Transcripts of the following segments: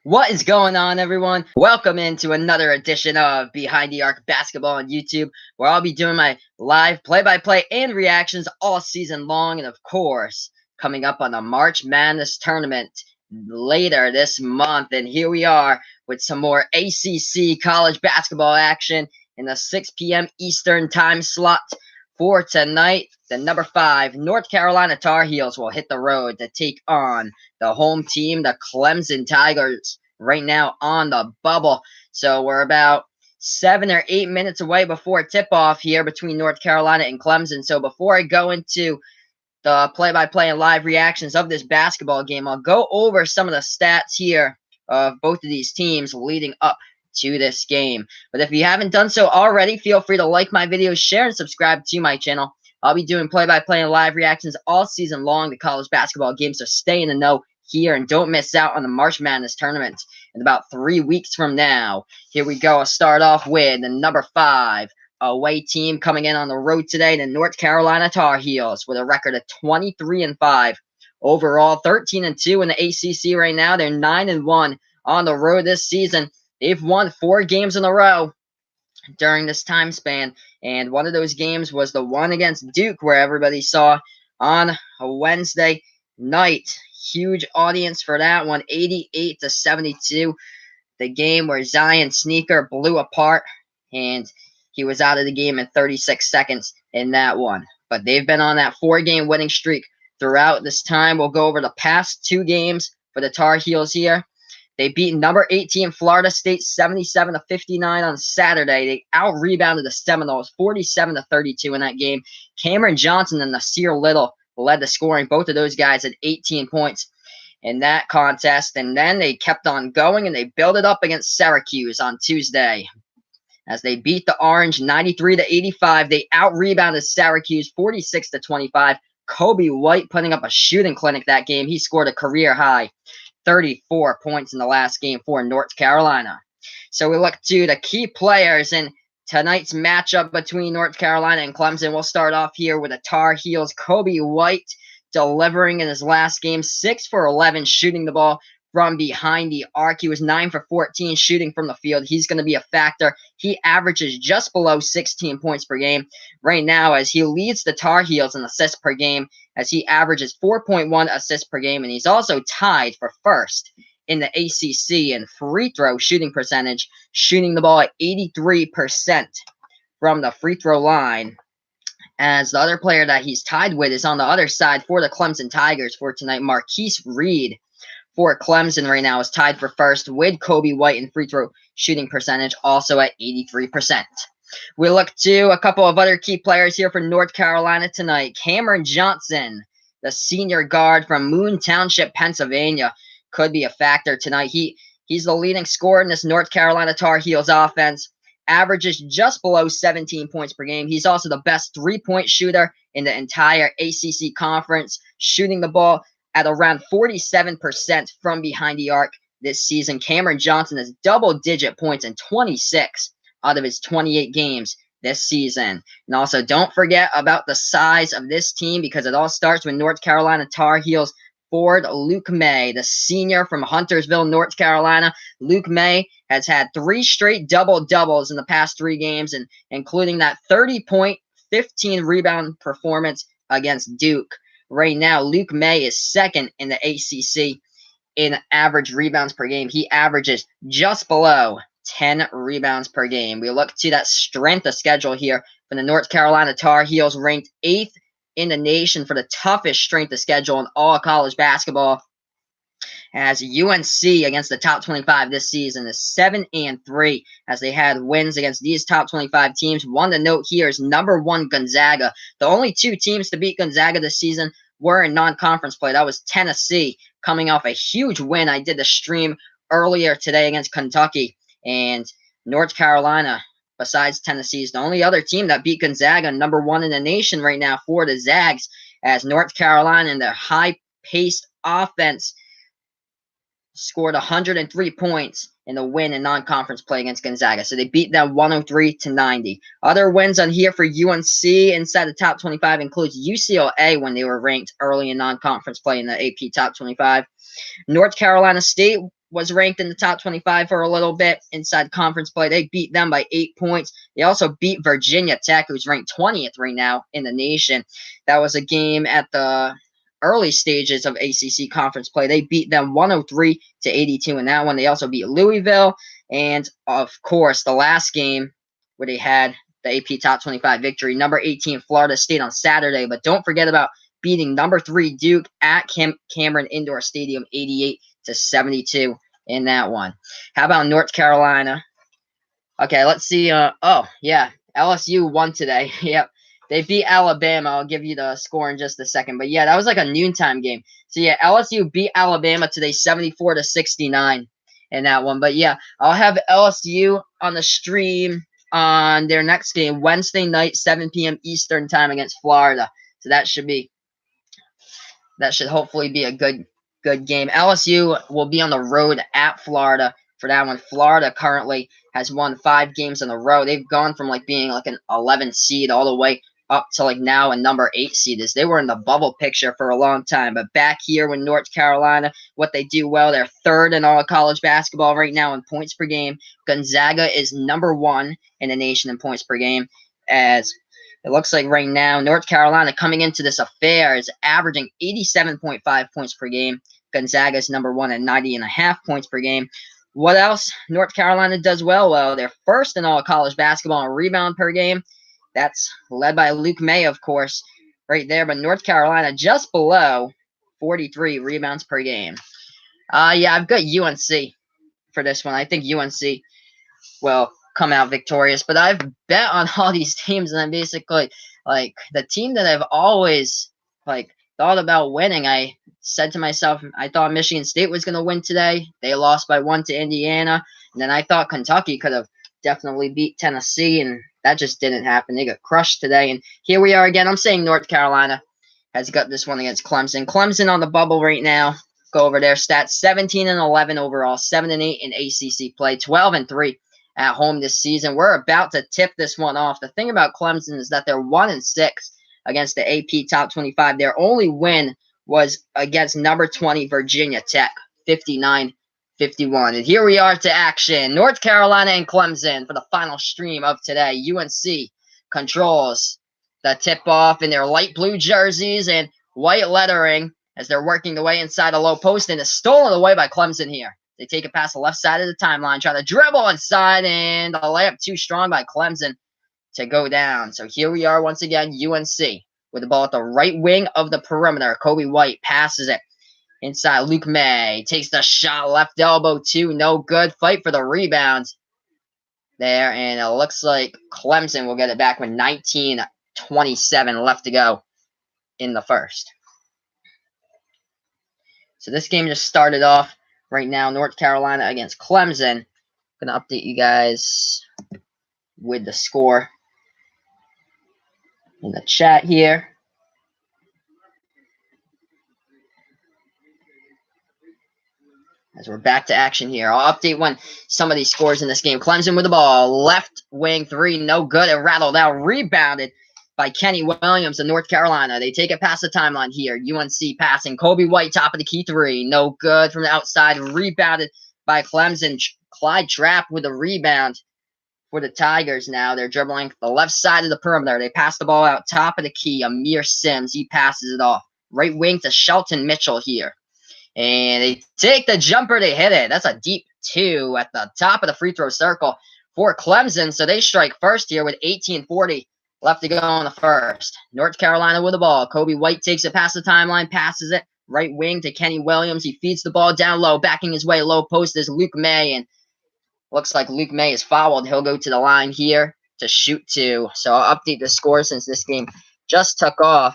What is going on, everyone? Welcome into another edition of Behind the Arc Basketball on YouTube, where I'll be doing my live play-by-play and reactions all season long, and of course, coming up on the March Madness tournament later this month. And here we are with some more ACC college basketball action in the 6 p.m. Eastern time slot. For tonight, the number 5 North Carolina Tar Heels will hit the road to take on the home team, the Clemson Tigers, right now on the bubble. So we're about 7 or 8 minutes away before tip-off here between North Carolina and Clemson. So before I go into the play-by-play and live reactions of this basketball game, I'll go over some of the stats here of both of these teams leading up to this game. But if you haven't done so already, feel free to like my videos, share, and subscribe to my channel. I'll be doing play-by-play and live reactions all season long to college basketball games, so stay in the know here and don't miss out on the March Madness tournament in about 3 weeks from now. Here we go. I'll start off with the number 5 away team coming in on the road today, the North Carolina Tar Heels, with a record of 23-5. Overall, 13-2 in the ACC right now. They're 9-1 on the road this season. They've won 4 games in a row during this time span, and one of those games was the one against Duke, where everybody saw on a Wednesday night. Huge audience for that one, 88-72. The game where Zion Sneaker blew apart, and he was out of the game in 36 seconds in that one. But they've been on that 4-game winning streak throughout this time. We'll go over the past 2 games for the Tar Heels here. They beat number 18 Florida State 77-59 on Saturday. They out-rebounded the Seminoles 47-32 in that game. Cameron Johnson and Nasir Little led the scoring. Both of those guys had 18 points in that contest. And then they kept on going, and they built it up against Syracuse on Tuesday as they beat the Orange 93-85. They out-rebounded Syracuse 46-25. Kobe White putting up a shooting clinic that game. He scored a career high 34 points in the last game for North Carolina. So we look to the key players in tonight's matchup between North Carolina and Clemson. We'll start off here with the Tar Heels. Kobe White delivering in his last game, 6 for 11 shooting the ball from behind the arc. He was 9 for 14 shooting from the field. He's going to be a factor. He averages just below 16 points per game right now, as he leads the Tar Heels in assists per game, as he averages 4.1 assists per game, and he's also tied for first in the ACC in free throw shooting percentage, shooting the ball at 83% from the free throw line. As the other player that he's tied with is on the other side for the Clemson Tigers for tonight. Marquise Reed for Clemson right now is tied for first with Kobe White in free throw shooting percentage, also at 83%. We look to a couple of other key players here for North Carolina tonight. Cameron Johnson, the senior guard from Moon Township, Pennsylvania, could be a factor tonight. He's the leading scorer in this North Carolina Tar Heels offense, averages just below 17 points per game. He's also the best three-point shooter in the entire ACC conference, shooting the ball at around 47% from behind the arc this season. Cameron Johnson has double-digit points in 26 out of his 28 games this season. And also, don't forget about the size of this team, because it all starts with North Carolina Tar Heels forward Luke May, the senior from Huntersville, North Carolina. Luke May has had 3 straight double-doubles in the past 3 games, and including that 30-point, 15-rebound performance against Duke. Right now, Luke May is second in the ACC in average rebounds per game. He averages just below 10 rebounds per game. We look to that strength of schedule here for the North Carolina Tar Heels, ranked 8th in the nation for the toughest strength of schedule in all college basketball, as UNC against the top 25 this season is 7-3, as they had wins against these top 25 teams. One to note here is number 1 Gonzaga. The only 2 teams to beat Gonzaga this season were in non-conference play. That was Tennessee, coming off a huge win. I did the stream earlier today against Kentucky, and North Carolina, besides Tennessee, is the only other team that beat Gonzaga, number 1 in the nation right now for the Zags, as North Carolina in their high-paced offense scored 103 points in the win in non-conference play against Gonzaga. So they beat them 103-90. Other wins on here for UNC inside the top 25 includes UCLA when they were ranked early in non-conference play in the AP top 25. North Carolina State was ranked in the top 25 for a little bit inside conference play. They beat them by 8 points. They also beat Virginia Tech, who's ranked 20th right now in the nation. That was a game at the early stages of ACC conference play. They beat them 103-82 in that one. They also beat Louisville. And, of course, the last game where they had the AP Top 25 victory, number 18 Florida State on Saturday. But don't forget about beating number 3 Duke at Cameron Indoor Stadium 88-72 in that one. How about North Carolina? Okay, let's see. Oh, yeah, LSU won today. Yep. They beat Alabama. I'll give you the score in just a second. But, yeah, that was like a noontime game. So, yeah, LSU beat Alabama today 74-69 in that one. But, yeah, I'll have LSU on the stream on their next game Wednesday night, 7 p.m. Eastern time against Florida. So that should hopefully be a good game. LSU will be on the road at Florida for that one. Florida currently has won 5 games in a row. They've gone from like being like an 11 seed all the way up to like now a number 8 seed. They were in the bubble picture for a long time. But back here with North Carolina, what they do well, they're 3rd in all college basketball right now in points per game. Gonzaga is number 1 in the nation in points per game, as it looks like right now North Carolina coming into this affair is averaging 87.5 points per game. Gonzaga is number 1 at 90.5 points per game. What else North Carolina does well? Well, they're 1st in all college basketball in rebound per game. That's led by Luke May, of course, right there. But North Carolina just below 43 rebounds per game. Yeah, I've got UNC for this one. I think UNC will come out victorious. But I've bet on all these teams, and I'm basically like the team that I've always like thought about winning. I said to myself, I thought Michigan State was going to win today. They lost by 1 to Indiana. And then I thought Kentucky could have definitely beat Tennessee, and that just didn't happen. They got crushed today. And here we are again. I'm saying North Carolina has got this one against Clemson. Clemson on the bubble right now. Go over their stats. 17-11 overall, 7-8 in ACC play, 12-3 at home this season. We're about to tip this one off. The thing about Clemson is that they're 1-6 against the AP Top 25. Their only win was against number 20 Virginia Tech, 59-51. And here we are to action. North Carolina and Clemson for the final stream of today. UNC controls the tip-off in their light blue jerseys and white lettering as they're working their way inside a low post, and is stolen away by Clemson here. They take it past the left side of the timeline, try to dribble inside, and the layup too strong by Clemson to go down. So here we are once again, UNC with the ball at the right wing of the perimeter. Kobe White passes it inside. Luke May takes the shot, left elbow too, no good. Fight for the rebound there, and it looks like Clemson will get it back with 19:27 left to go in the first. So this game just started off right now. North Carolina against Clemson. I'm going to update you guys with the score in the chat here. As we're back to action here. I'll update when some of these scores in this game. Clemson with the ball. Left wing 3, no good. It rattled out. Rebounded by Kenny Williams of North Carolina. They take it past the timeline here. UNC passing. Kobe White, top of the key 3. No good from the outside. Rebounded by Clemson. Clyde Trapp with the rebound for the Tigers now. They're dribbling the left side of the perimeter. They pass the ball out top of the key. Amir Sims, he passes it off. Right wing to Shelton Mitchell here. And they take the jumper to hit it. That's a deep 2 at the top of the free throw circle for Clemson. So they strike first here with 18:40 left to go in the first. North Carolina with the ball. Kobe White takes it past the timeline, passes it right wing to Kenny Williams. He feeds the ball down low, backing his way. Low post is Luke May, and looks like Luke May is fouled. He'll go to the line here to shoot 2. So I'll update the score since this game just took off,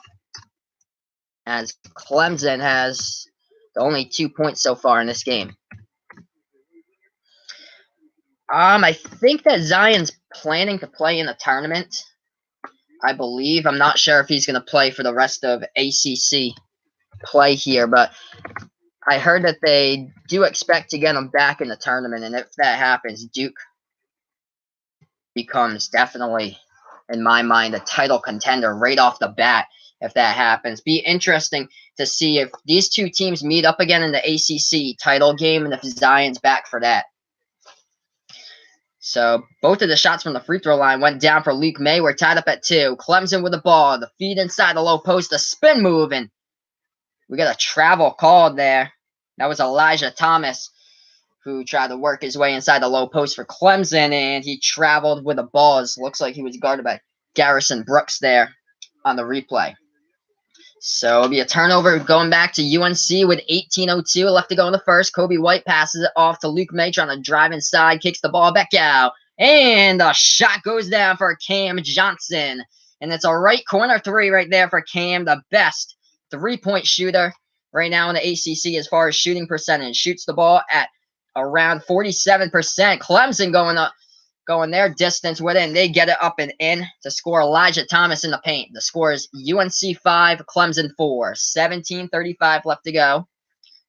as Clemson has only 2 points so far in this game. I think that Zion's planning to play in the tournament. I believe. I'm not sure if he's going to play for the rest of ACC play here, but I heard that they do expect to get him back in the tournament, and if that happens, Duke becomes definitely, in my mind, a title contender right off the bat if that happens. Be interesting to see if these two teams meet up again in the ACC title game and if Zion's back for that. So both of the shots from the free throw line went down for Luke May. We're tied up at 2. Clemson with the ball. The feed inside the low post. The spin move. And we got a travel called there. That was Elijah Thomas, who tried to work his way inside the low post for Clemson, and he traveled with the ball. It looks like he was guarded by Garrison Brooks there on the replay. So it'll be a turnover going back to UNC with 18:02 left to go in the first. Kobe White passes it off to Luke May, trying to drive inside, kicks the ball back out, and the shot goes down for Cam Johnson. And it's a right corner three right there for Cam, the best three-point shooter right now in the ACC as far as shooting percentage. Shoots the ball at around 47%. Clemson going their distance with it, and they get it up and in to score Elijah Thomas in the paint. The score is UNC 5, Clemson 4. 17:35 left to go.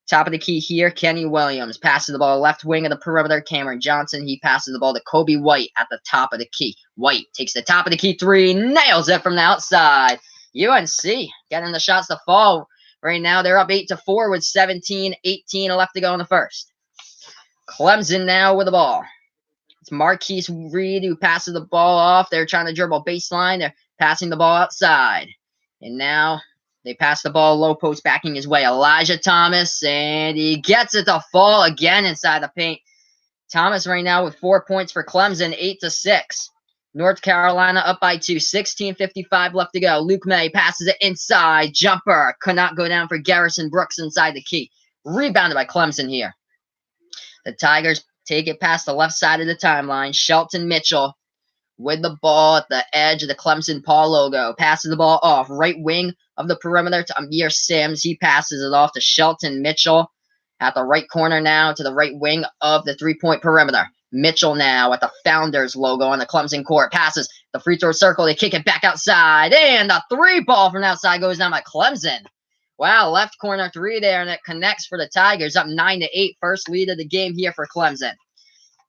Top of the key here, Kenny Williams passes the ball left wing of the perimeter. Cameron Johnson, he passes the ball to Kobe White at the top of the key. White takes the top of the key three, nails it from the outside. UNC getting the shots to fall. Right now, they're up 8-4 with 17:18 left to go in the first. Clemson now with the ball. It's Marquise Reed who passes the ball off. They're trying to dribble baseline. They're passing the ball outside. And now they pass the ball low post, backing his way. Elijah Thomas, and he gets it to fall again inside the paint. Thomas right now with 4 points for Clemson, 8-6. North Carolina up by 2, 16:55 left to go. Luke May passes it inside. Jumper could not go down for Garrison Brooks inside the key. Rebounded by Clemson here. The Tigers take it past the left side of the timeline. Shelton Mitchell with the ball at the edge of the Clemson Paul logo. Passes the ball off. Right wing of the perimeter to Amir Sims. He passes it off to Shelton Mitchell at the right corner now to the right wing of the three-point perimeter. Mitchell now at the Founders logo on the Clemson court. Passes the free throw circle. They kick it back outside. And the three ball from outside goes down by Clemson. Wow, left corner three there, and it connects for the Tigers. Up 9-8. First lead of the game here for Clemson.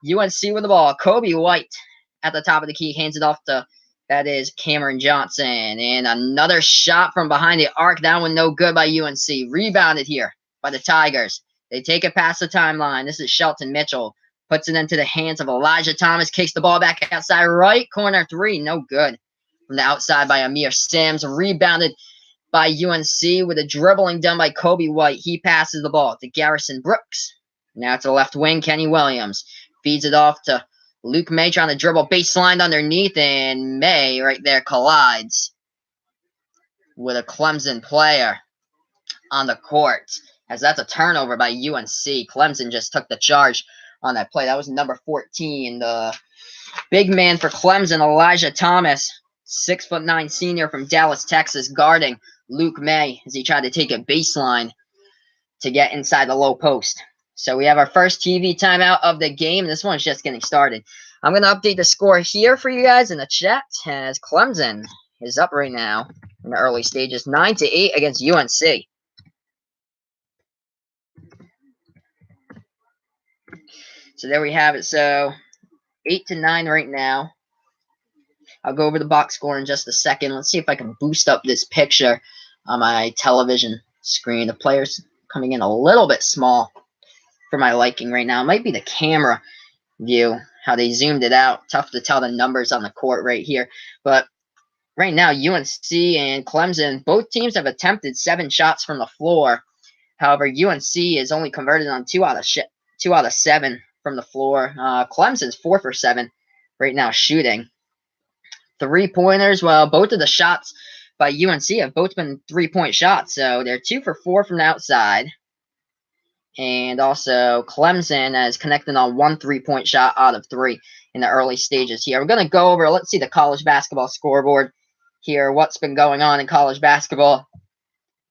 UNC with the ball. Kobe White at the top of the key hands it off to, that is Cameron Johnson. And another shot from behind the arc. That one no good by UNC. Rebounded here by the Tigers. They take it past the timeline. This is Shelton Mitchell. Puts it into the hands of Elijah Thomas. Kicks the ball back outside. Right corner three. No good. From the outside by Amir Sims. Rebounded by UNC with a dribbling done by Kobe White. He passes the ball to Garrison Brooks. Now to the left wing, Kenny Williams. Feeds it off to Luke May trying to dribble baseline underneath, and May right there collides with a Clemson player on the court, as that's a turnover by UNC. Clemson just took the charge on that play. That was number 14, the big man for Clemson, Elijah Thomas, 6'9" senior from Dallas, Texas, guarding Luke May as he tried to take a baseline to get inside the low post. So we have our first TV timeout of the game. This one's just getting started. I'm going to update the score here for you guys in the chat, as Clemson is up right now in the early stages, 9-8 against UNC. So there we have it. So 8-9 right now. I'll go over the box score in just a second. Let's see if I can boost up this picture on my television screen. The players coming in a little bit small for my liking right now. It might be the camera view, how they zoomed it out. Tough to tell the numbers on the court right here. But right now, UNC and Clemson, both teams have attempted 7 shots from the floor. However, UNC is only converted on 2 out of 7 from the floor. Clemson's 4 for 7 right now shooting. 3-pointers, well, both of the shots by UNC have both been 3-point shots, so they're 2 for 4 from the outside. And also, Clemson has connected on 1 3-point shot out of 3 in the early stages here. We're going to go over, let's see the college basketball scoreboard here, what's been going on in college basketball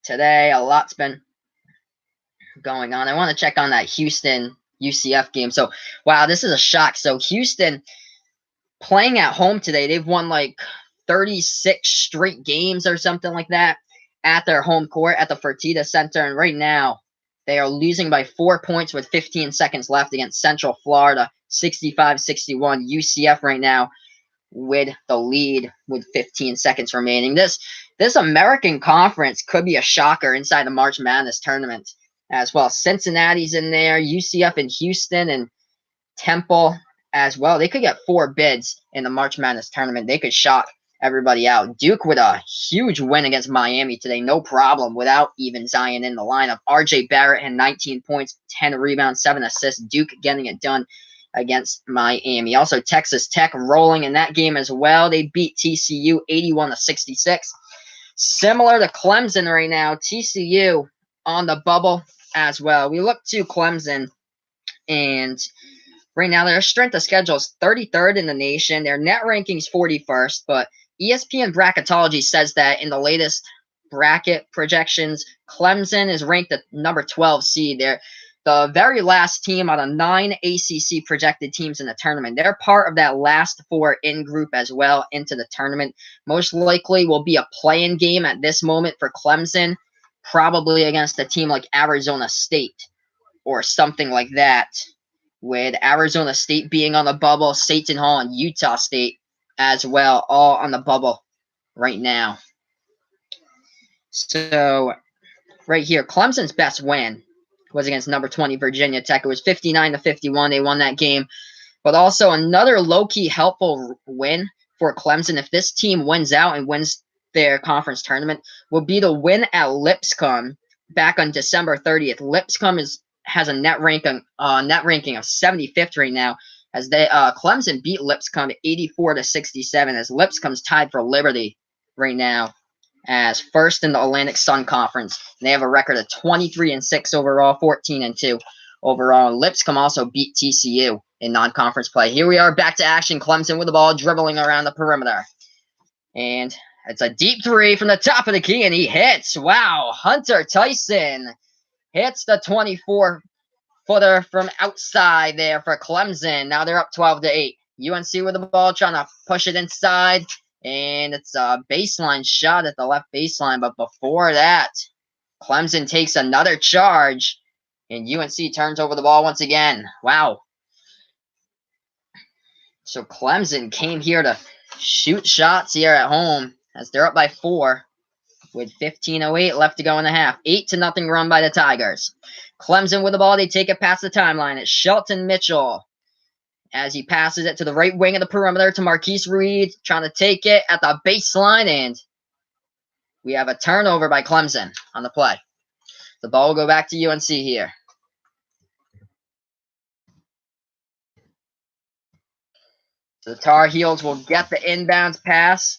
today. A lot's been going on. I want to check on that Houston UCF game. So, wow, this is a shock. So, Houston playing at home today, they've won like 36 straight games or something like that at their home court at the Fertitta Center. And right now, they are losing by 4 points with 15 seconds left against Central Florida, 65-61. UCF right now with the lead with 15 seconds remaining. This this American Conference could be a shocker inside the March Madness tournament as well. Cincinnati's in there, UCF and Houston and Temple as well. They could get 4 bids in the March Madness tournament. They could shock everybody out. Duke with a huge win against Miami today, no problem, without even Zion in the lineup. RJ Barrett had 19 points, 10 rebounds, 7 assists. Duke getting it done against Miami. Also, Texas Tech rolling in that game as well. They beat TCU 81-66. Similar to Clemson right now, TCU on the bubble as well. We look to Clemson, and right now their strength of schedule is 33rd in the nation. Their net ranking is 41st, but ESPN Bracketology says that in the latest bracket projections, Clemson is ranked at number 12 seed. They're the very last team out of 9 ACC projected teams in the tournament. They're part of that last 4 in-group as well into the tournament. Most likely will be a play-in game at this moment for Clemson, probably against a team like Arizona State or something like that, with Arizona State being on the bubble, Seton Hall and Utah State as well, all on the bubble right now. So right here, Clemson's best win was against number 20 Virginia Tech. It was 59-51. They won that game. But also another low-key helpful win for Clemson, if this team wins out and wins their conference tournament, will be the win at Lipscomb back on December 30th. Lipscomb has a net ranking of 75th right now, as they Clemson beat Lipscomb 84-67, as Lipscomb's tied for Liberty right now as first in the Atlantic Sun Conference. And they have a record of 23-6 overall, 14-2 overall. Lipscomb also beat TCU in non-conference play. Here we are back to action. Clemson with the ball, dribbling around the perimeter. And it's a deep 3 from the top of the key, and he hits. Wow, Hunter Tyson hits the 24-footer from outside there for Clemson. Now they're up 12-8. UNC with the ball, trying to push it inside. And it's a baseline shot at the left baseline. But before that, Clemson takes another charge. And UNC turns over the ball once again. Wow. So Clemson came here to shoot shots here at home, as they're up by 4 with 15:08 left to go in the half. 8-0 run by the Tigers. Clemson with the ball. They take it past the timeline. It's Shelton Mitchell, as he passes it to the right wing of the perimeter to Marquise Reed, trying to take it at the baseline, and we have a turnover by Clemson on the play. The ball will go back to UNC here. So the Tar Heels will get the inbounds pass,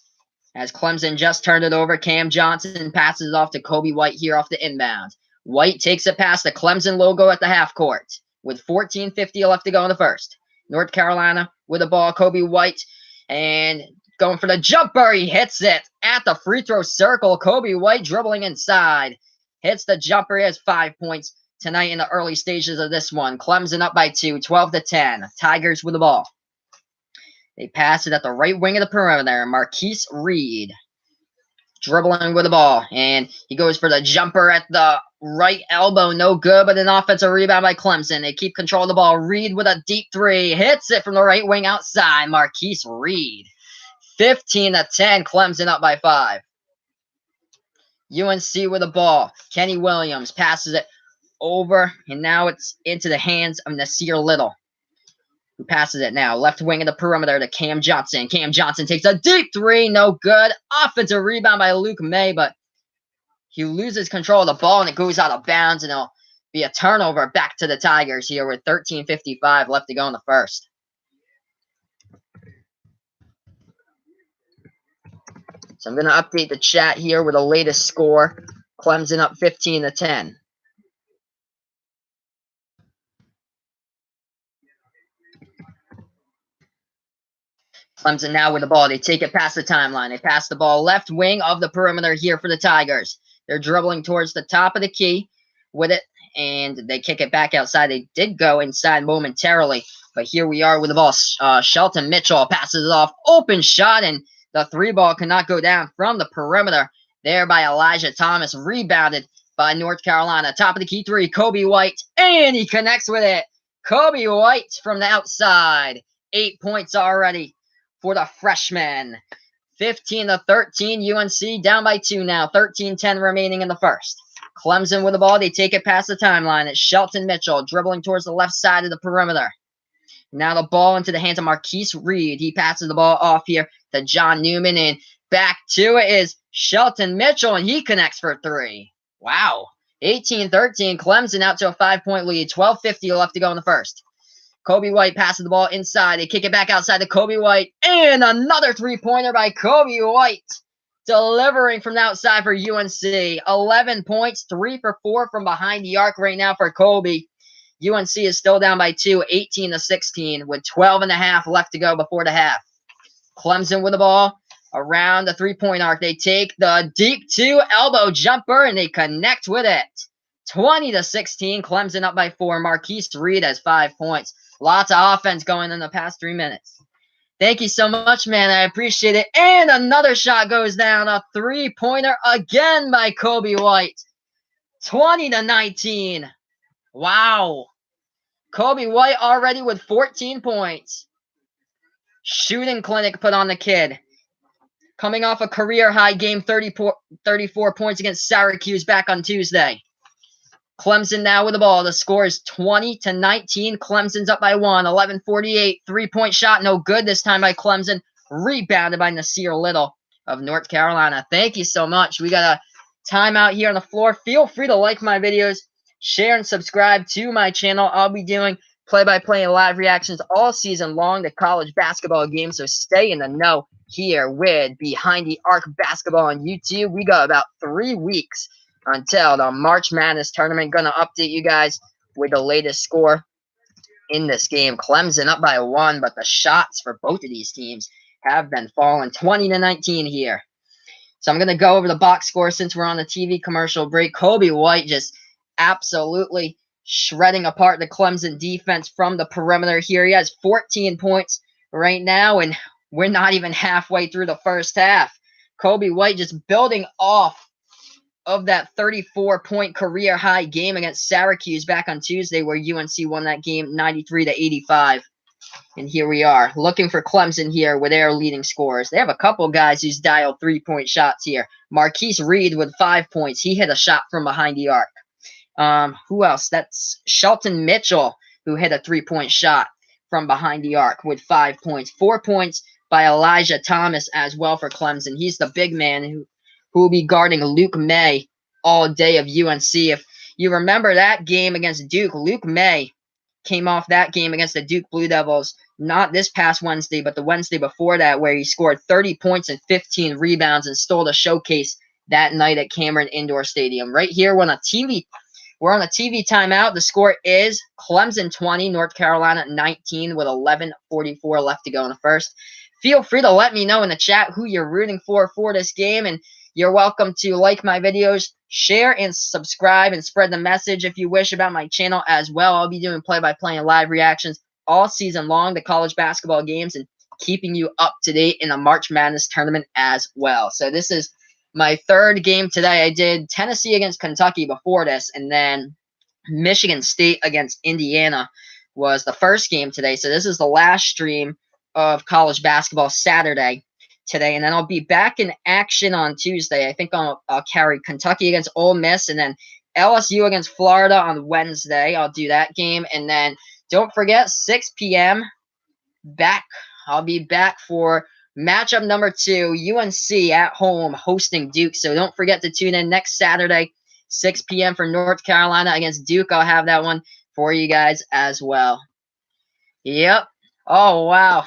as Clemson just turned it over. Cam Johnson passes it off to Kobe White here off the inbound. White takes it past the Clemson logo at the half court with 14:50 left to go in the first. North Carolina with the ball. Kobe White, and going for the jumper. He hits it at the free throw circle. Kobe White dribbling inside. Hits the jumper. He has 5 points tonight in the early stages of this one. Clemson up by 2, 12-10. Tigers with the ball. They pass it at the right wing of the perimeter. Marquise Reed dribbling with the ball, and he goes for the jumper at the right elbow. No good, but an offensive rebound by Clemson. They keep control of the ball. Reed with a deep 3. Hits it from the right wing outside. Marquise Reed. 15-10. Clemson up by 5. UNC with the ball. Kenny Williams passes it over, and now it's into the hands of Nasir Little, who passes it now. Left wing of the perimeter to Cam Johnson. Cam Johnson takes a deep 3. No good. Offensive rebound by Luke May, but he loses control of the ball, and it goes out of bounds, and it'll be a turnover back to the Tigers here with 13:55 left to go in the first. So I'm going to update the chat here with the latest score. Clemson up 15-10. Clemson now with the ball. They take it past the timeline. They pass the ball left wing of the perimeter here for the Tigers. They're dribbling towards the top of the key with it, and they kick it back outside. They did go inside momentarily, but here we are with the ball. Shelton Mitchell passes it off. Open shot, and the 3 ball cannot go down from the perimeter there by Elijah Thomas. Rebounded by North Carolina. Top of the key 3, Kobe White, and he connects with it. Kobe White from the outside. 8 points already for the freshman. 15-13, UNC down by 2 now. 13-10 remaining in the first. Clemson with the ball. They take it past the timeline. It's Shelton Mitchell dribbling towards the left side of the perimeter. Now the ball into the hands of Marquise Reed. He passes the ball off here to John Newman, and back to it is Shelton Mitchell, and he connects for 3. Wow. 18-13, Clemson out to a 5-point lead. 12:50 left to go in the first. Kobe White passes the ball inside. They kick it back outside to Kobe White, and another three-pointer by Kobe White, delivering from the outside for UNC. 11 points, 3 for 4 from behind the arc right now for Kobe. UNC is still down by 2, 18-16, with 12.5 left to go before the half. Clemson with the ball around the three-point arc. They take the deep 2 elbow jumper, and they connect with it. 20-16, Clemson up by 4. Marquise Reed has 5 points. Lots of offense going in the past 3 minutes. Thank you so much, man. I appreciate it. And another shot goes down. A three-pointer again by Kobe White. 20-19. Wow. Kobe White already with 14 points. Shooting clinic put on the kid. Coming off a career-high game, 34 points against Syracuse back on Tuesday. Clemson now with the ball. The score is 20-19. Clemson's up by 1. 11:48. Three-point shot. No good this time by Clemson. Rebounded by Nasir Little of North Carolina. Thank you so much. We got a timeout here on the floor. Feel free to like my videos, share, and subscribe to my channel. I'll be doing play-by-play and live reactions all season long to college basketball games, so stay in the know here with Behind the Arc Basketball on YouTube. We got about 3 weeks until the March Madness tournament. Gonna update you guys with the latest score in this game. Clemson up by 1, but the shots for both of these teams have been falling. 20-19 here. So I'm gonna go over the box score since we're on the TV commercial break. Kobe White just absolutely shredding apart the Clemson defense from the perimeter here. He has 14 points right now, and we're not even halfway through the first half. Kobe White just building off of that 34-point career-high game against Syracuse back on Tuesday, where UNC won that game 93-85. And here we are, looking for Clemson here with their leading scorers. They have a couple guys who's dialed three-point shots here. Marquise Reed with 5 points. He hit a shot from behind the arc. Who else? That's Shelton Mitchell, who hit a three-point shot from behind the arc with 5 points. 4 points by Elijah Thomas as well for Clemson. He's the big man who will be guarding Luke May all day of UNC. If you remember that game against Duke, Luke May came off that game against the Duke Blue Devils, not this past Wednesday, but the Wednesday before that, where he scored 30 points and 15 rebounds and stole the showcase that night at Cameron Indoor Stadium. Right here, we're on a TV timeout. The score is Clemson 20, North Carolina 19, with 11:44 left to go in the first. Feel free to let me know in the chat who you're rooting for this game, and you're welcome to like my videos, share, and subscribe, and spread the message if you wish about my channel as well. I'll be doing play-by-play and live reactions all season long to college basketball games and keeping you up to date in the March Madness tournament as well. So this is my third game today. I did Tennessee against Kentucky before this, and then Michigan State against Indiana was the first game today. So this is the last stream of college basketball Saturday today, and then I'll be back in action on Tuesday. I think I'll carry Kentucky against Ole Miss, and then LSU against Florida on Wednesday. I'll do that game, and then don't forget 6 p.m. I'll be back for matchup number 2, UNC at home hosting Duke. So don't forget to tune in next Saturday, 6 p.m. for North Carolina against Duke. I'll have that one for you guys as well. Yep. Oh wow,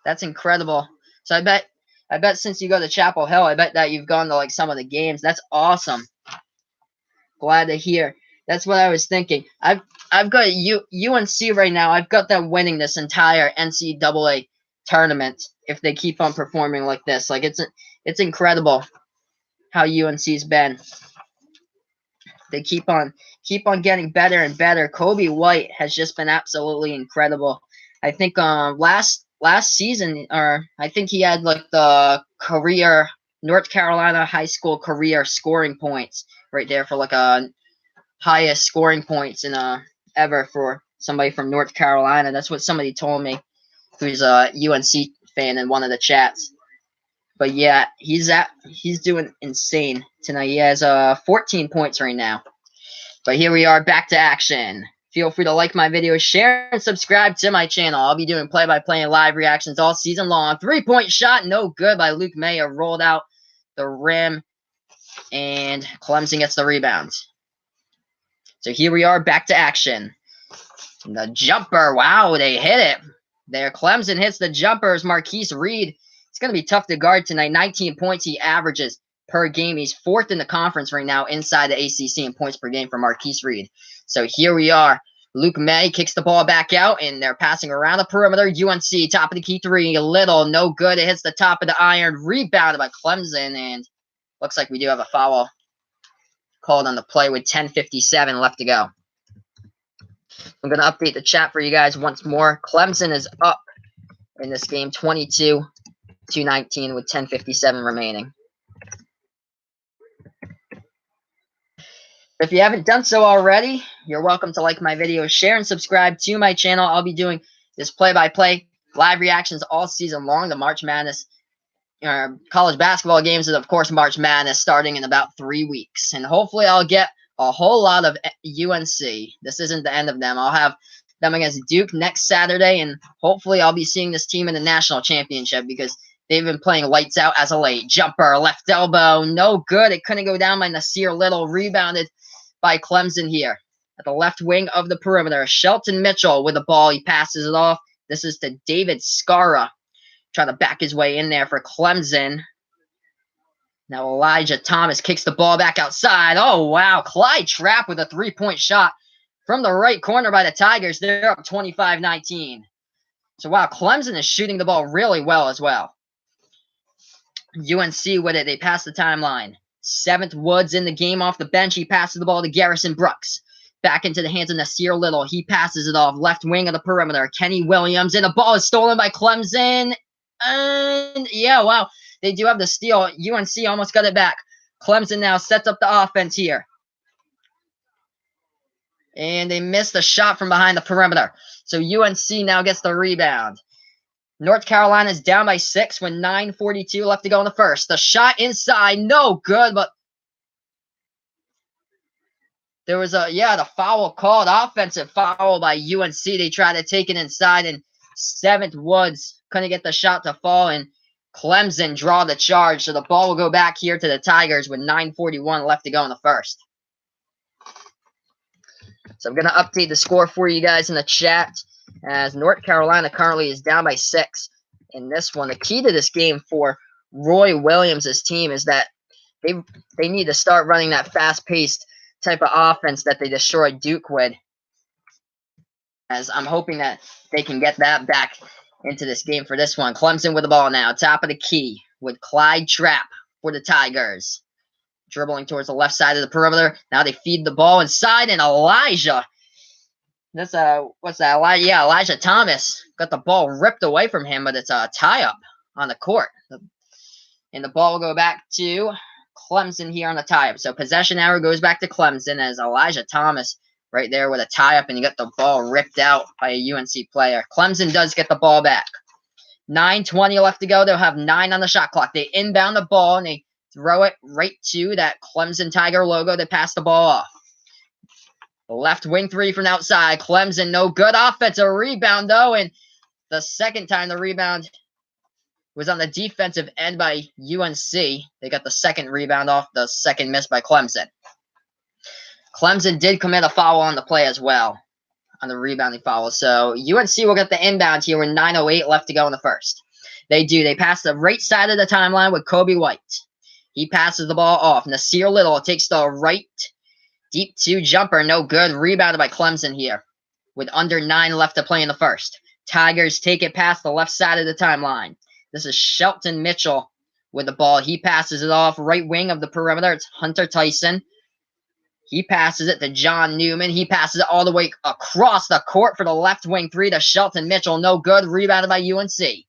that's incredible. So I bet since you go to Chapel Hill, I bet that you've gone to like some of the games. That's awesome. Glad to hear. That's what I was thinking. I've got UNC right now. I've got them winning this entire NCAA tournament if they keep on performing like this. Like it's incredible how UNC's been. They keep on getting better and better. Kobe White has just been absolutely incredible. I think last season, or I think he had like the career North Carolina high school career scoring points right there for like a highest scoring points in ever for somebody from North Carolina. That's what somebody told me who's a UNC fan in one of the chats. But yeah, he's doing insane tonight. He has 14 points right now. But here we are, back to action. Feel free to like my video, share, and subscribe to my channel. I'll be doing play-by-play and live reactions all season long. Three-point shot, no good by Luke Mayer. Rolled out the rim, and Clemson gets the rebound. So here we are, back to action. The jumper, wow, they hit it. There, Clemson hits the jumpers. Marquise Reed, it's going to be tough to guard tonight. 19 points he averages per game. He's fourth in the conference right now inside the ACC in points per game for Marquise Reed. So here we are. Luke May kicks the ball back out, and they're passing around the perimeter. UNC, top of the key three. Little, no good. It hits the top of the iron. Rebounded by Clemson, and looks like we do have a foul called on the play with 10:57 left to go. I'm going to update the chat for you guys once more. Clemson is up in this game, 22-19 with 10:57 remaining. If you haven't done so already, you're welcome to like my video, share, and subscribe to my channel. I'll be doing this play-by-play, live reactions all season long. The March Madness college basketball games, and of course March Madness starting in about 3 weeks. And hopefully I'll get a whole lot of UNC. This isn't the end of them. I'll have them against Duke next Saturday, and hopefully I'll be seeing this team in the national championship because they've been playing lights out as of late. Jumper, left elbow, no good. It couldn't go down by Nasir Little. Rebounded by Clemson here at the left wing of the perimeter. Shelton Mitchell with the ball. He passes it off. This is to David Scara. Trying to back his way in there for Clemson. Now Elijah Thomas kicks the ball back outside. Oh, wow. Clyde Trapp with a three-point shot from the right corner by the Tigers. They're up 25-19. So, wow, Clemson is shooting the ball really well as well. UNC with it. They pass the timeline. Seventh Woods in the game off the bench. He passes the ball to Garrison Brooks. Back into the hands of Nasir Little. He passes it off. Left wing of the perimeter. Kenny Williams. And the ball is stolen by Clemson. And, yeah, wow. They do have the steal. UNC almost got it back. Clemson now sets up the offense here. And they missed a shot from behind the perimeter. So UNC now gets the rebound. North Carolina's down by 6 with 9:42 left to go in the first. The shot inside, no good, but there was the foul called, offensive foul by UNC. They tried to take it inside, and Seventh Woods couldn't get the shot to fall, and Clemson draw the charge. So the ball will go back here to the Tigers with 9:41 left to go in the first. So I'm going to update the score for you guys in the chat, as North Carolina currently is down by 6 in this one. The key to this game for Roy Williams' team is that they need to start running that fast-paced type of offense that they destroyed Duke with. As I'm hoping that they can get that back into this game for this one. Clemson with the ball now. Top of the key with Clyde Trapp for the Tigers. Dribbling towards the left side of the perimeter. Now they feed the ball inside, and Elijah. That's what's that? Elijah Thomas got the ball ripped away from him, but it's a tie-up on the court. And the ball will go back to Clemson here on the tie-up. So possession arrow goes back to Clemson as Elijah Thomas right there with a tie-up, and you got the ball ripped out by a UNC player. Clemson does get the ball back. 9:20 left to go. They'll have 9 on the shot clock. They inbound the ball, and they throw it right to that Clemson Tiger logo. They pass the ball off. Left wing three from outside. Clemson, no good. Offensive rebound, though, and the second time the rebound was on the defensive end by UNC. They got the second rebound off the second miss by Clemson. Clemson did commit a foul on the play as well, on the rebounding foul. So UNC will get the inbound here with 9:08 left to go in the first. They do. They pass the right side of the timeline with Kobe White. He passes the ball off. Nasir Little takes the right deep 2 jumper. No good. Rebounded by Clemson here with under 9 left to play in the first. Tigers take it past the left side of the timeline. This is Shelton Mitchell with the ball. He passes it off right wing of the perimeter. It's Hunter Tyson. He passes it to John Newman. He passes it all the way across the court for the left wing 3 to Shelton Mitchell. No good. Rebounded by UNC.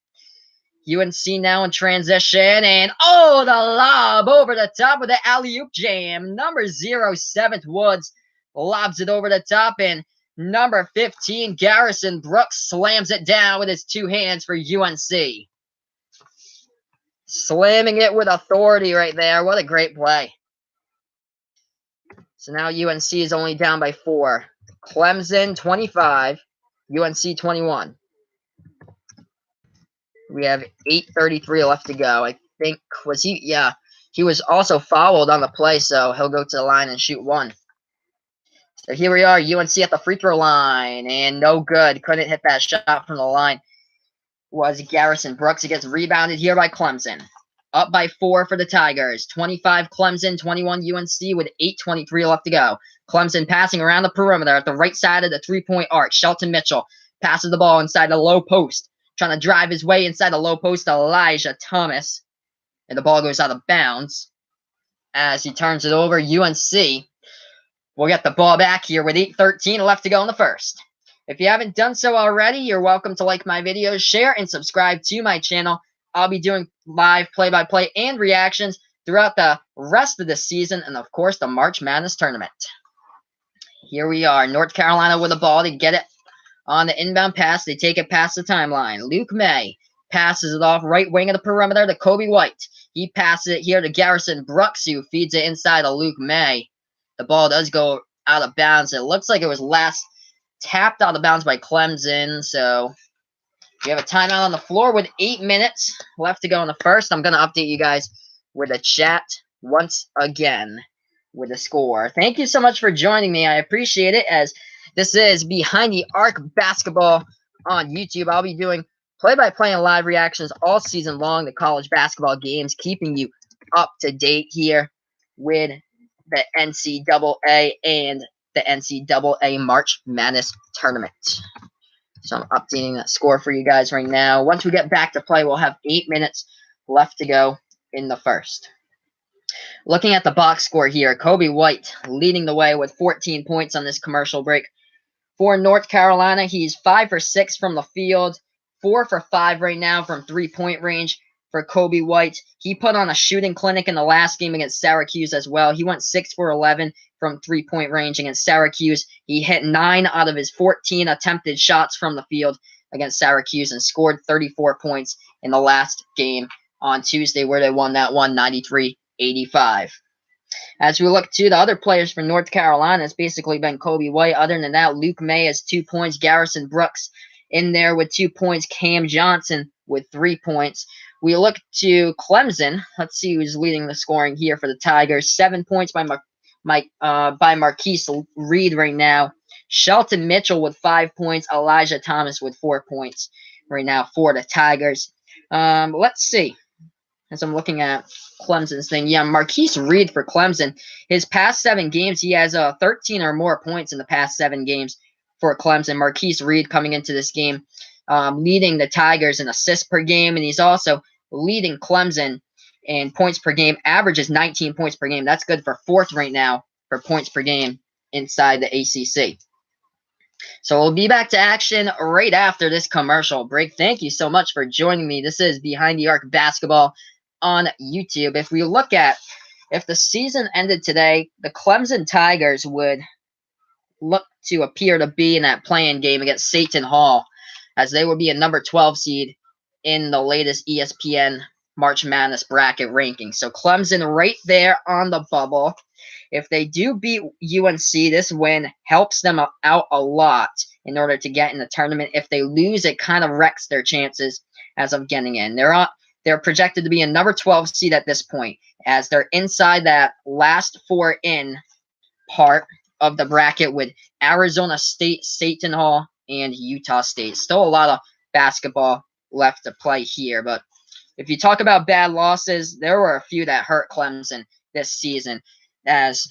UNC now in transition, and the lob over the top with the alley-oop jam. Number 0, Seventh Woods, lobs it over the top, and number 15, Garrison Brooks, slams it down with his 2 hands for UNC. Slamming it with authority right there. What a great play. So now UNC is only down by 4. Clemson 25, UNC 21. We have 8:33 left to go. I think, was he? Yeah. He was also fouled on the play, so he'll go to the line and shoot one. So here we are, UNC at the free throw line, and no good. Couldn't hit that shot from the line. Was Garrison Brooks. It gets rebounded here by Clemson. Up by 4 for the Tigers. 25 Clemson, 21 UNC with 8:23 left to go. Clemson passing around the perimeter at the right side of the three-point arc. Shelton Mitchell passes the ball inside the low post. Trying to drive his way inside the low post to Elijah Thomas. And the ball goes out of bounds. As he turns it over, UNC will get the ball back here with 8:13 left to go in the first. If you haven't done so already, you're welcome to like my videos, share, and subscribe to my channel. I'll be doing live play-by-play and reactions throughout the rest of the season and, of course, the March Madness tournament. Here we are. North Carolina with the ball to get it on the inbound pass. They take it past the timeline. Luke May passes it off right wing of the perimeter to Kobe White. He passes it here to Garrison Brooks, who feeds it inside to Luke May. The ball does go out of bounds. It looks like it was last tapped out of bounds by Clemson. So we have a timeout on the floor with 8 minutes left to go in the first. I'm going to update you guys with a chat once again with the score. Thank you so much for joining me. I appreciate it, as this is Behind the Arc Basketball on YouTube. I'll be doing play-by-play and live reactions all season long to college basketball games, keeping you up to date here with the NCAA and the NCAA March Madness tournament. So I'm updating that score for you guys right now. Once we get back to play, we'll have 8 minutes left to go in the first. Looking at the box score here, Kobe White leading the way with 14 points on this commercial break. For North Carolina, he's 5 for 6 from the field, 4 for 5 right now from three-point range. For Kobe White, he put on a shooting clinic in the last game against Syracuse as well. He went 6 for 11 from three-point range against Syracuse. He hit 9 out of his 14 attempted shots from the field against Syracuse and scored 34 points in the last game on Tuesday, where they won that one 93-85. As we look to the other players for North Carolina, it's basically been Kobe White. Other than that, Luke May has 2 points. Garrison Brooks in there with 2 points. Cam Johnson with 3 points. We look to Clemson. Let's see who's leading the scoring here for the Tigers. 7 points by Marquise Reed right now. Shelton Mitchell with 5 points. Elijah Thomas with 4 points right now for the Tigers. Let's see. As I'm looking at Clemson's thing, yeah, Marquise Reed for Clemson. His past 7 games, he has 13 or more points in the past 7 games for Clemson. Marquise Reed coming into this game, leading the Tigers in assists per game, and he's also leading Clemson in points per game. Averages 19 points per game. That's good for 4th right now for points per game inside the ACC. So we'll be back to action right after this commercial break. Thank you so much for joining me. This is Behind the Arc Basketball on YouTube. If we look at, if the season ended today, the Clemson Tigers would look to appear to be in that play-in game against Seton Hall, as they would be a number 12 seed in the latest ESPN March Madness bracket ranking. So Clemson right there on the bubble. If they do beat UNC, this win helps them out a lot in order to get in the tournament. If they lose, it kind of wrecks their chances as of getting in. They're projected to be a number 12 seed at this point, as they're inside that last 4 in part of the bracket with Arizona State, Seton Hall, and Utah State. Still a lot of basketball left to play here, but if you talk about bad losses, there were a few that hurt Clemson this season, as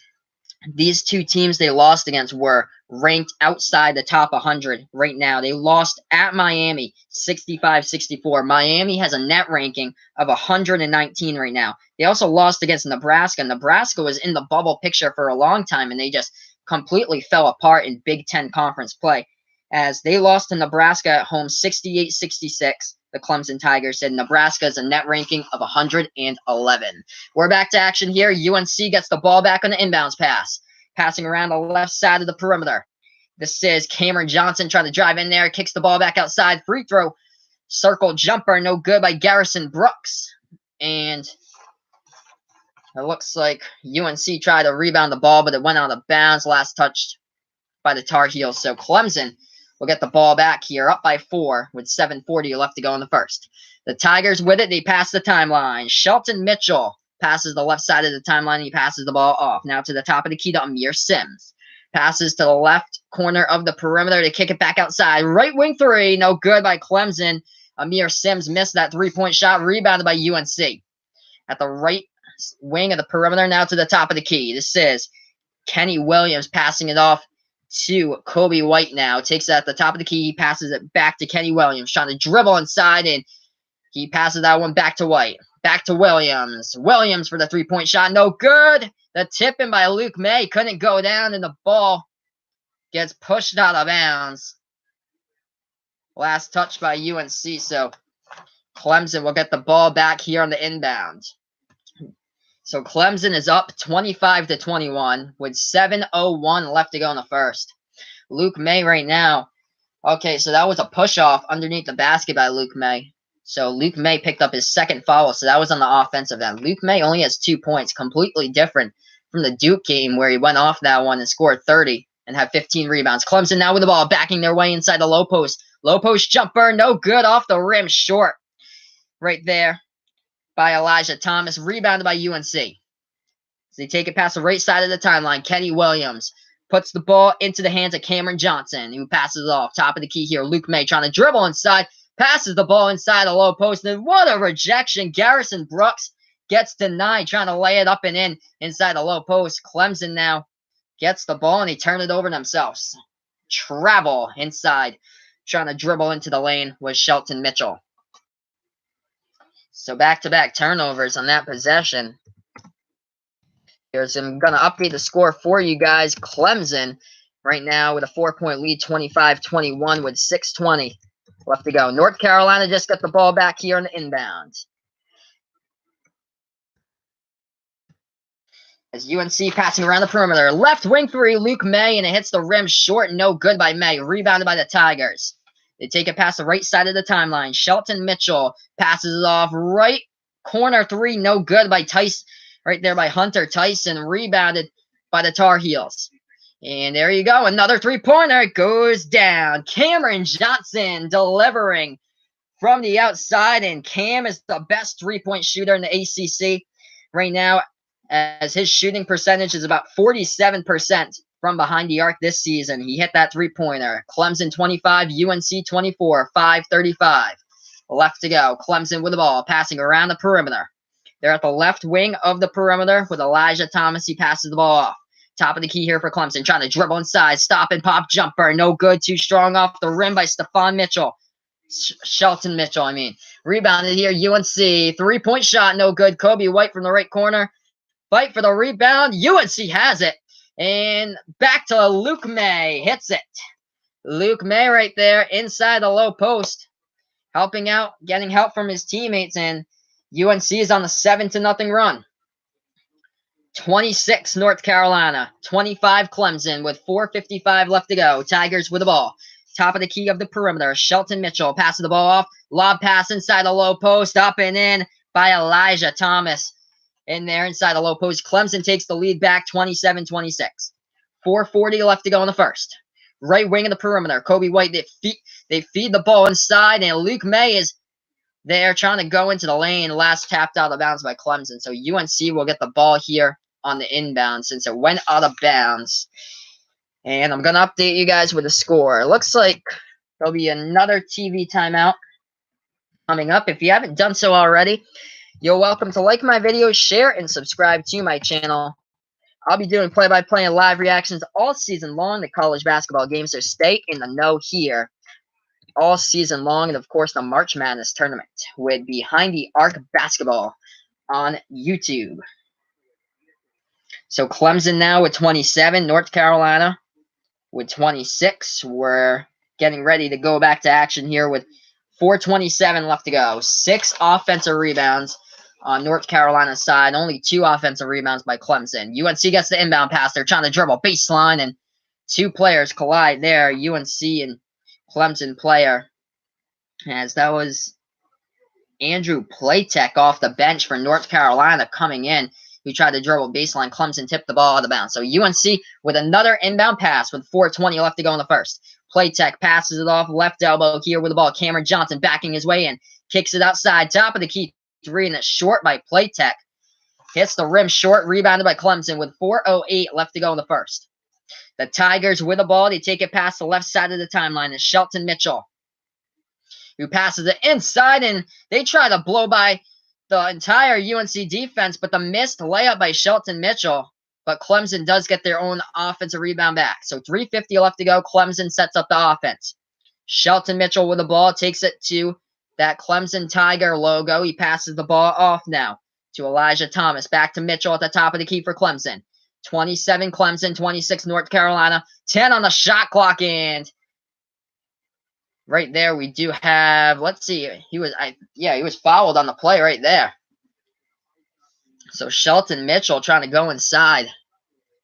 these 2 teams they lost against were ranked outside the top 100 right now. They lost at Miami 65-64. Miami has a net ranking of 119 right now. They also lost against Nebraska. Nebraska was in the bubble picture for a long time, and they just completely fell apart in Big Ten conference play, as they lost to Nebraska at home 68-66. The Clemson Tigers said Nebraska is a net ranking of 111. We're back to action here. UNC gets the ball back on the inbounds pass, passing around the left side of the perimeter. This is Cameron Johnson trying to drive in there, kicks the ball back outside. Free throw, circle jumper, no good by Garrison Brooks. And it looks like UNC tried to rebound the ball, but it went out of bounds. Last touched by the Tar Heels. So Clemson will get the ball back here, up by 4 with 7:40 left to go in the first. The Tigers with it. They pass the timeline. Shelton Mitchell passes the left side of the timeline. He passes the ball off. Now to the top of the key to Amir Sims. Passes to the left corner of the perimeter to kick it back outside. Right wing 3. No good by Clemson. Amir Sims missed that three-point shot. Rebounded by UNC. At the right wing of the perimeter, now to the top of the key. This is Kenny Williams passing it off to Kobe White now. Takes it at the top of the key. He passes it back to Kenny Williams. Trying to dribble inside, and he passes that one back to White. Back to Williams. Williams for the three-point shot. No good. The tip-in by Luke May couldn't go down, and the ball gets pushed out of bounds. Last touch by UNC, so Clemson will get the ball back here on the inbound. So Clemson is up 25-21 with 7:01 left to go in the first. Luke May right now. Okay, so that was a push-off underneath the basket by Luke May. So Luke May picked up his second foul, so that was on the offensive end. Luke May only has 2 points, completely different from the Duke game where he went off that one and scored 30 and had 15 rebounds. Clemson now with the ball, backing their way inside the low post. Low post jumper, no good, off the rim, short. Right there by Elijah Thomas, rebounded by UNC. So they take it past the right side of the timeline. Kenny Williams puts the ball into the hands of Cameron Johnson, who passes it off. Top of the key here. Luke May trying to dribble inside, passes the ball inside the low post, and what a rejection. Garrison Brooks gets denied, trying to lay it up and in inside the low post. Clemson now gets the ball, and they turn it over themselves. Travel inside, trying to dribble into the lane was Shelton Mitchell. So back-to-back turnovers on that possession. I'm going to update the score for you guys. Clemson right now with a 4-point lead, 25-21 with 6:20 left to go. North Carolina just got the ball back here on the inbound. As UNC passing around the perimeter. Left wing 3, Luke May, and it hits the rim short. No good by May. Rebounded by the Tigers. They take it past the right side of the timeline. Shelton Mitchell passes it off. Right corner 3, no good by Tyson. Right there by Hunter Tyson. Rebounded by the Tar Heels. And there you go. Another three-pointer. It goes down. Cameron Johnson delivering from the outside. And Cam is the best three-point shooter in the ACC right now, as his shooting percentage is about 47% from behind the arc this season. He hit that three-pointer. Clemson 25, UNC 24, 5:35 left to go. Clemson with the ball, passing around the perimeter. They're at the left wing of the perimeter with Elijah Thomas. He passes the ball off. Top of the key here for Clemson, trying to dribble inside, stop and pop jumper. No good, too strong off the rim by Shelton Mitchell, I mean. Rebounded here, UNC. Three-point shot, no good. Kobe White from the right corner. Fight for the rebound. UNC has it. And back to Luke May. Hits it. Luke May right there inside the low post. Helping out, getting help from his teammates. And UNC is on the 7-0 run. 26 North Carolina. 25 Clemson with 4:55 left to go. Tigers with the ball. Top of the key of the perimeter. Shelton Mitchell passes the ball off. Lob pass inside the low post. Up and in by Elijah Thomas. In there inside the low post. Clemson takes the lead back 27-26. 4:40 left to go in the first. Right wing of the perimeter. Kobe White, they feed the ball inside, and Luke May is there trying to go into the lane. Last tapped out of bounds by Clemson. So UNC will get the ball here on the inbound since it went out of bounds. And I'm going to update you guys with the score. It looks like there'll be another TV timeout coming up. If you haven't done so already, you're welcome to like my video, share, and subscribe to my channel. I'll be doing play-by-play and live reactions all season long to college basketball games, so stay in the know here all season long. And, of course, the March Madness tournament with Behind the Arc Basketball on YouTube. So Clemson now with 27, North Carolina with 26. We're getting ready to go back to action here with 4:27 left to go. 6 offensive rebounds on North Carolina's side. Only 2 offensive rebounds by Clemson. UNC gets the inbound pass. They're trying to dribble baseline, and 2 players collide there. UNC and Clemson player. As that was Andrew Platek off the bench for North Carolina coming in, who tried to dribble baseline. Clemson tipped the ball out of bounds. So UNC with another inbound pass with 4:20 left to go in the first. Platek passes it off left elbow here with the ball. Cameron Johnson backing his way in. Kicks it outside. Top of the key three, and it's short by Platek. Hits the rim short. Rebounded by Clemson with 4:08 left to go in the first. The Tigers with the ball. They take it past the left side of the timeline. It's Shelton Mitchell who passes it inside, and they try to blow by the entire UNC defense, but the missed layup by Shelton Mitchell. But Clemson does get their own offensive rebound back. So 3:50 left to go. Clemson sets up the offense. Shelton Mitchell with the ball takes it to that Clemson Tiger logo. He passes the ball off now to Elijah Thomas. Back to Mitchell at the top of the key for Clemson. 27 Clemson, 26 North Carolina, 10 on the shot clock, and right there we do have, let's see, he was fouled on the play right there. So Shelton Mitchell trying to go inside,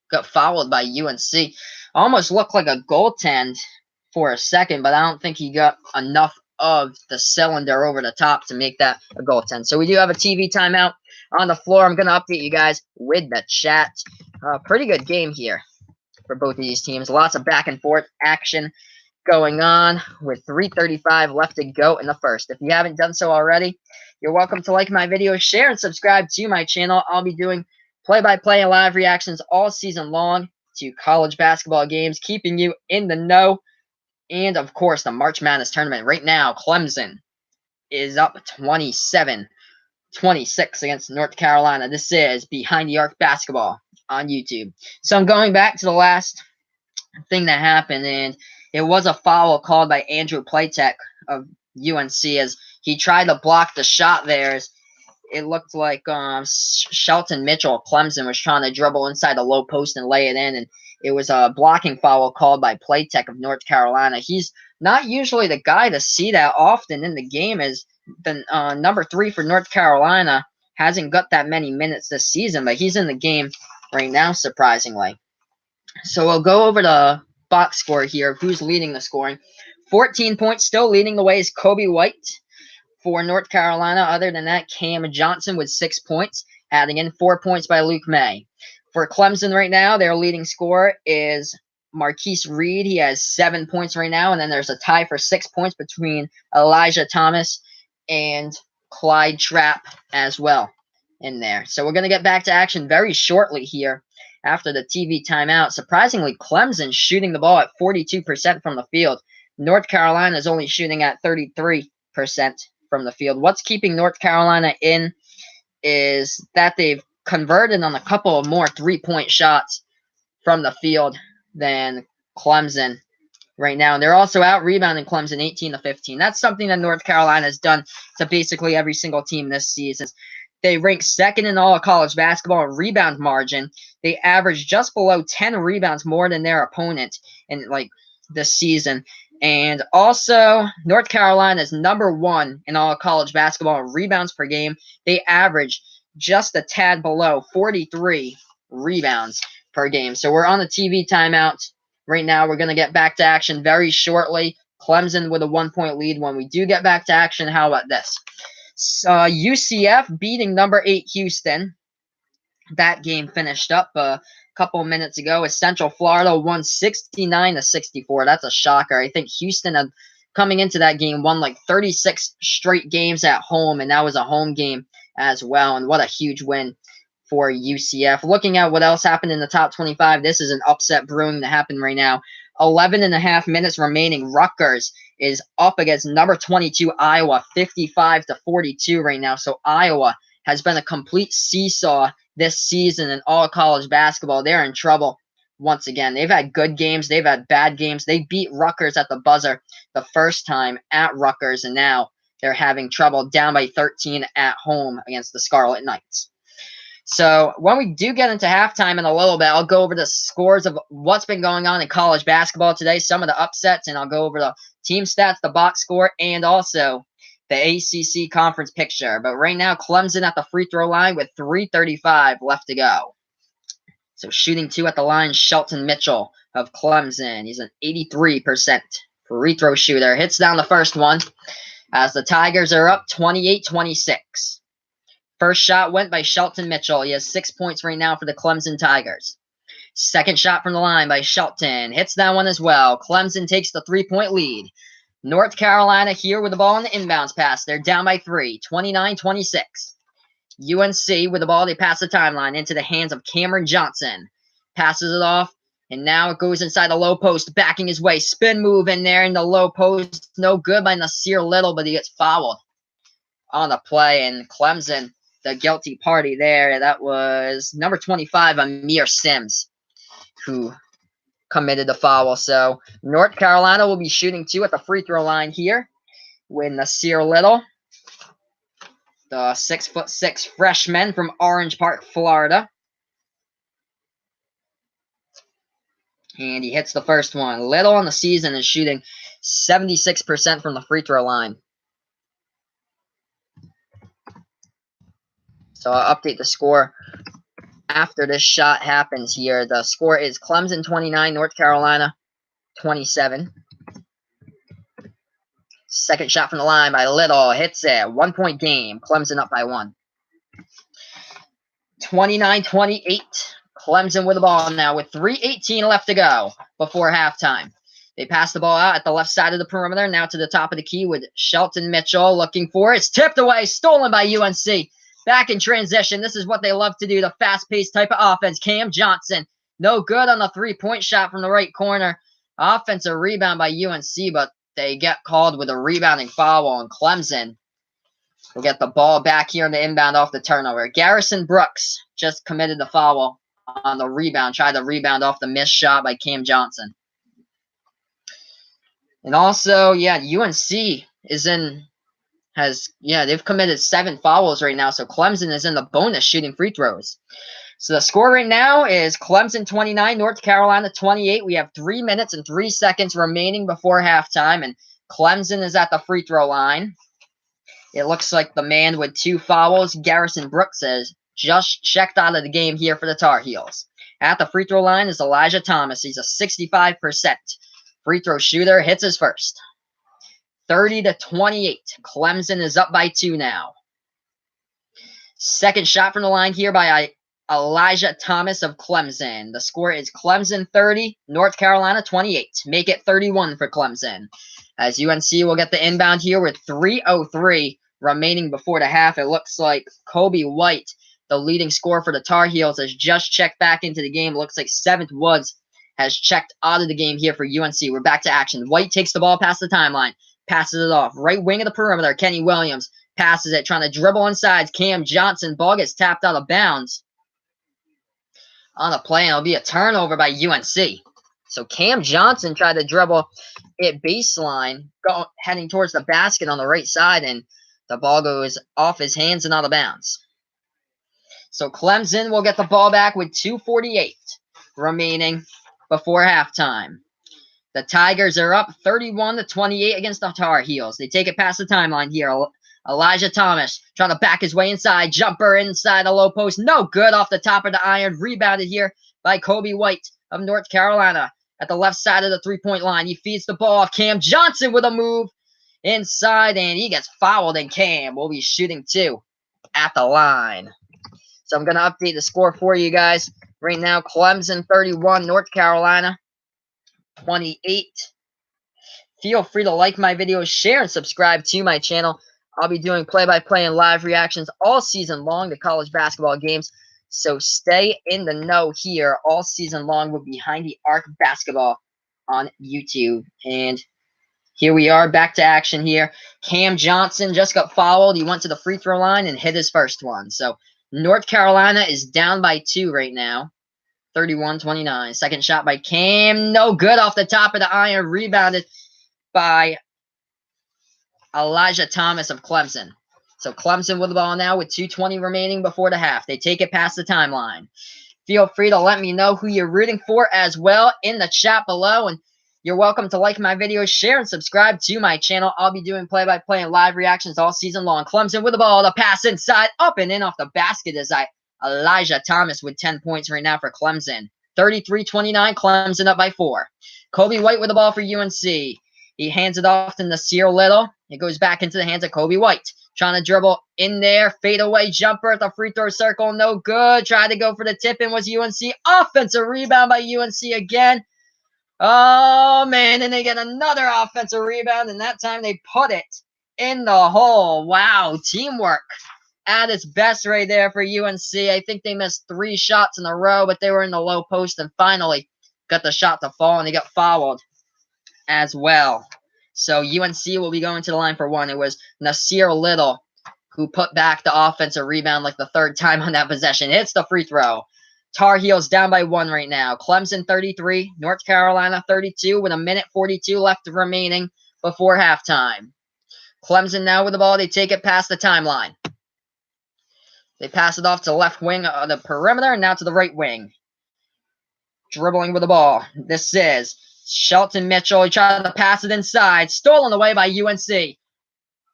got fouled by UNC. Almost looked like a goaltend for a second, but I don't think he got enough of the cylinder over the top to make that a goaltend. So we do have a TV timeout on the floor. I'm going to update you guys with the chat. Pretty good game here for both of these teams. Lots of back and forth action going on with 3:35 left to go in the first. If you haven't done so already, you're welcome to like my video, share, and subscribe to my channel. I'll be doing play-by-play and live reactions all season long to college basketball games, keeping you in the know. And, of course, the March Madness tournament. Right now, Clemson is up 27-26 against North Carolina. This is Behind the Arc Basketball on YouTube. So I'm going back to the last thing that happened, and it was a foul called by Andrew Platek of UNC as he tried to block the shot there. It looked like Shelton Mitchell of Clemson was trying to dribble inside the low post and lay it in, and it was a blocking foul called by Platek of North Carolina. He's not usually the guy to see that often in the game, as the number 3 for North Carolina hasn't got that many minutes this season, but he's in the game right now, surprisingly. So we'll go over the box score here. Who's leading the scoring? 14 points, still leading the way is Kobe White for North Carolina. Other than that, Cam Johnson with 6 points, adding in 4 points by Luke May. For Clemson right now, their leading scorer is Marquise Reed. He has 7 points right now, and then there's a tie for 6 points between Elijah Thomas and Clyde Trapp as well in there. So we're going to get back to action very shortly here after the TV timeout. Surprisingly, Clemson shooting the ball at 42% from the field. North Carolina is only shooting at 33% from the field. What's keeping North Carolina in is that they've converted on a couple of more three-point shots from the field than Clemson right now. And they're also out-rebounding Clemson 18-15. That's something that North Carolina has done to basically every single team this season. They rank second in all of college basketball in rebound margin. They average just below 10 rebounds more than their opponent in this season. And also, North Carolina is number 1 in all of college basketball in rebounds per game. They average just a tad below 43 rebounds per game. So we're on the TV timeout right now. We're going to get back to action very shortly. Clemson with a 1-point lead. When we do get back to action, how about this? UCF beating number 8 Houston. That game finished up a couple minutes ago as Central Florida won 69-64. That's a shocker. I think Houston had, coming into that game, won like 36 straight games at home, and that was a home game as well. And what a huge win for UCF. Looking at what else happened in the top 25, this is an upset brewing to happen right now. 11.5 minutes remaining. Rutgers is up against number 22 Iowa, 55-42 right now. So Iowa has been a complete seesaw this season in all college basketball. They're in trouble once again. They've had good games. They've had bad games. They beat Rutgers at the buzzer the first time at Rutgers, and now they're having trouble down by 13 at home against the Scarlet Knights. So when we do get into halftime in a little bit, I'll go over the scores of what's been going on in college basketball today, some of the upsets, and I'll go over the team stats, the box score, and also the ACC conference picture. But right now, Clemson at the free throw line with 3:35 left to go. So shooting 2 at the line, Shelton Mitchell of Clemson. He's an 83% free throw shooter. Hits down the first one. as the Tigers are up 28-26. First shot went by Shelton Mitchell. He has 6 points right now for the Clemson Tigers. Second shot from the line by Shelton. Hits that one as well. Clemson takes the 3-point lead. North Carolina here with the ball on the inbounds pass. They're down by 3, 29-26. UNC with the ball. They pass the timeline into the hands of Cameron Johnson. Passes it off, and now it goes inside the low post, backing his way. Spin move in there in the low post. No good by Nasir Little, but he gets fouled on the play. And Clemson, the guilty party there, that was number 25, Amir Sims, who committed the foul. So North Carolina will be shooting 2 at the free throw line here with Nasir Little, the 6'6" freshman from Orange Park, Florida. And he hits the first one. Little on the season is shooting 76% from the free throw line. So I'll update the score after this shot happens here. The score is Clemson 29, North Carolina 27. Second shot from the line by Little. Hits it. 1 point game. Clemson up by 1. 29-28. Clemson with the ball now with 3:18 left to go before halftime. They pass the ball out at the left side of the perimeter. Now to the top of the key with Shelton Mitchell looking for it. It's tipped away. Stolen by UNC. Back in transition. This is what they love to do. The fast-paced type of offense. Cam Johnson. No good on the 3-point shot from the right corner. Offensive rebound by UNC, but they get called with a rebounding foul on Clemson. We'll get the ball back here on the inbound off the turnover. Garrison Brooks just committed the foul on the rebound. Tried to rebound off the missed shot by Cam Johnson. And also, UNC they've committed 7 fouls right now. So Clemson is in the bonus shooting free throws. So the score right now is Clemson 29, North Carolina 28. We have 3 minutes and 3 seconds remaining before halftime, and Clemson is at the free throw line. It looks like the man with 2 fouls, Garrison Brooks, is just checked out of the game here for the Tar Heels. At the free throw line is Elijah Thomas. He's a 65% free throw shooter. Hits his first. 30-28. Clemson is up by 2 now. Second shot from the line here by Elijah Thomas of Clemson. The score is Clemson 30, North Carolina 28. Make it 31 for Clemson. As UNC will get the inbound here with 3:03 remaining before the half. It looks like Kobe White, the leading scorer for the Tar Heels, has just checked back into the game. It looks like 7th Woods has checked out of the game here for UNC. We're back to action. White takes the ball past the timeline. Passes it off. Right wing of the perimeter. Kenny Williams passes it. Trying to dribble inside. Cam Johnson. Ball gets tapped out of bounds on the play, and it'll be a turnover by UNC. So Cam Johnson tried to dribble it baseline, heading towards the basket on the right side, and the ball goes off his hands and out of bounds. So Clemson will get the ball back with 2:48 remaining before halftime. The Tigers are up 31-28 against the Tar Heels. They take it past the timeline here. Elijah Thomas trying to back his way inside. Jumper inside the low post. No good off the top of the iron. Rebounded here by Kobe White of North Carolina at the left side of the 3-point line. He feeds the ball off. Cam Johnson with a move inside, and he gets fouled, and Cam will be shooting 2 at the line. So I'm going to update the score for you guys. Right now, Clemson 31, North Carolina 28. Feel free to like my videos, share, and subscribe to my channel. I'll be doing play-by-play and live reactions all season long to college basketball games. So stay in the know here all season long with Behind the Arc Basketball on YouTube. And here we are, back to action here. Cam Johnson just got fouled. He went to the free throw line and hit his first one. So North Carolina is down by 2 right now. 31-29. Second shot by Cam. No good off the top of the iron. Rebounded by Elijah Thomas of Clemson. So Clemson with the ball now with 2:20 remaining before the half. They take it past the timeline. Feel free to let me know who you're rooting for as well in the chat below. And you're welcome to like my videos, share, and subscribe to my channel. I'll be doing play-by-play and live reactions all season long. Clemson with the ball. The pass inside. Up and in off the basket is Elijah Thomas with 10 points right now for Clemson. 33-29. Clemson up by 4. Kobe White with the ball for UNC. He hands it off to Nasir Little. It goes back into the hands of Kobe White. Trying to dribble in there. Fadeaway jumper at the free throw circle. No good. Tried to go for the tip in. Was UNC. Offensive rebound by UNC again. Oh, man. And they get another offensive rebound. And that time they put it in the hole. Wow. Teamwork at its best right there for UNC. I think they missed 3 shots in a row, but they were in the low post and finally got the shot to fall, and they got fouled as well. So UNC will be going to the line for one. It was Nasir Little who put back the offensive rebound like the 3rd time on that possession. Hits the free throw. Tar Heels down by 1 right now. Clemson 33, North Carolina 32 with a minute 42 left remaining before halftime. Clemson now with the ball. They take it past the timeline. They pass it off to the left wing of the perimeter and now to the right wing. Dribbling with the ball. This is Shelton Mitchell. He tried to pass it inside. Stolen away by UNC.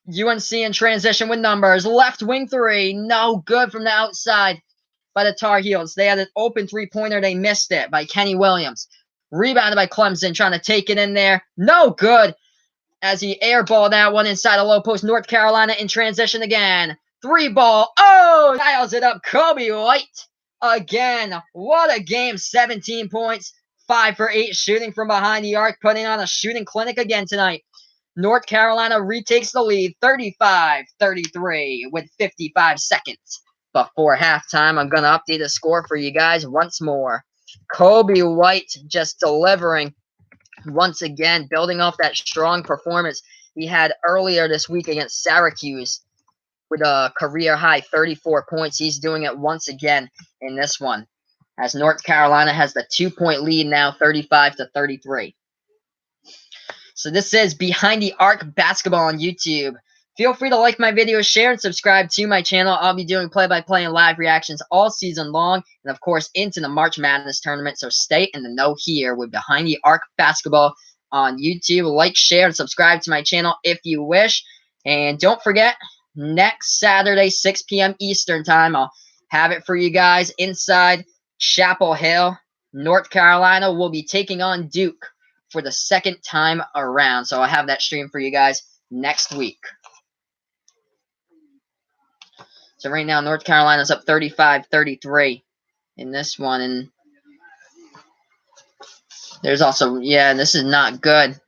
UNC in transition with numbers. Left wing 3. No good from the outside by the Tar Heels. They had an open 3-pointer. They missed it by Kenny Williams. Rebounded by Clemson. Trying to take it in there. No good as he airballed that one inside the low post. North Carolina in transition again. 3-ball. Oh! Dials it up. Kobe White again. What a game. 17 points. 5 for 8 shooting from behind the arc, putting on a shooting clinic again tonight. North Carolina retakes the lead 35-33 with 55 seconds before halftime. I'm going to update the score for you guys once more. Kobe White just delivering once again, building off that strong performance he had earlier this week against Syracuse with a career-high 34 points. He's doing it once again in this one, as North Carolina has the 2-point lead now, 35-33. So this is Behind the Arc Basketball on YouTube. Feel free to like my videos, share, and subscribe to my channel. I'll be doing play-by-play and live reactions all season long, and of course into the March Madness tournament. So stay in the know here with Behind the Arc Basketball on YouTube. Like, share, and subscribe to my channel if you wish. And don't forget, next Saturday, 6 p.m. Eastern Time, I'll have it for you guys inside Chapel Hill. North Carolina will be taking on Duke for the 2nd time around. So I'll have that stream for you guys next week. So right now, North Carolina's up 35-33 in this one. And there's also, yeah, this is not good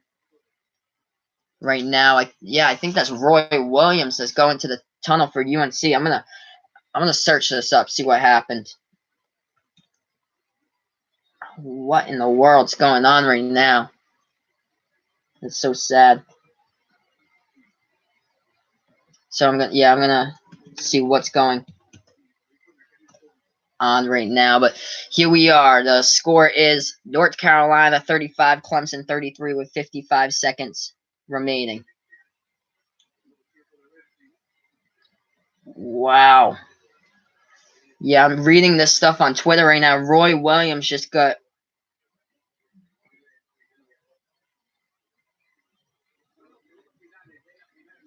right now. I think that's Roy Williams that's going to the tunnel for UNC. I'm gonna search this up, see what happened. What in the world's going on right now? It's so sad. So I'm gonna see what's going on right now. But here we are. The score is North Carolina 35, Clemson 33 with 55 seconds remaining. Wow. Yeah, I'm reading this stuff on Twitter right now. Roy Williams just got...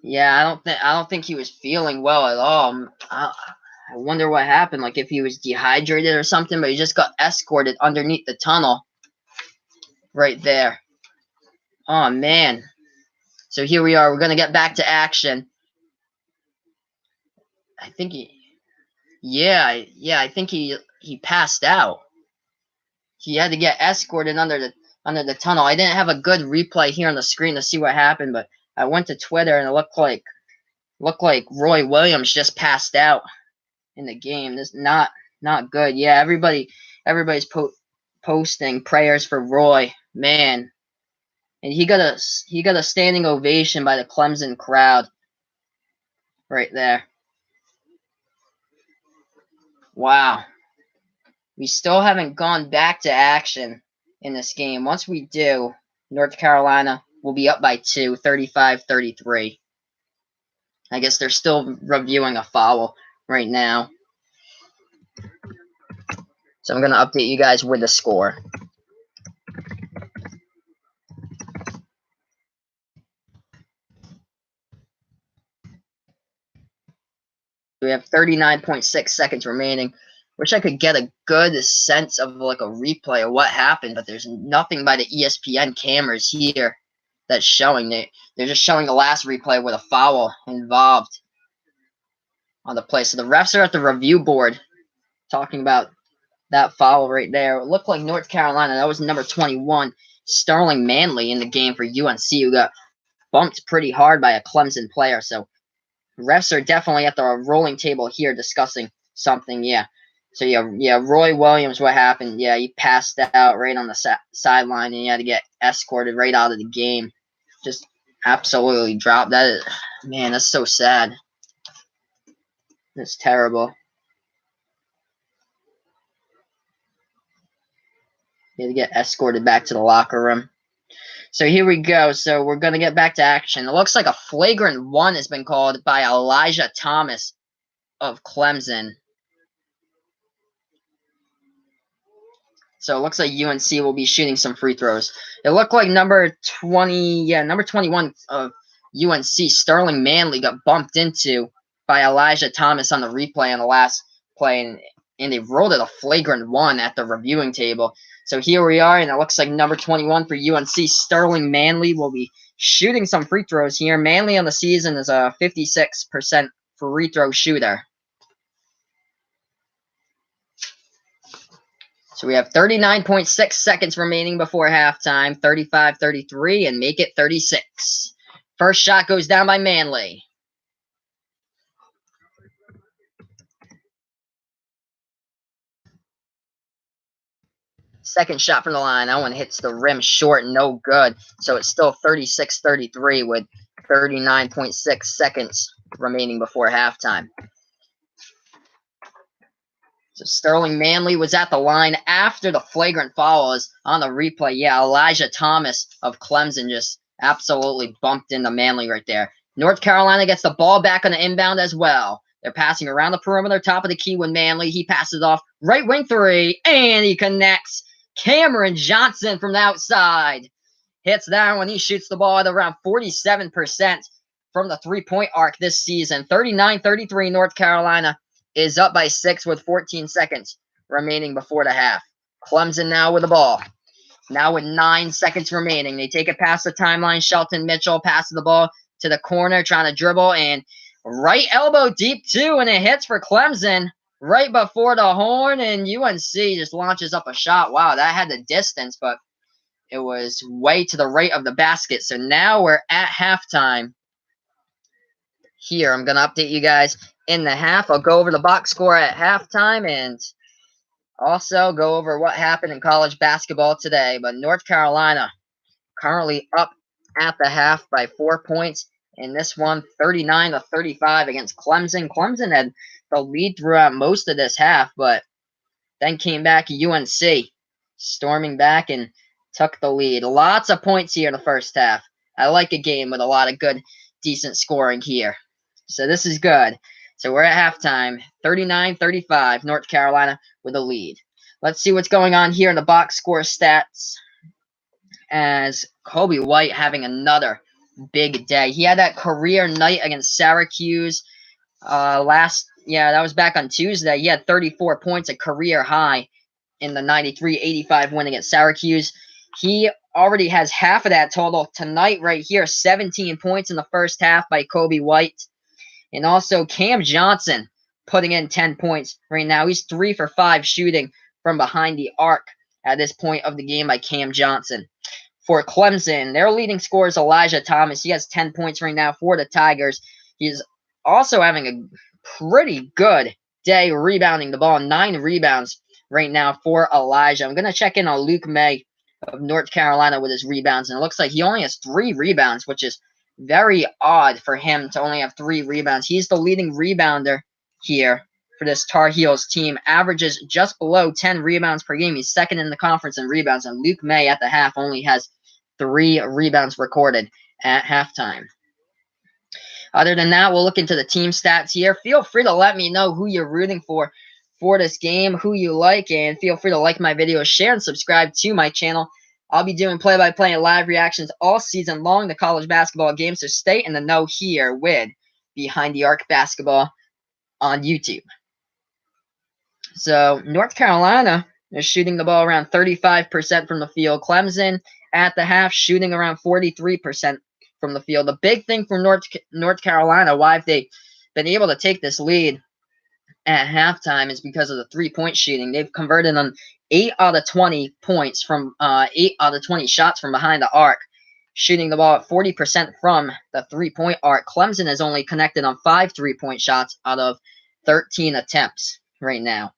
Yeah, I don't think he was feeling well at all. I wonder what happened, like if he was dehydrated or something, but he just got escorted underneath the tunnel right there. Oh, man. So here we are. We're going to get back to action. I think I think he passed out. He had to get escorted under the tunnel. I didn't have a good replay here on the screen to see what happened, but I went to Twitter and it looked like Roy Williams just passed out in the game. This is not good. Yeah, everybody's posting prayers for Roy, man. And he got a standing ovation by the Clemson crowd right there. Wow. We still haven't gone back to action in this game. Once we do, North Carolina will be up by 2, 35-33. I guess they're still reviewing a foul right now. So I'm going to update you guys with the score. We have 39.6 seconds remaining. Wish I could get a good sense of like a replay of what happened, but there's nothing by the ESPN cameras here that's showing. They're just showing the last replay with a foul involved on the play. So the refs are at the review board talking about that foul right there. It looked like North Carolina. That was number 21, Sterling Manley, in the game for UNC, who got bumped pretty hard by a Clemson player. So refs are definitely at the rolling table here discussing something. Yeah. So yeah, Roy Williams. What happened? Yeah, he passed out right on the sideline, and he had to get escorted right out of the game. Just absolutely dropped. That is, man, that's so sad. That's terrible. He had to get escorted back to the locker room. So here we go. So we're going to get back to action. It looks like a flagrant one has been called by Elijah Thomas of Clemson. So it looks like UNC will be shooting some free throws. It looked like number 21 of UNC, Sterling Manley, got bumped into by Elijah Thomas on the replay on the last play, and they rolled it a flagrant one at the reviewing table. So here we are, and it looks like number 21 for UNC, Sterling Manley, will be shooting some free throws here. Manley on the season is a 56% free throw shooter. So we have 39.6 seconds remaining before halftime, 35-33, and make it 36. First shot goes down by Manley. Second shot from the line. That one hits the rim short, no good. So it's still 36-33 with 39.6 seconds remaining before halftime. So Sterling Manley was at the line after the flagrant foul is on the replay. Yeah, Elijah Thomas of Clemson just absolutely bumped into Manley right there. North Carolina gets the ball back on the inbound as well. They're passing around the perimeter, top of the key with Manley. He passes off right wing three, and he connects. Cameron Johnson from the outside hits that when he shoots the ball at around 47% from the three-point arc this season. 39-33 North Carolina is up by 6 with 14 seconds remaining before the half. Clemson now with the ball. Now with 9 seconds remaining. They take it past the timeline. Shelton Mitchell passes the ball to the corner, trying to dribble, and right elbow deep too, and it hits for Clemson right before the horn, and UNC just launches up a shot. Wow, that had the distance, but it was way to the right of the basket. So now we're at halftime. Here, I'm going to update you guys in the half. I'll go over the box score at halftime and also go over what happened in college basketball today. But North Carolina currently up at the half by 4 points in this one, 39-35 against Clemson. Clemson had the lead throughout most of this half, but then came back UNC, storming back and took the lead. Lots of points here in the first half. I like a game with a lot of good, decent scoring here. So this is good. So we're at halftime, 39-35, North Carolina with a lead. Let's see what's going on here in the box score stats. As Kobe White having another big day. He had that career night against Syracuse that was back on Tuesday. He had 34 points, a career high in the 93-85 win against Syracuse. He already has half of that total tonight right here, 17 points in the first half by Kobe White. And also Cam Johnson putting in 10 points right now. He's 3 for 5 shooting from behind the arc at this point of the game by Cam Johnson. For Clemson, their leading scorer is Elijah Thomas. He has 10 points right now for the Tigers. He's also having a pretty good day rebounding the ball. 9 rebounds right now for Elijah. I'm going to check in on Luke May of North Carolina with his rebounds, and it looks like he only has 3 rebounds, which is very odd for him to only have 3 rebounds. He's the leading rebounder here for this Tar Heels team, averages just below 10 rebounds per game. He's second in the conference in rebounds, and Luke May at the half only has 3 rebounds recorded at halftime. Other than that, we'll look into the team stats here. Feel free to let me know who you're rooting for this game, who you like, and feel free to like my videos, share, and subscribe to my channel. I'll be doing play-by-play and live reactions all season long to college basketball games, so stay in the know here with Behind the Arc Basketball on YouTube. So North Carolina is shooting the ball around 35% from the field. Clemson at the half, shooting around 43% from the field. The big thing for North Carolina, why have they been able to take this lead at halftime, is because of the three-point shooting. They've converted on 8 out of 20 points from 8 out of 20 shots from behind the arc, shooting the ball at 40% from the three-point arc. Clemson has only connected on 5 three-point shots out of 13 attempts right now.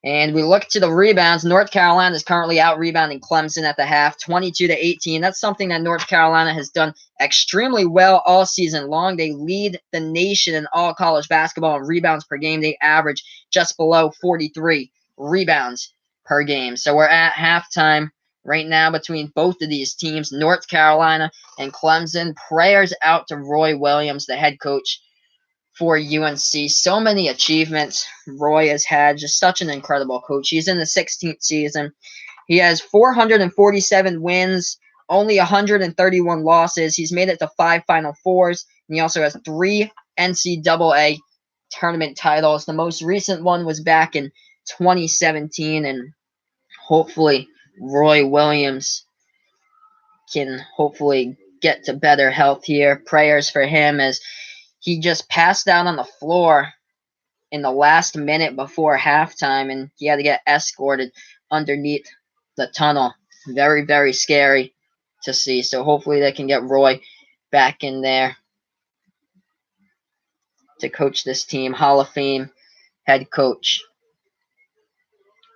And we look to the rebounds. North Carolina is currently out-rebounding Clemson at the half, 22-18. That's something that North Carolina has done extremely well all season long. They lead the nation in all college basketball in rebounds per game. They average just below 43 rebounds per game. So we're at halftime right now between both of these teams, North Carolina and Clemson. Prayers out to Roy Williams, the head coach for UNC. So many achievements Roy has had. Just such an incredible coach. He's in the 16th season. He has 447 wins, only 131 losses. He's made it to 5 Final Fours, and he also has 3 NCAA tournament titles. The most recent one was back in 2017, and hopefully Roy Williams can hopefully get to better health here. Prayers for him, as he just passed out on the floor in the last minute before halftime, and he had to get escorted underneath the tunnel. Very, very scary to see. So hopefully they can get Roy back in there to coach this team. Hall of Fame head coach.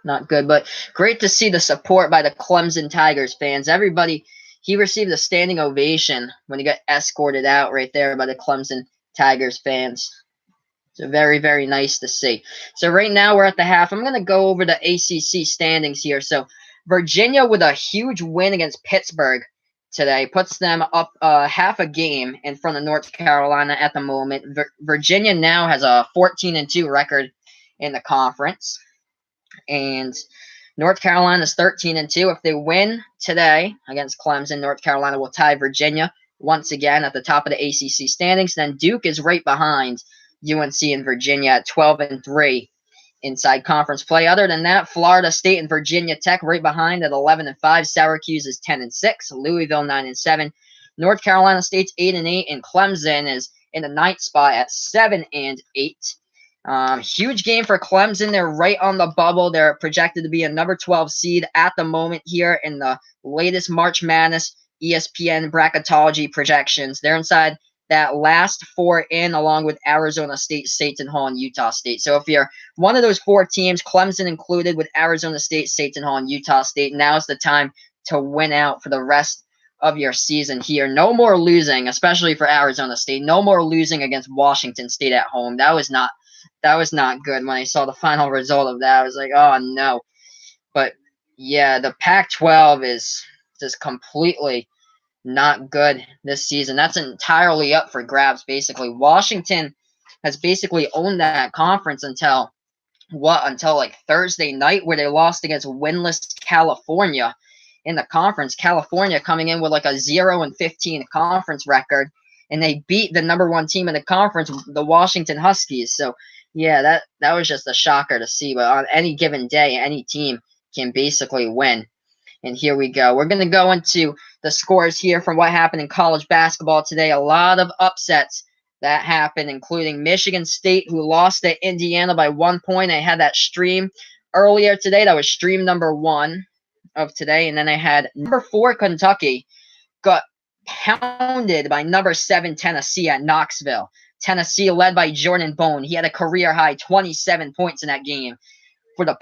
Not good, but great to see the support by the Clemson Tigers fans. Everybody, he received a standing ovation when he got escorted out right there by the Clemson Tigers fans. So very, very nice to see. So right now we're at the half. I'm going to go over the ACC standings here. So Virginia with a huge win against Pittsburgh today puts them up half a game in front of North Carolina at the moment. Virginia now has a 14-2 record in the conference. And North Carolina is 13-2. If they win today against Clemson, North Carolina will tie Virginia once again at the top of the ACC standings. Then Duke is right behind UNC and Virginia at 12-3 inside conference play. Other than that, Florida State and Virginia Tech right behind at 11-5. Syracuse is 10-6. Louisville 9-7. North Carolina State's 8-8, and Clemson is in the 9th spot at 7-8. Huge game for Clemson. They're right on the bubble. They're projected to be a number 12 seed at the moment here in the latest March Madness ESPN bracketology projections. They're inside that last 4 in, along with Arizona State, Seton Hall, and Utah State. So if you're one of those 4 teams, Clemson included, with Arizona State, Seton Hall, and Utah State, now's the time to win out for the rest of your season here. No more losing, especially for Arizona State. No more losing against Washington State at home. That was not good. When I saw the final result of that, I was like, oh no. But yeah, the Pac-12 is just completely not good this season. That's entirely up for grabs, basically. Washington has basically owned that conference until like Thursday night, where they lost against winless California in the conference. California coming in with like a 0-15 conference record, and they beat the number 1 team in the conference, the Washington Huskies. So yeah, that was just a shocker to see. But on any given day, any team can basically win. And here we go. We're going to go into the scores here from what happened in college basketball today. A lot of upsets that happened, including Michigan State, who lost to Indiana by 1 point. I had that stream earlier today. That was stream number 1 of today. And then I had number 4 Kentucky got pounded by number 7 Tennessee at Knoxville. Tennessee led by Jordan Bone. He had a career-high 27 points in that game for the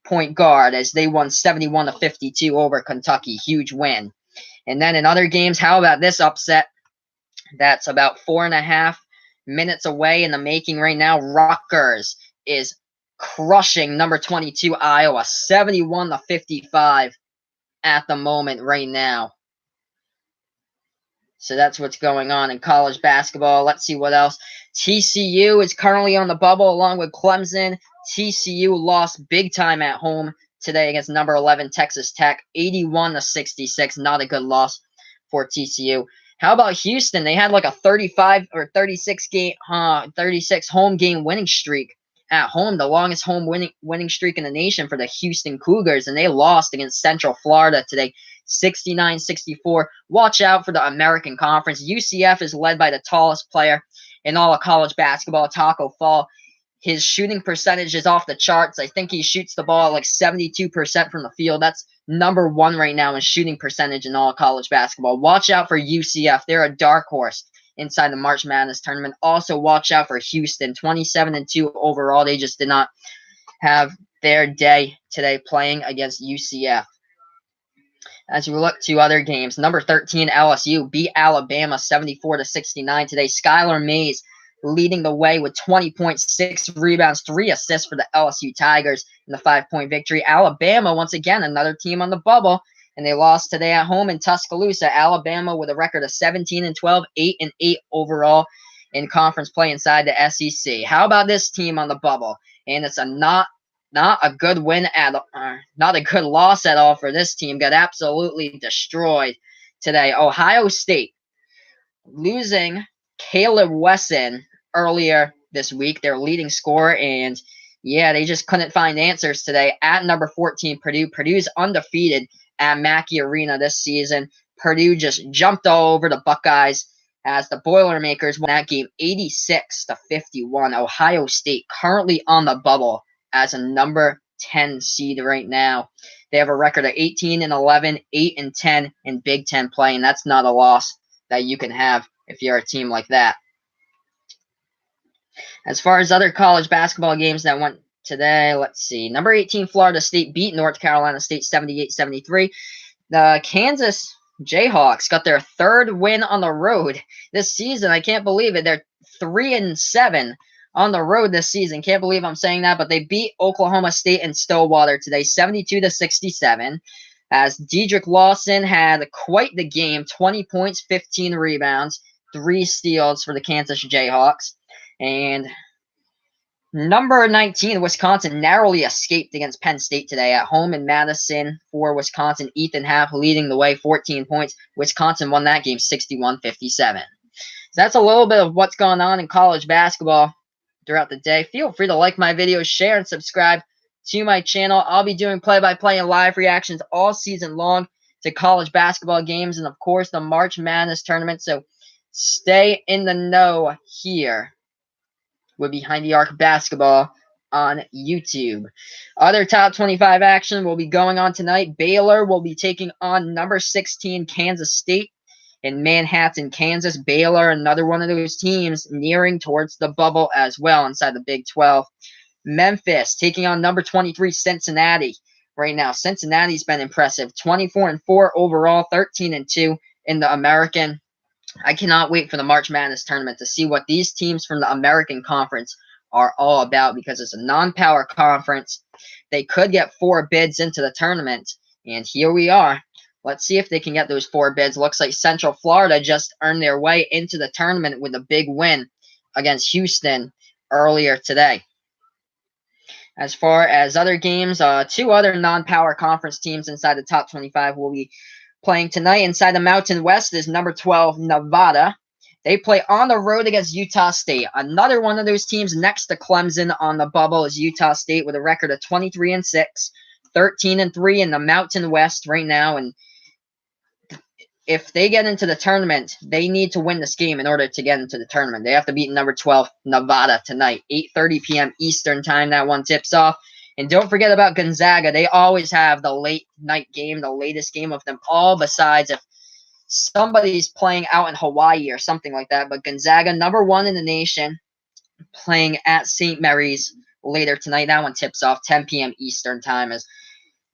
point guard, as they won 71-52 over Kentucky. Huge win. And then in other games, how about this upset? That's about 4.5 minutes away in the making right now. Rutgers is crushing number 22 Iowa, 71-55 at the moment right now. So that's what's going on in college basketball. Let's see what else. TCU is currently on the bubble along with Clemson. TCU lost big time at home today against number 11 Texas Tech, 81-66. Not a good loss for TCU. How about Houston? They had like a 35 or 36 home game winning streak at home, the longest home winning streak in the nation for the Houston Cougars, and they lost against Central Florida today, 69-64. Watch out for the American Conference. UCF is led by the tallest player in all of college basketball, Taco Fall. His shooting percentage is off the charts. I think he shoots the ball like 72% from the field. That's number one right now in shooting percentage in all college basketball. Watch out for UCF. They're a dark horse inside the March Madness tournament. Also, watch out for Houston, 27-2 overall. They just did not have their day today playing against UCF. As we look to other games, number 13 LSU beat Alabama 74-69 today. Skylar Mays leading the way with 20 points, 6 rebounds, 3 assists for the LSU Tigers in the 5-point victory. Alabama, once again, another team on the bubble, and they lost today at home in Tuscaloosa. Alabama with a record of 17-12, 8-8 overall in conference play inside the SEC. How about this team on the bubble? And it's not a good win not a good loss at all for this team. Got absolutely destroyed today. Ohio State losing Caleb Wesson earlier this week, their leading scorer, and yeah, they just couldn't find answers today at number 14 Purdue. Purdue's undefeated at Mackey Arena this season. Purdue just jumped all over the Buckeyes as the Boilermakers won that game 86-51. Ohio State currently on the bubble as a number 10 seed right now. They have a record of 18-11, 8-10 in Big Ten play, and that's not a loss that you can have if you're a team like that. As far as other college basketball games that went today, let's see. Number 18 Florida State beat North Carolina State 78-73. The Kansas Jayhawks got their third win on the road this season. I can't believe it. They're 3-7 on the road this season. Can't believe I'm saying that, but they beat Oklahoma State in Stillwater today, 72-67. As Dedrick Lawson had quite the game, 20 points, 15 rebounds, 3 steals for the Kansas Jayhawks. And number 19, Wisconsin narrowly escaped against Penn State today at home in Madison for Wisconsin. Ethan Happ leading the way, 14 points. Wisconsin won that game 61-57. So that's a little bit of what's going on in college basketball throughout the day. Feel free to like my videos, share, and subscribe to my channel. I'll be doing play-by-play and live reactions all season long to college basketball games and, of course, the March Madness tournament. So stay in the know here with Behind the Arc Basketball on YouTube. Other top 25 action will be going on tonight. Baylor will be taking on number 16 Kansas State in Manhattan, Kansas. Baylor, another one of those teams nearing towards the bubble as well inside the Big 12. Memphis taking on number 23 Cincinnati right now. Cincinnati's been impressive. 24-4 overall, 13-2 in the American. I cannot wait for the March Madness tournament to see what these teams from the American Conference are all about because it's a non-power conference. They could get 4 bids into the tournament, and here we are. Let's see if they can get those 4 bids. Looks like Central Florida just earned their way into the tournament with a big win against Houston earlier today. As far as other games, 2 other non-power conference teams inside the top 25 will be playing tonight. Inside the Mountain West is number 12 Nevada. They play on the road against Utah State. Another one of those teams next to Clemson on the bubble is Utah State with a record of 23-6, 13-3 in the Mountain West right now. And if they get into the tournament, they need to win this game in order to get into the tournament. They have to beat number 12 Nevada tonight, 8:30 p.m. Eastern time. That one tips off. And don't forget about Gonzaga. They always have the late night game, the latest game of them all, besides if somebody's playing out in Hawaii or something like that. But Gonzaga, number 1 in the nation, playing at St. Mary's later tonight. That one tips off 10 p.m. Eastern time as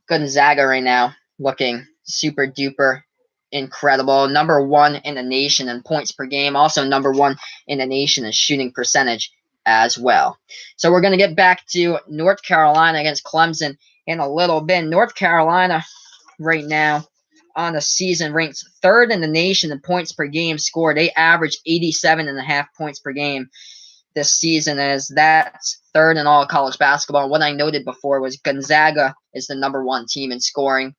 Gonzaga right now looking super duper incredible. Number 1 in the nation in points per game. Also number 1 in the nation in shooting percentage as well. So we're going to get back to North Carolina against Clemson in a little bit. North Carolina right now on the season ranks 3rd in the nation in points per game scored. They average 87.5 points per game this season, as that's 3rd in all college basketball. What I noted before was Gonzaga is the number 1 team in scoring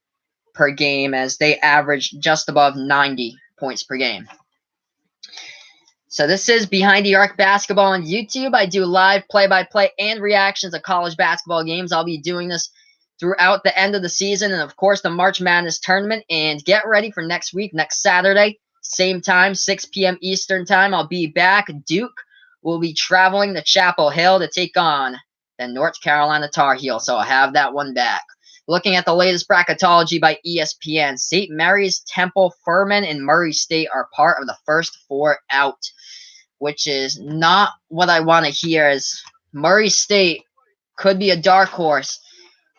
per game, as they average just above 90 points per game. So this is Behind the Arc Basketball on YouTube. I do live play-by-play and reactions of college basketball games. I'll be doing this throughout the end of the season and, of course, the March Madness tournament. And get ready for next week, next Saturday, same time, 6 p.m. Eastern time. I'll be back. Duke will be traveling to Chapel Hill to take on the North Carolina Tar Heels, so I'll have that one back. Looking at the latest bracketology by ESPN, St. Mary's, Temple, Furman, and Murray State are part of the first 4 out, which is not what I want to hear, as Murray State could be a dark horse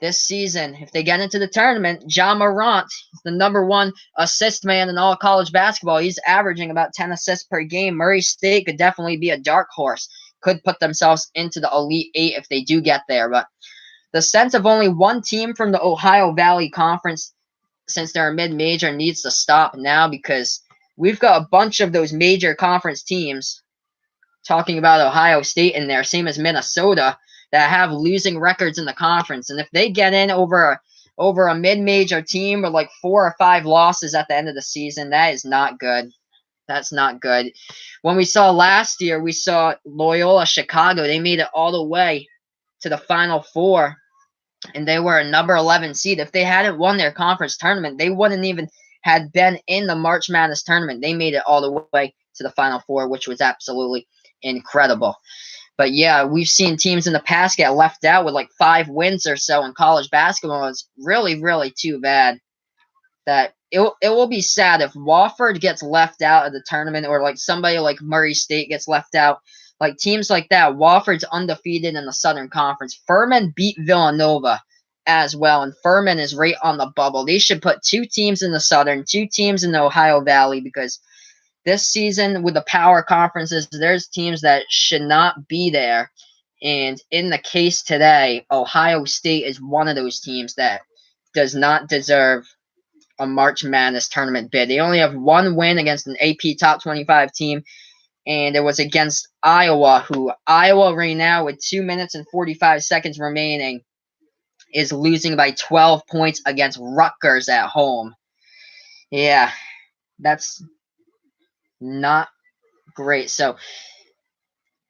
this season. If they get into the tournament, Ja Morant, the #1 assist man in all college basketball. He's averaging about 10 assists per game. Murray State could definitely be a dark horse. Could put themselves into the Elite 8 if they do get there. But the sense of only one team from the Ohio Valley Conference, since they're a mid-major, needs to stop now, because we've got a bunch of those major conference teams, talking about Ohio State in there, same as Minnesota, that have losing records in the conference. And if they get in over a mid-major team with like 4 or 5 losses at the end of the season, that is not good. That's not good. When we saw last year, we saw Loyola Chicago. They made it all the way to the Final Four, and they were a number 11 seed. If they hadn't won their conference tournament, they wouldn't even had been in the March Madness tournament. They made it all the way to the Final Four, which was absolutely incredible. But yeah, we've seen teams in the past get left out with like 5 wins or so in college basketball. It's really, really too bad. That it will be sad if Wofford gets left out of the tournament, or like somebody like Murray State gets left out. Like teams like that, Wofford's undefeated in the Southern Conference. Furman beat Villanova as well, and Furman is right on the bubble. They should put 2 teams in the Southern, 2 teams in the Ohio Valley, because this season with the power conferences, there's teams that should not be there. And in the case today, Ohio State is one of those teams that does not deserve a March Madness tournament bid. They only have 1 win against an AP top 25 team, and it was against Iowa, who Iowa right now with 2 minutes and 45 seconds remaining is losing by 12 points against Rutgers at home. Yeah, that's not great. So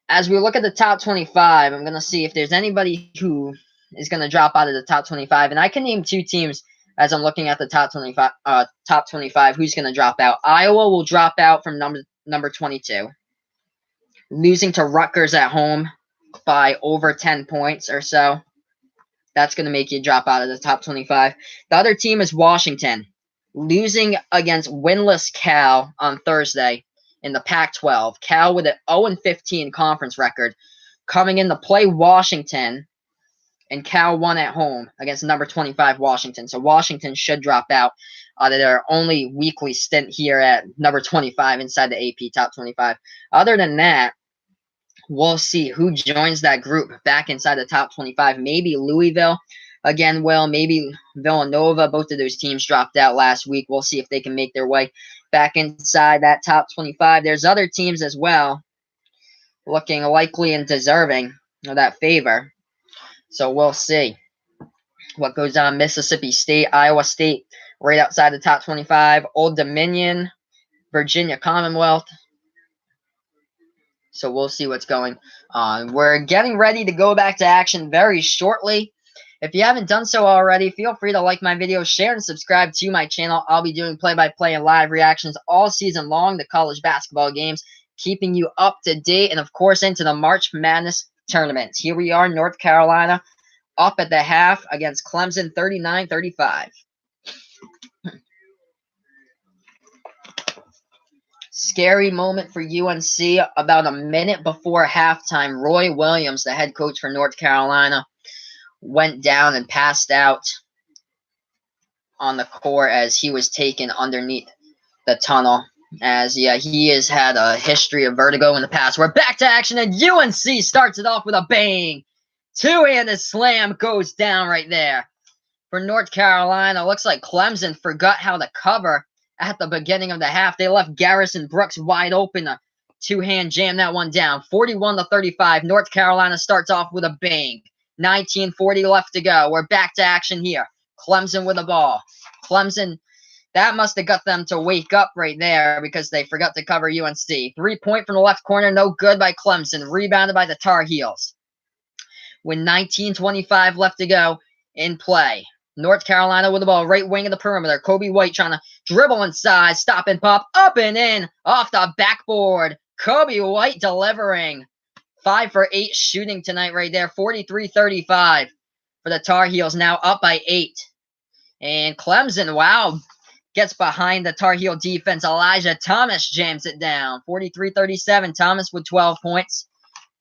as we look at the top 25, I'm going to see if there's anybody who is going to drop out of the top 25, and I can name 2 teams as I'm looking at the top 25 who's going to drop out. Iowa will drop out from number 22, losing to Rutgers at home by over 10 points or so. That's going to make you drop out of the top 25. The other team is Washington, losing against winless Cal on Thursday in the Pac-12. Cal with an 0-15 conference record, coming in to play Washington, and Cal won at home against number 25 Washington. So Washington should drop out of their only weekly stint here at number 25 inside the AP top 25. Other than that, we'll see who joins that group back inside the top 25. Maybe Louisville again will, maybe Villanova. Both of those teams dropped out last week. We'll see if they can make their way back inside that top 25. There's other teams as well looking likely and deserving of that favor. So we'll see what goes on. Mississippi State, Iowa State, right outside the top 25. Old Dominion, Virginia Commonwealth. So we'll see what's going on. We're getting ready to go back to action very shortly. If you haven't done so already, feel free to like my video, share, and subscribe to my channel. I'll be doing play-by-play and live reactions all season long to college basketball games, keeping you up to date, and of course into the March Madness tournament. Here we are, North Carolina, up at the half against Clemson, 39-35. Scary moment for UNC. About a minute before halftime, Roy Williams, the head coach for North Carolina, went down and passed out on the court as he was taken underneath the tunnel. As, yeah, he has had a history of vertigo in the past. We're back to action, and UNC starts it off with a bang. 2-handed slam goes down right there. For North Carolina, looks like Clemson forgot how to cover at the beginning of the half. They left Garrison Brooks wide open. A 2-hand jam that one down. 41-35. North Carolina starts off with a bang. 19:40 left to go. We're back to action here. Clemson with the ball. Clemson, that must have got them to wake up right there because they forgot to cover UNC. 3-point from the left corner, no good by Clemson. Rebounded by the Tar Heels. With 19:25 left to go in play. North Carolina with the ball, right wing of the perimeter. Kobe White trying to dribble inside, stop and pop, up and in, off the backboard. Kobe White delivering. 5 for 8 shooting tonight right there. 43-35 for the Tar Heels, now up by 8. And Clemson, wow, gets behind the Tar Heel defense. Elijah Thomas jams it down. 43-37. Thomas with 12 points.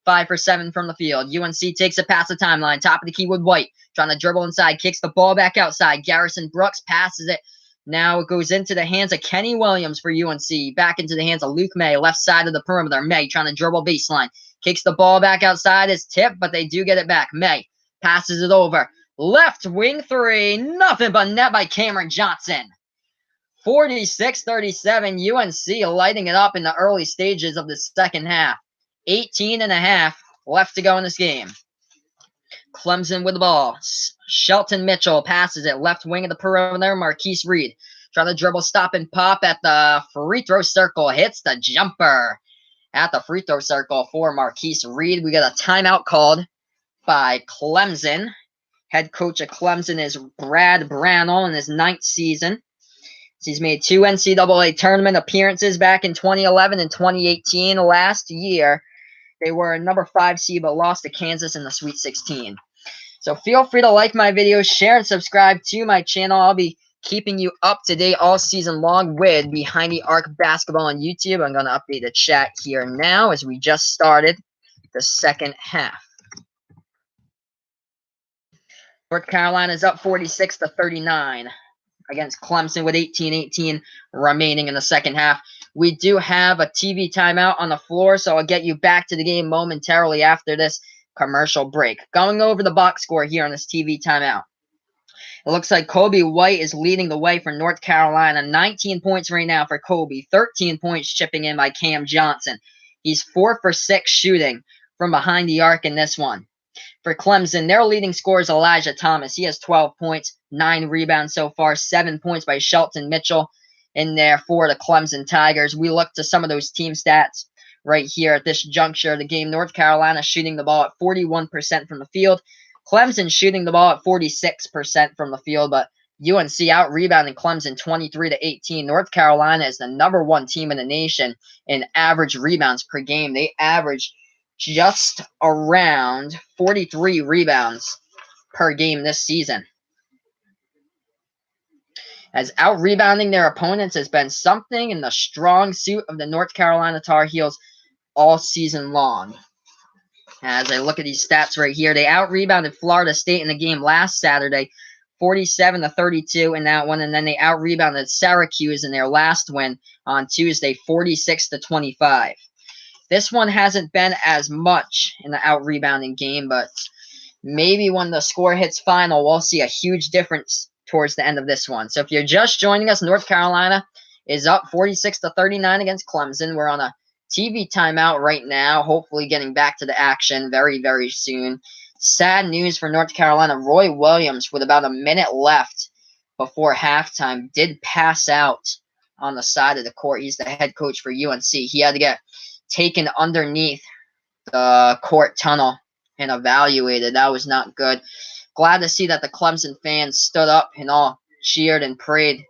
5 for 7 from the field. UNC takes it past the timeline. Top of the key with White. Trying to dribble inside. Kicks the ball back outside. Garrison Brooks passes it. Now it goes into the hands of Kenny Williams for UNC. Back into the hands of Luke May. Left side of the perimeter. May trying to dribble baseline. Kicks the ball back outside. It's tipped, but they do get it back. May passes it over. Left wing three. Nothing but net by Cameron Johnson. 46-37. UNC lighting it up in the early stages of the second half. 18.5 left to go in this game. Clemson with the ball. Shelton Mitchell passes it. Left wing of the perimeter. Marquise Reed trying to dribble, stop, and pop at the free throw circle. Hits the jumper at the free throw circle for Marquise Reed. We got a timeout called by Clemson. Head coach of Clemson is Brad Brownell in his 9th season. He's made 2 NCAA tournament appearances back in 2011 and 2018. Last year, they were a number 5 seed but lost to Kansas in the Sweet 16. So feel free to like my videos, share, and subscribe to my channel. I'll be keeping you up to date all season long with Behind the Arc Basketball on YouTube. I'm going to update the chat here now as we just started the second half. North Carolina is up 46-39 against Clemson with 18-18 remaining in the second half. We do have a TV timeout on the floor, so I'll get you back to the game momentarily after this commercial break. Going over the box score here on this TV timeout. It looks like Kobe White is leading the way for North Carolina. 19 points right now for Kobe. 13 points chipping in by Cam Johnson. He's 4 for 6 shooting from behind the arc in this one. For Clemson, their leading scorer is Elijah Thomas. He has 12 points, 9 rebounds so far, 7 points by Shelton Mitchell in there for the Clemson Tigers. We look to some of those team stats right here at this juncture of the game. North Carolina shooting the ball at 41% from the field. Clemson shooting the ball at 46% from the field, but UNC out-rebounding Clemson 23-18. North Carolina is the number 1 team in the nation in average rebounds per game. They average just around 43 rebounds per game this season. As out-rebounding their opponents has been something in the strong suit of the North Carolina Tar Heels all season long. As I look at these stats right here, they out-rebounded Florida State in the game last Saturday, 47-32 in that one, and then they out-rebounded Syracuse in their last win on Tuesday, 46-25. This one hasn't been as much in the out-rebounding game, but maybe when the score hits final, we'll see a huge difference towards the end of this one. So if you're just joining us, North Carolina is up 46-39 against Clemson. We're on a TV timeout right now, hopefully getting back to the action very, very soon. Sad news for North Carolina. Roy Williams, with about a minute left before halftime, did pass out on the side of the court. He's the head coach for UNC. He had to get taken underneath the court tunnel and evaluated. That was not good. Glad to see that the Clemson fans stood up and all cheered and prayed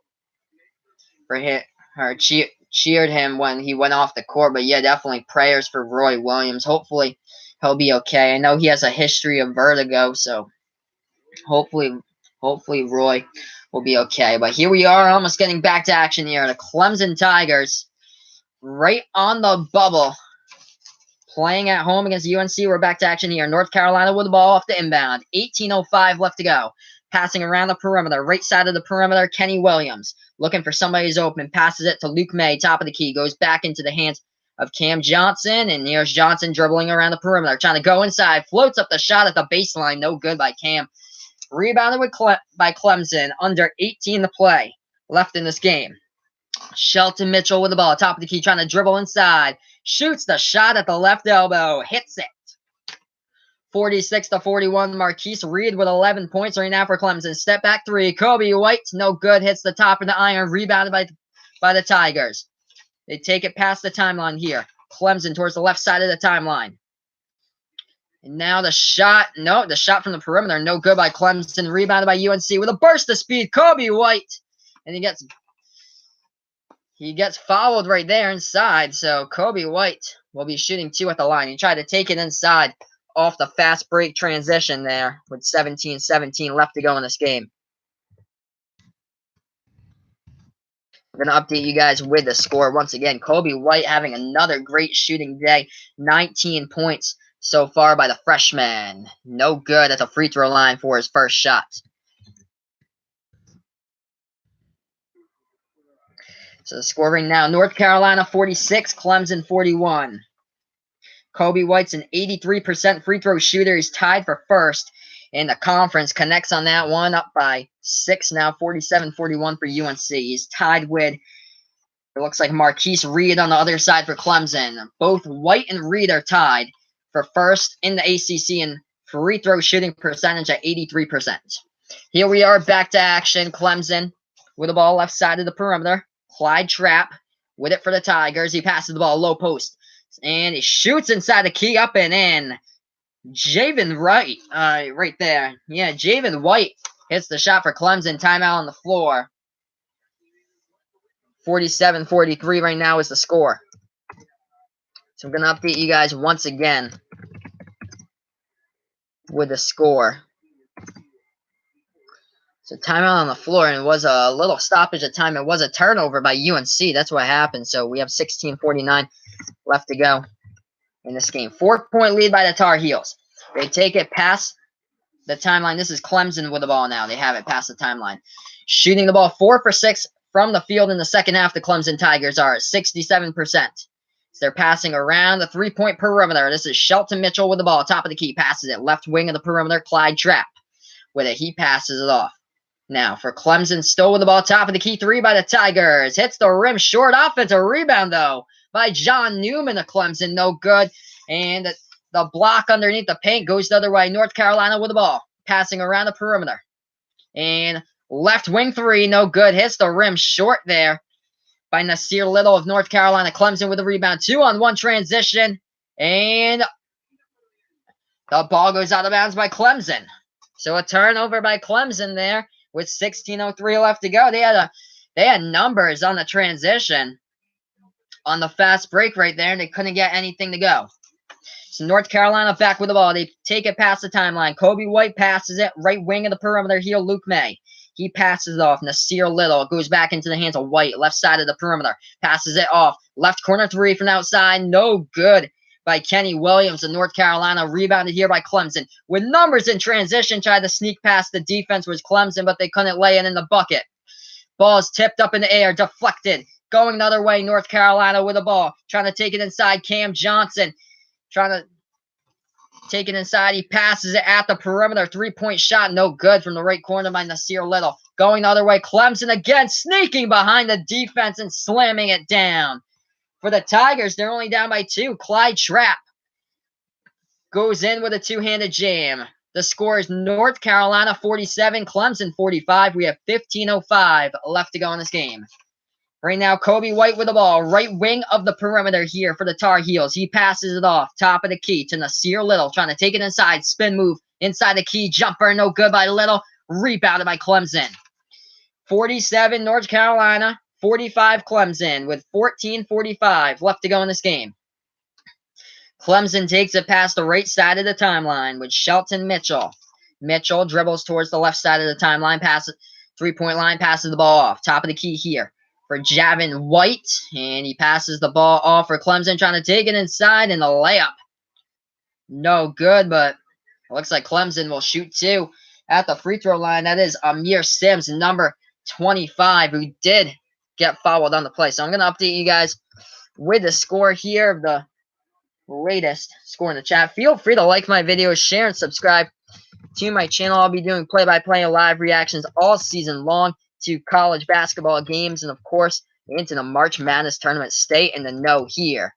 for him, or cheered him when he went off the court. But yeah, definitely prayers for Roy Williams. Hopefully he'll be okay. I know he has a history of vertigo, so hopefully Roy will be okay. But here we are, almost getting back to action here. The Clemson Tigers right on the bubble, playing at home against UNC. We're back to action here. North Carolina with the ball off the inbound. 18:05 left to go. Passing around the perimeter. Right side of the perimeter, Kenny Williams. Looking for somebody who's open. Passes it to Luke May. Top of the key. Goes back into the hands of Cam Johnson. And here's Johnson dribbling around the perimeter. Trying to go inside. Floats up the shot at the baseline. No good by Cam. Rebounded by Clemson. Under 18 to play left in this game. Shelton Mitchell with the ball. Top of the key. Trying to dribble inside. Shoots the shot at the left elbow. Hits it. 46-41. Marquise Reed with 11 points right now for Clemson. Step back three. Kobe White. No good. Hits the top of the iron. Rebounded by the Tigers. They take it past the timeline here. Clemson towards the left side of the timeline. And now the shot. No, the shot from the perimeter. No good by Clemson. Rebounded by UNC with a burst of speed. Kobe White. And he gets fouled right there inside. So Kobe White will be shooting 2 at the line. He tried to take it inside off the fast break transition there with 17-17 left to go in this game. I'm going to update you guys with the score once again. Kobe White having another great shooting day. 19 points so far by the freshman. No good at the free throw line for his first shot. So the scoring now, North Carolina 46, Clemson 41. Kobe White's an 83% free throw shooter. He's tied for first in the conference. Connects on that one, up by 6 now, 47-41 for UNC. He's tied with, it looks like, Marquise Reed on the other side for Clemson. Both White and Reed are tied for first in the ACC in free throw shooting percentage at 83%. Here we are back to action. Clemson with the ball left side of the perimeter. Clyde Trapp with it for the Tigers. He passes the ball low post. And he shoots inside the key, up and in. Javen Wright, right there. Yeah, Javen White hits the shot for Clemson. Timeout on the floor. 47-43 right now is the score. So I'm going to update you guys once again with the score. So timeout on the floor, and it was a little stoppage of time. It was a turnover by UNC. That's what happened. So we have 16:49 left to go in this game. 4-point lead by the Tar Heels. They take it past the timeline. This is Clemson with the ball now. They have it past the timeline. Shooting the ball 4 for 6 from the field in the second half. The Clemson Tigers are at 67%. So they're passing around the 3-point perimeter. This is Shelton Mitchell with the ball. Top of the key. Passes it. Left wing of the perimeter. Clyde Trapp with it. He passes it off. Now for Clemson, still with the ball, top of the key, 3 by the Tigers. Hits the rim, short offensive rebound, though, by John Newman of Clemson. No good. And the block underneath the paint goes the other way. North Carolina with the ball, passing around the perimeter. And left wing 3, no good. Hits the rim short there by Nasir Little of North Carolina. Clemson with the rebound. 2-on-1 transition. And the ball goes out of bounds by Clemson. So a turnover by Clemson there. With 16:03 left to go, they had numbers on the transition on the fast break right there, and they couldn't get anything to go. So North Carolina back with the ball. They take it past the timeline. Kobe White passes it right wing of the perimeter here. Luke May. He passes it off. Nasir Little goes back into the hands of White, left side of the perimeter. Passes it off. Left corner 3 from outside. No good by Kenny Williams of North Carolina. Rebounded here by Clemson. With numbers in transition, tried to sneak past the defense was Clemson, but they couldn't lay it in the bucket. Ball is tipped up in the air, deflected. Going the other way, North Carolina with the ball. Trying to take it inside, Cam Johnson. Trying to take it inside. He passes it at the perimeter. 3-point shot, no good from the right corner by Nasir Little. Going the other way, Clemson again, sneaking behind the defense and slamming it down. For the Tigers, they're only down by 2. Clyde Trapp goes in with a two-handed jam. The score is North Carolina 47, Clemson 45. We have 15:05 left to go in this game. Right now, Kobe White with the ball. Right wing of the perimeter here for the Tar Heels. He passes it off. Top of the key to Nasir Little. Trying to take it inside. Spin move inside the key. Jumper, no good by Little. Rebounded by Clemson. 47 North Carolina. 45 Clemson with 14:45 left to go in this game. Clemson takes it past the right side of the timeline with Shelton Mitchell. Mitchell dribbles towards the left side of the timeline, passes 3-point line, passes the ball off. Top of the key here for Javin White, and he passes the ball off for Clemson, trying to take it inside in the layup. No good, but it looks like Clemson will shoot 2 at the free throw line. That is Amir Sims, number 25, who did get fouled on the play. So I'm going to update you guys with the score here of the latest score in the chat. Feel free to like my videos, share, and subscribe to my channel. I'll be doing play-by-play and live reactions all season long to college basketball games and, of course, into the March Madness tournament. Stay in the know here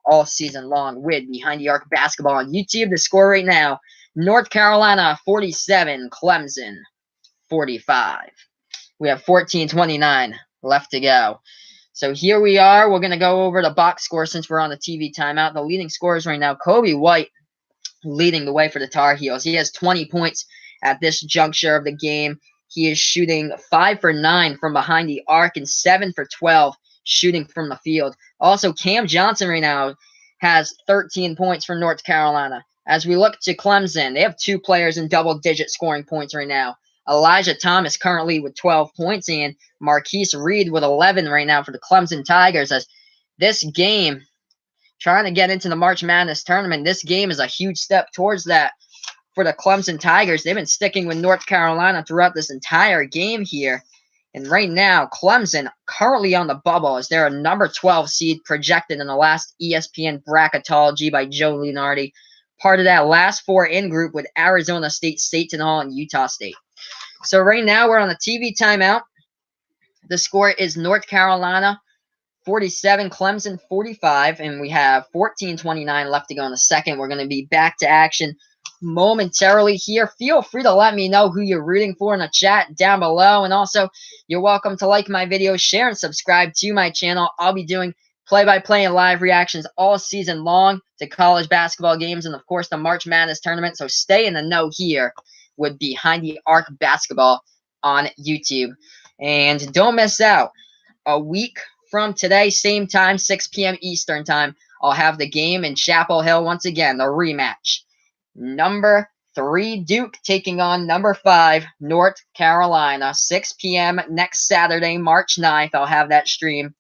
all season long with Behind the Arc Basketball on YouTube. The score right now, North Carolina 47, Clemson 45. We have 14:29 left to go. So here we are. We're going to go over the box score since we're on the TV timeout. The leading scorers right now, Kobe White leading the way for the Tar Heels. He has 20 points at this juncture of the game. He is shooting 5 for 9 from behind the arc and 7 for 12 shooting from the field. Also, Cam Johnson right now has 13 points for North Carolina. As we look to Clemson, they have 2 players in double-digit scoring points right now. Elijah Thomas currently with 12 points and Marquise Reed with 11 right now for the Clemson Tigers. As this game, trying to get into the March Madness tournament, this game is a huge step towards that for the Clemson Tigers. They've been sticking with North Carolina throughout this entire game here. And right now, Clemson currently on the bubble as they're a number 12 seed projected in the last ESPN bracketology by Joe Lunardi. Part of that last 4 in group with Arizona State, Seton Hall, and Utah State. So right now we're on a TV timeout. The score is North Carolina 47, Clemson 45, and we have 14:29 left to go in the second. We're going to be back to action momentarily here. Feel free to let me know who you're rooting for in the chat down below, and also you're welcome to like my videos, share, and subscribe to my channel. I'll be doing play-by-play and live reactions all season long to college basketball games and, of course, the March Madness tournament, so stay in the know here with Behind the Arc Basketball on YouTube. And don't miss out. A week from today, same time, 6 p.m. Eastern time, I'll have the game in Chapel Hill once again, the rematch. Number 3 Duke taking on number 5 North Carolina, 6 p.m. next Saturday, March 9th. I'll have that stream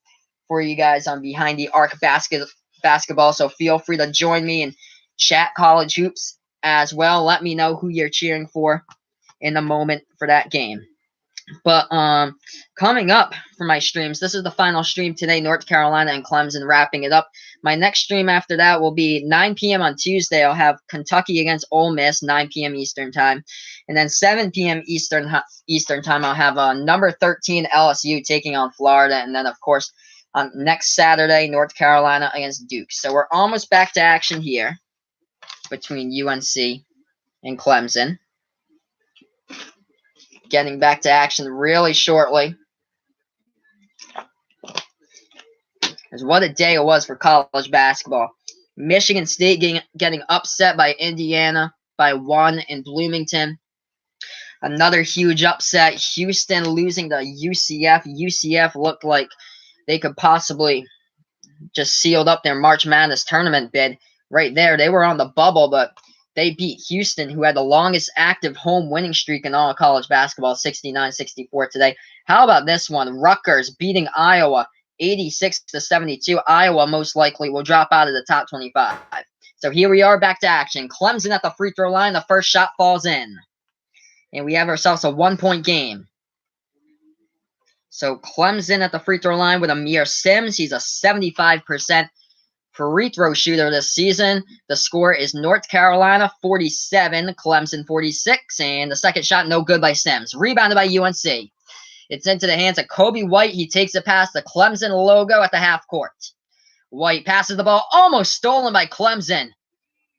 for you guys on Behind the Arc Basketball, so feel free to join me and chat college hoops as well. Let me know who you're cheering for in the moment for that game. But coming up for my streams, this is the final stream today, North Carolina and Clemson wrapping it up. My next stream after that will be 9 p.m. on Tuesday. I'll have Kentucky against Ole Miss, 9 p.m. Eastern time. And then 7 p.m. Eastern time, I'll have number 13 LSU taking on Florida. And then, of course, on next Saturday, North Carolina against Duke. So we're almost back to action here between UNC and Clemson. Getting back to action really shortly. As what a day it was for college basketball. Michigan State getting upset by Indiana by 1 in Bloomington. Another huge upset. Houston losing to UCF. UCF looked like they could possibly just sealed up their March Madness tournament bid right there. They were on the bubble, but they beat Houston, who had the longest active home winning streak in all of college basketball, 69-64 today. How about this one? Rutgers beating Iowa 86-72. Iowa most likely will drop out of the top 25. So here we are back to action. Clemson at the free throw line. The first shot falls in. And we have ourselves a 1-point game. So Clemson at the free throw line with Amir Sims. He's a 75% free throw shooter this season. The score is North Carolina 47, Clemson 46, and the second shot no good by Sims. Rebounded by UNC. It's into the hands of Kobe White. He takes it past the Clemson logo at the half court. White passes the ball, almost stolen by Clemson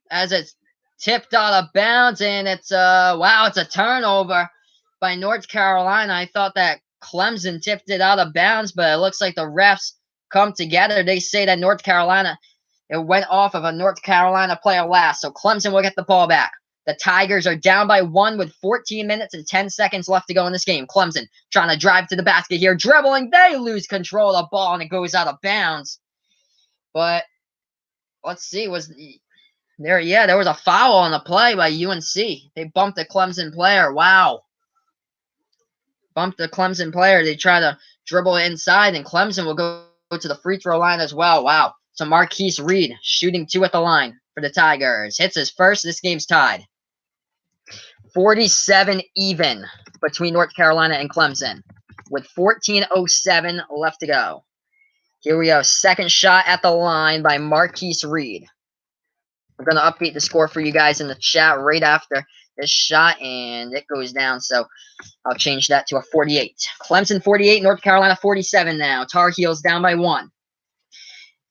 as it's tipped out of bounds, and it's it's a turnover by North Carolina. I thought that Clemson tipped it out of bounds, but it looks like the refs come together. They say that North Carolina, it went off of a North Carolina player last, so Clemson will get the ball back. The Tigers are down by 1 with 14 minutes and 10 seconds left to go in this game. Clemson trying to drive to the basket here, dribbling. They lose control of the ball, and it goes out of bounds. But let's see, there was a foul on the play by UNC. They bumped the Clemson player. Wow. Bumped the Clemson player. They try to dribble inside, and Clemson will go to the free throw line as well. Wow. So Marquise Reed shooting 2 at the line for the Tigers. Hits his first. This game's tied. 47 even between North Carolina and Clemson with 14:07 left to go. Here we go. Second shot at the line by Marquise Reed. I'm going to update the score for you guys in the chat right after this shot, and it goes down, so I'll change that to a 48. Clemson 48, North Carolina 47 now. Tar Heels down by 1.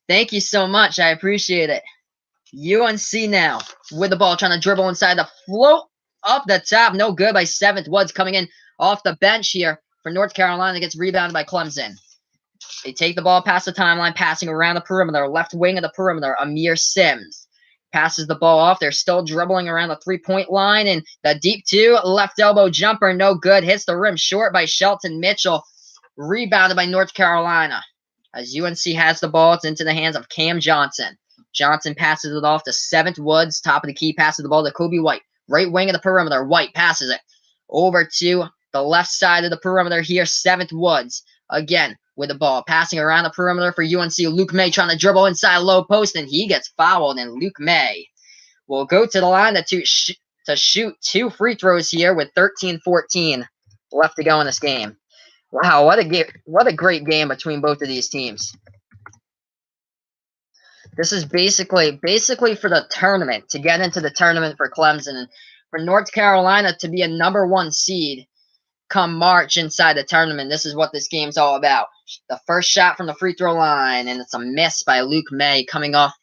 Thank you so much. I appreciate it. UNC now with the ball, trying to dribble inside the float up the top. No good by 7th. Woods coming in off the bench here for North Carolina. Gets rebounded by Clemson. They take the ball past the timeline, passing around the perimeter. Left wing of the perimeter, Amir Sims. passes the ball off. They're still dribbling around the three-point line, and the deep two, left elbow jumper, no good. Hits the rim short by Shelton Mitchell. Rebounded by North Carolina. As UNC has the ball, it's into the hands of Cam Johnson. Johnson passes it off to Seventh Woods. Top of the key, passes the ball to Kobe White. Right wing of the perimeter. White passes it over to the left side of the perimeter here. Seventh Woods again with the ball. Passing around the perimeter for UNC. Luke May trying to dribble inside low post, and he gets fouled. And Luke May will go to the line to shoot 2 free throws here with 13-14 left to go in this game. Wow, what a great game between both of these teams. This is basically for the tournament, to get into the tournament for Clemson, and for North Carolina to be a #1 seed come March inside the tournament. This is what this game's all about. The first shot from the free throw line, and it's a miss by Luke May, coming off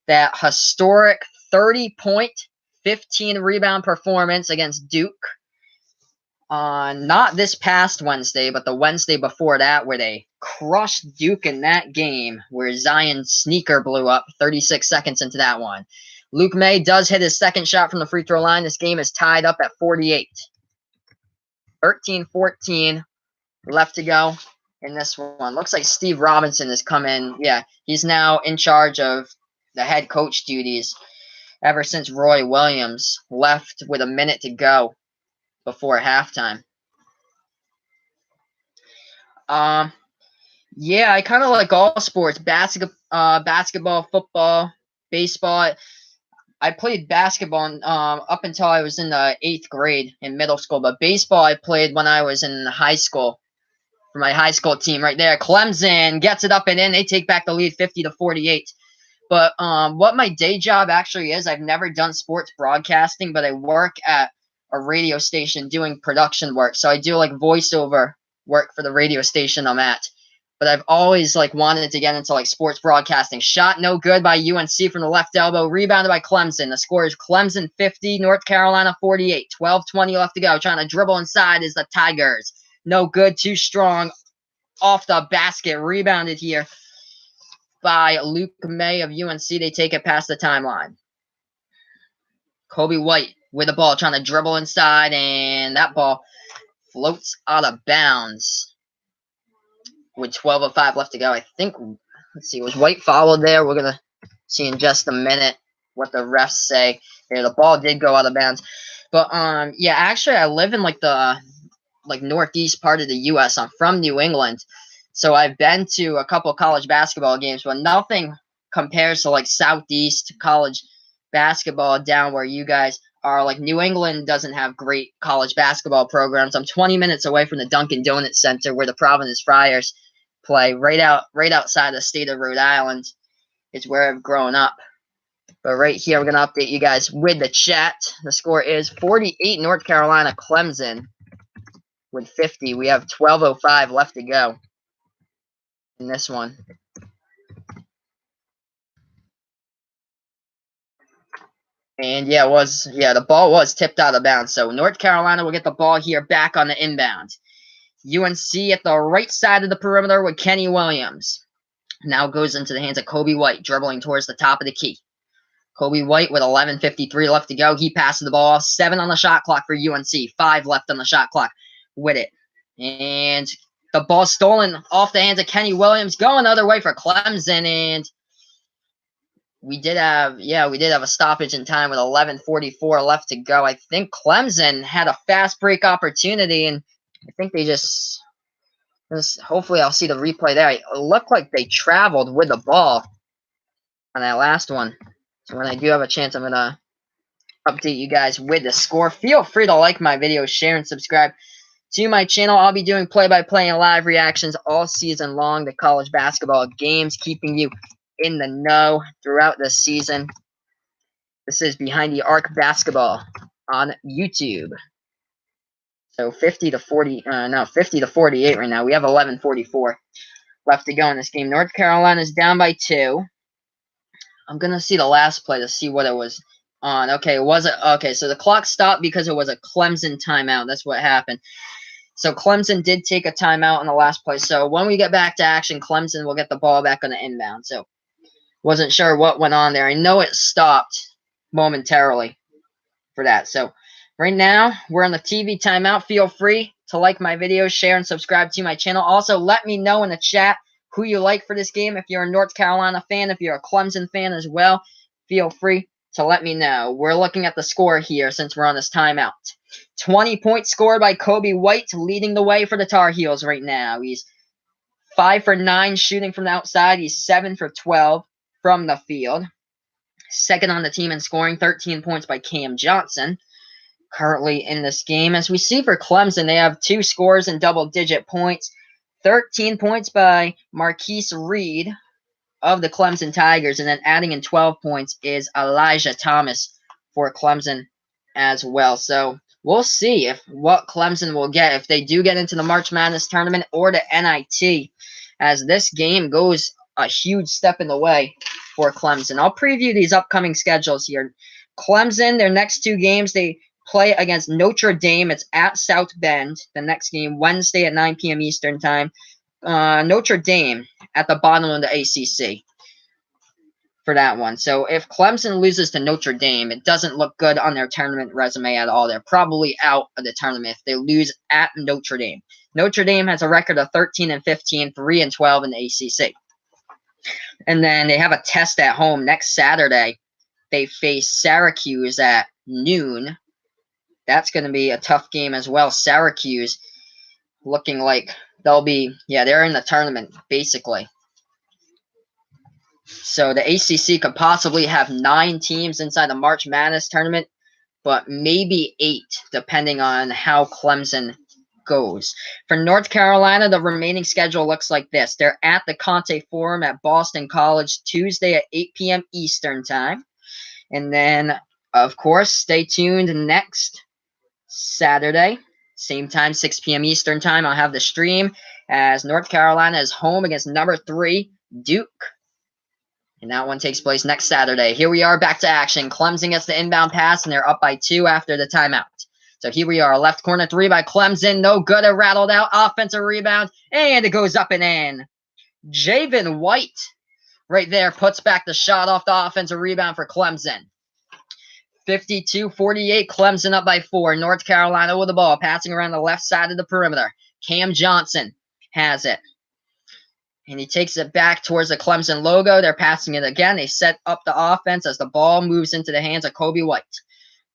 that historic 30-point, 15-rebound performance against Duke. Not this past Wednesday, but the Wednesday before that, where they crushed Duke in that game, where Zion's sneaker blew up 36 seconds into that one. Luke May does hit his second shot from the free throw line. This game is tied up at 48. 13-14 left to go in this one. Looks like Steve Robinson has come in. Yeah, he's now in charge of the head coach duties ever since Roy Williams left with a minute to go before halftime. Yeah, I kind of like all sports. Basketball, football, baseball. I played basketball up until I was in the 8th grade in middle school, but baseball I played when I was in high school for my high school team right there. Clemson gets it up and in. They take back the lead 50-48. But what my day job actually is, I've never done sports broadcasting, but I work at a radio station doing production work. So I do like voiceover work for the radio station I'm at. But I've always wanted to get into sports broadcasting. Shot no good by UNC from the left elbow. Rebounded by Clemson. The score is Clemson 50, North Carolina 48. 12-20 left to go. Trying to dribble inside is the Tigers. No good, too strong. Off the basket. Rebounded here by Luke May of UNC. They take it past the timeline. Kobe White with the ball, trying to dribble inside, and that ball floats out of bounds with 12:05 left to go. I think, let's see, was White fouled there? We're going to see in just a minute what the refs say. Yeah, the ball did go out of bounds. But, yeah, actually, I live in, the northeast part of the U.S. I'm from New England, so I've been to a couple of college basketball games, but nothing compares to, southeast college basketball down where you guys are. New England doesn't have great college basketball programs. I'm 20 minutes away from the Dunkin' Donuts Center where the Providence Friars play, right outside the state of Rhode Island. It's where I've grown up. But right here, we're going to update you guys with the chat. The score is 48 North Carolina, Clemson with 50. We have 12:05 left to go in this one. And yeah, the ball was tipped out of bounds. So North Carolina will get the ball here back on the inbound. UNC at the right side of the perimeter with Kenny Williams. Now goes into the hands of Kobe White, dribbling towards the top of the key. Kobe White with 11:53 left to go. He passes the ball off. 7 on the shot clock for UNC. 5 left on the shot clock with it. And the ball stolen off the hands of Kenny Williams. Going the other way for Clemson, and we did have a stoppage in time with 11:44 left to go. I think Clemson had a fast break opportunity, and I think they just hopefully I'll see the replay there. It looked like they traveled with the ball on that last one. So when I do have a chance, I'm going to update you guys with the score. Feel free to like my video, share, and subscribe to my channel. I'll be doing play-by-play and live reactions all season long to college basketball games, keeping you in the know throughout the season. This is Behind the Arc Basketball on YouTube. So 50-48 right now. We have 11:44 left to go in this game. North Carolina's down by 2. I'm gonna see the last play to see what it was on. Okay, so the clock stopped because it was a Clemson timeout. That's what happened. So Clemson did take a timeout in the last play. So when we get back to action, Clemson will get the ball back on the inbound. So wasn't sure what went on there. I know it stopped momentarily for that. So right now, we're on the TV timeout. Feel free to like my videos, share, and subscribe to my channel. Also, let me know in the chat who you like for this game. If you're a North Carolina fan, if you're a Clemson fan as well, feel free to let me know. We're looking at the score here since we're on this timeout. 20 points scored by Kobe White, leading the way for the Tar Heels right now. He's 5 for 9 shooting from the outside. He's 7 for 12 from the field. Second on the team in scoring, 13 points by Cam Johnson. Currently in this game, as we see for Clemson, they have 2 scores in double-digit points. 13 points by Marquise Reed of the Clemson Tigers, and then adding in 12 points is Elijah Thomas for Clemson as well. So we'll see what Clemson will get if they do get into the March Madness tournament or the NIT, as this game goes a huge step in the way for Clemson. I'll preview these upcoming schedules here. Clemson, their next 2 games, they play against Notre Dame. It's at South Bend. The next game, Wednesday at 9 p.m. Eastern Time. Notre Dame at the bottom of the ACC for that one. So if Clemson loses to Notre Dame, it doesn't look good on their tournament resume at all. They're probably out of the tournament if they lose at Notre Dame. Notre Dame has a record of 13-15, 3-12 in the ACC. And then they have a test at home next Saturday. They face Syracuse at noon. That's going to be a tough game as well. Syracuse looking like they're in the tournament, basically. So the ACC could possibly have 9 teams inside the March Madness tournament, but maybe 8, depending on how Clemson goes. For North Carolina, the remaining schedule looks like this. They're at the Conte Forum at Boston College Tuesday at 8 p.m. Eastern Time. And then, of course, stay tuned next Saturday, same time, 6 p.m. Eastern Time. I'll have the stream as North Carolina is home against number 3, Duke. And that one takes place next Saturday. Here we are back to action. Clemson gets the inbound pass, and they're up by 2 after the timeout. So here we are. Left corner 3 by Clemson. No good. It rattled out. Offensive rebound. And it goes up and in. Javen White right there puts back the shot off the offensive rebound for Clemson. 52-48. Clemson up by 4. North Carolina with the ball. Passing around the left side of the perimeter. Cam Johnson has it. And he takes it back towards the Clemson logo. They're passing it again. They set up the offense as the ball moves into the hands of Kobe White.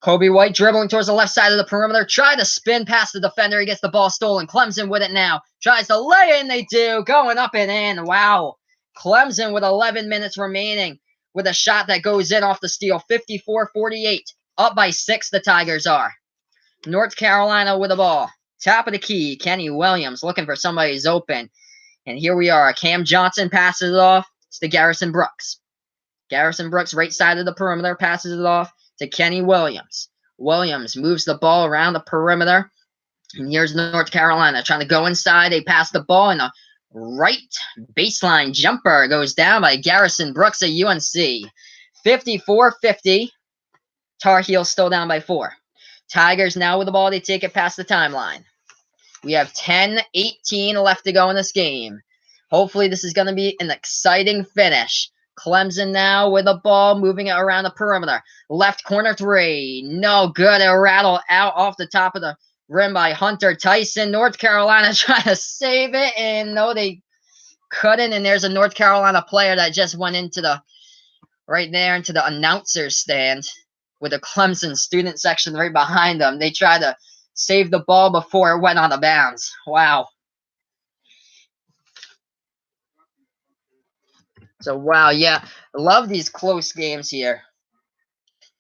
Kobe White dribbling towards the left side of the perimeter. Try to spin past the defender. He gets the ball stolen. Clemson with it now. Tries to lay in. They do. Going up and in. Wow. Clemson with 11 minutes remaining with a shot that goes in off the steal. 54-48. Up by 6 the Tigers are. North Carolina with the ball. Top of the key. Kenny Williams looking for somebody who's open. And here we are. Cam Johnson passes it off. It's to Garrison Brooks. Garrison Brooks, right side of the perimeter, passes it off to Kenny Williams. Williams moves the ball around the perimeter. And here's North Carolina trying to go inside. They pass the ball, and a right baseline jumper goes down by Garrison Brooks at UNC. 54-50. Tar Heels still down by 4. Tigers now with the ball. They take it past the timeline. We have 10-18 left to go in this game. Hopefully this is going to be an exciting finish. Clemson now with the ball, moving it around the perimeter. Left corner 3. No good. It rattled out off the top of the rim by Hunter Tyson. North Carolina trying to save it, and no, they couldn't. And there's a North Carolina player that just went into the announcer's stand with the Clemson student section right behind them. They tried to save the ball before it went on the bounds. Wow. So, wow, yeah. I love these close games here.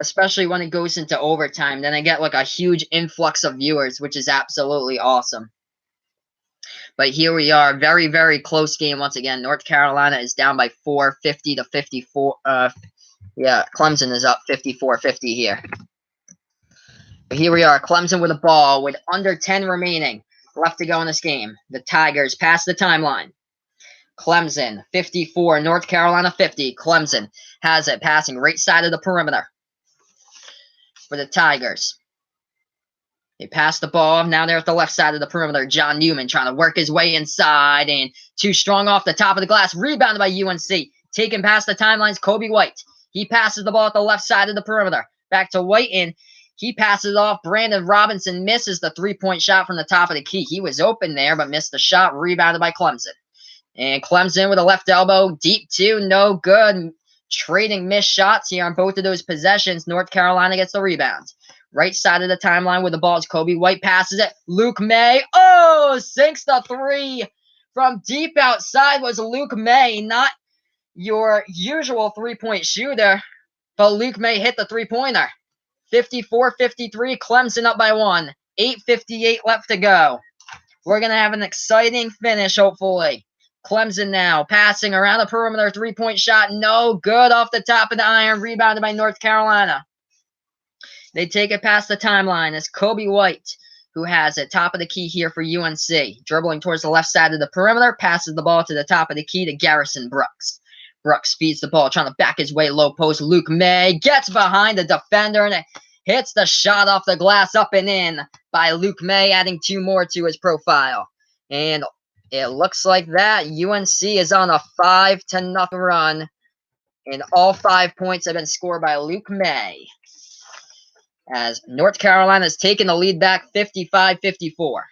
Especially when it goes into overtime. Then I get like a huge influx of viewers, which is absolutely awesome. But here we are. Very, very close game once again. North Carolina is down by 4, 50-54. Clemson is up 54-50 here. But here we are, Clemson with a ball with under 10 remaining left to go in this game. The Tigers pass the timeline. Clemson, 54, North Carolina 50. Clemson has it, passing right side of the perimeter for the Tigers. They pass the ball. Now they're at the left side of the perimeter. John Newman trying to work his way inside, and too strong off the top of the glass. Rebounded by UNC. Taken past the timelines, Kobe White. He passes the ball at the left side of the perimeter. Back to White, and he passes off. Brandon Robinson misses the three-point shot from the top of the key. He was open there, but missed the shot. Rebounded by Clemson. And Clemson with a left elbow. Deep two, no good. Trading missed shots here on both of those possessions. North Carolina gets the rebound. Right side of the timeline where the ball is. Kobe White passes it. Luke May. Oh, sinks the three. From deep outside was Luke May. Not your usual three-point shooter, but Luke May hit the three-pointer. 54-53, Clemson up by 1. 8:58 left to go. We're going to have an exciting finish, hopefully. Clemson now passing around the perimeter. Three-point shot, no good off the top of the iron. Rebounded by North Carolina. They take it past the timeline. It's Kobe White who has it. Top of the key here for UNC. Dribbling towards the left side of the perimeter. Passes the ball to the top of the key to Garrison Brooks. Brooks feeds the ball, trying to back his way low post. Luke May gets behind the defender, and it hits the shot off the glass up and in by Luke May, adding 2 more to his profile. And it looks like that UNC is on a 5-0 run, and all 5 points have been scored by Luke May, as North Carolina has taken the lead back 55-54.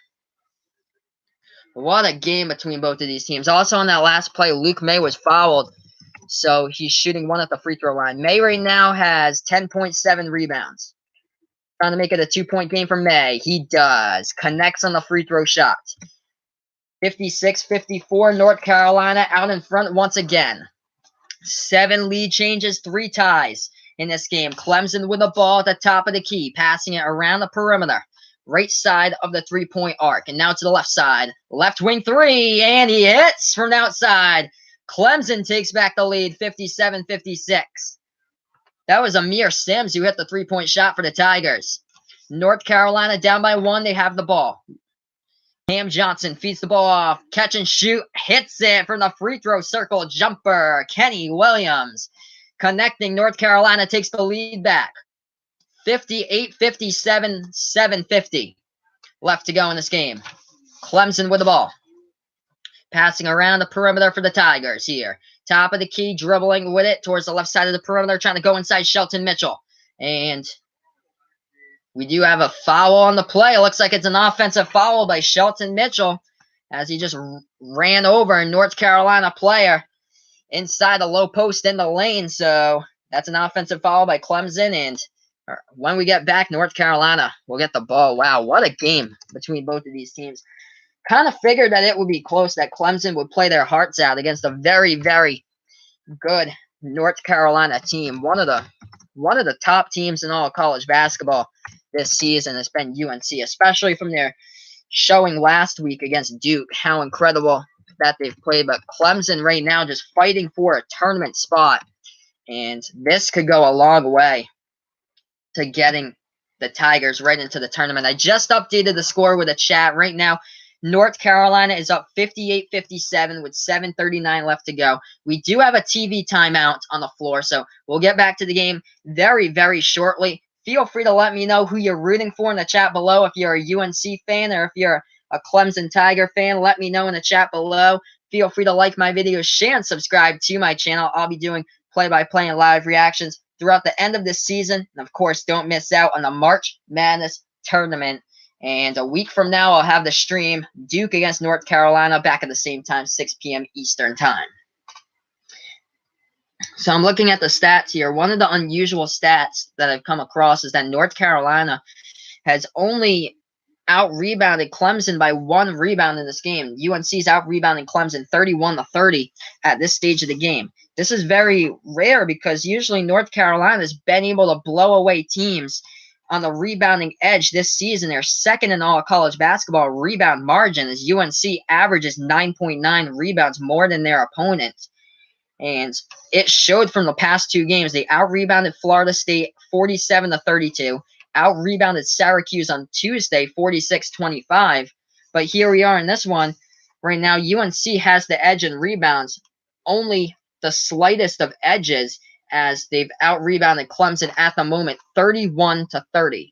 What a game between both of these teams. Also on that last play, Luke May was fouled, so he's shooting 1 at the free throw line. May right now has 10.7 rebounds. Trying to make it a 2-point game for May. He does. Connects on the free throw shot. 56-54, North Carolina out in front once again. 7 lead changes, 3 ties in this game. Clemson with the ball at the top of the key, passing it around the perimeter. Right side of the 3-point arc. And now to the left side. Left wing 3, and he hits from outside. Clemson takes back the lead, 57-56. That was Amir Sims who hit the 3-point shot for the Tigers. North Carolina down by 1. They have the ball. Cam Johnson feeds the ball off. Catch and shoot. Hits it from the free throw circle. Jumper. Kenny Williams. Connecting. North Carolina takes the lead back. 58-57, 7:50 left to go in this game. Clemson with the ball. Passing around the perimeter for the Tigers here. Top of the key, dribbling with it towards the left side of the perimeter, trying to go inside Shelton Mitchell. And we do have a foul on the play. It looks like it's an offensive foul by Shelton Mitchell, as he just ran over a North Carolina player inside the low post in the lane. So that's an offensive foul by Clemson. And when we get back, North Carolina will get the ball. Wow, what a game between both of these teams. Kind of figured that it would be close, that Clemson would play their hearts out against a very, very good North Carolina team. One of the top teams in all of college basketball this season has been UNC, especially from their showing last week against Duke. How incredible that they've played. But Clemson right now just fighting for a tournament spot. And this could go a long way to getting the Tigers right into the tournament. I just updated the score with a chat. Right now, North Carolina is up 58-57 with 7:39 left to go. We do have a TV timeout on the floor, so we'll get back to the game very, very shortly. Feel free to let me know who you're rooting for in the chat below. If you're a UNC fan or if you're a Clemson Tiger fan, let me know in the chat below. Feel free to like my videos, share, and subscribe to my channel. I'll be doing play-by-play and live reactions throughout the end of this season. And, of course, don't miss out on the March Madness tournament. And a week from now, I'll have the stream Duke against North Carolina back at the same time, 6 p.m. Eastern time. So I'm looking at the stats here. One of the unusual stats that I've come across is that North Carolina has only out-rebounded Clemson by 1 rebound in this game. UNC's out-rebounding Clemson 31-30 at this stage of the game. This is very rare because usually North Carolina has been able to blow away teams on the rebounding edge this season. They're second in all college basketball rebound margin, as UNC averages 9.9 rebounds more than their opponent. And it showed from the past 2 games. They out-rebounded Florida State 47-32, out-rebounded Syracuse on Tuesday 46-25. But here we are in this one. Right now, UNC has the edge in rebounds, only the slightest of edges, as they've out-rebounded Clemson at the moment 31-30.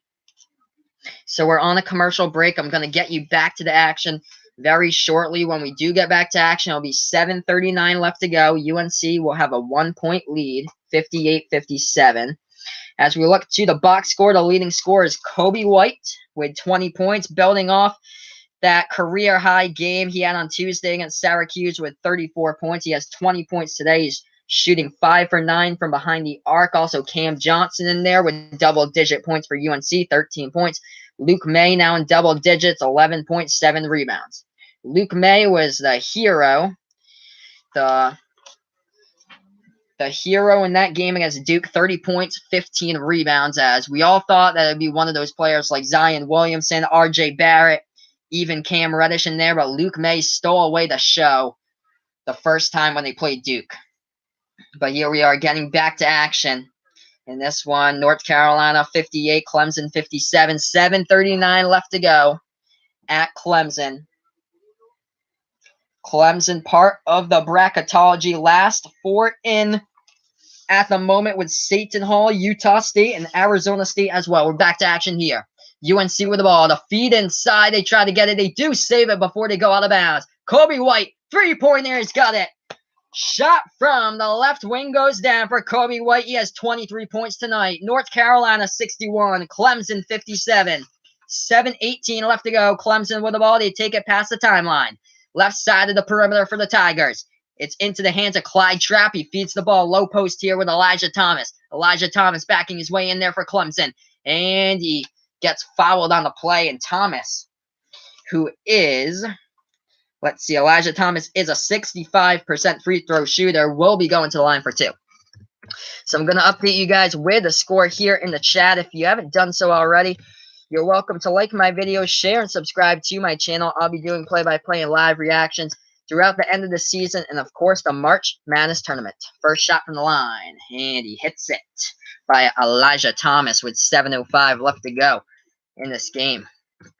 So we're on a commercial break. I'm going to get you back to the action very shortly when we do get back to action. It'll be 7:39 left to go. UNC will have a 1-point lead, 58-57. As we look to the box score, the leading scorer is Kobe White with 20 points, building off that career high game he had on Tuesday against Syracuse with 34 points. He has 20 points today. He's shooting 5 for 9 from behind the arc. Also, Cam Johnson in there with double-digit points for UNC, 13 points. Luke May now in double digits, 11.7 rebounds. Luke May was the hero, the hero in that game against Duke, 30 points, 15 rebounds, as we all thought that it would be one of those players like Zion Williamson, RJ Barrett, even Cam Reddish in there, but Luke May stole away the show the first time when they played Duke. But here we are getting back to action. In this one, North Carolina 58, Clemson 57, 7:39 left to go at Clemson. Clemson part of the bracketology, last 4 in at the moment with Seton Hall, Utah State, and Arizona State as well. We're back to action here. UNC with the ball. The feed inside. They try to get it. They do save it before they go out of bounds. Kobe White, three-pointer. He's got it. Shot from the left wing goes down for Kobe White. He has 23 points tonight. North Carolina 61, Clemson 57. 7:18 left to go. Clemson with the ball. They take it past the timeline. Left side of the perimeter for the Tigers. It's into the hands of Clyde Trapp. He feeds the ball low post here with Elijah Thomas. Elijah Thomas backing his way in there for Clemson. And he gets fouled on the play. And Thomas, who is... let's see, Elijah Thomas is a 65% free throw shooter, will be going to the line for 2. So I'm going to update you guys with the score here in the chat. If you haven't done so already, you're welcome to like my videos, share, and subscribe to my channel. I'll be doing play-by-play and live reactions throughout the end of the season and, of course, the March Madness Tournament. First shot from the line, and he hits it by Elijah Thomas with 7:05 left to go in this game.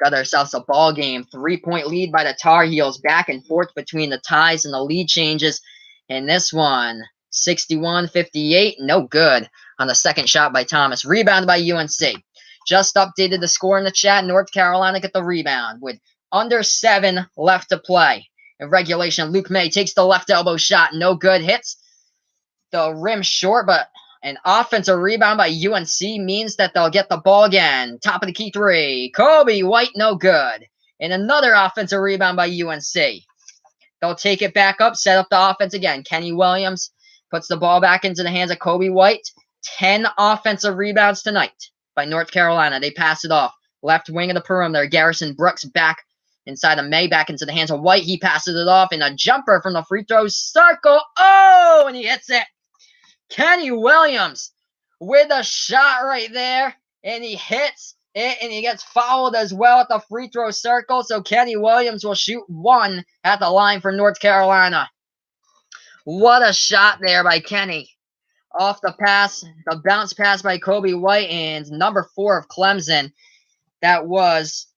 Got ourselves a ball game. 3-point lead by the Tar Heels. Back and forth between the ties and the lead changes. And this one, 61-58. No good on the second shot by Thomas. Rebounded by UNC. Just updated the score in the chat. North Carolina get the rebound with under 7 left to play. In regulation, Luke May takes the left elbow shot. No good. Hits the rim short, but an offensive rebound by UNC means that they'll get the ball again. Top of the key 3. Kobe White, no good. And another offensive rebound by UNC. They'll take it back up, set up the offense again. Kenny Williams puts the ball back into the hands of Kobe White. 10 offensive rebounds tonight by North Carolina. They pass it off. Left wing of the perimeter. Garrison Brooks back inside of May, back into the hands of White. He passes it off, and a jumper from the free throw circle. Oh, and he hits it. Kenny Williams with a shot right there, and he hits it, and he gets fouled as well at the free throw circle, so Kenny Williams will shoot 1 at the line for North Carolina. What a shot there by Kenny. Off the pass, the bounce pass by Kobe White, and number 4 of Clemson, that was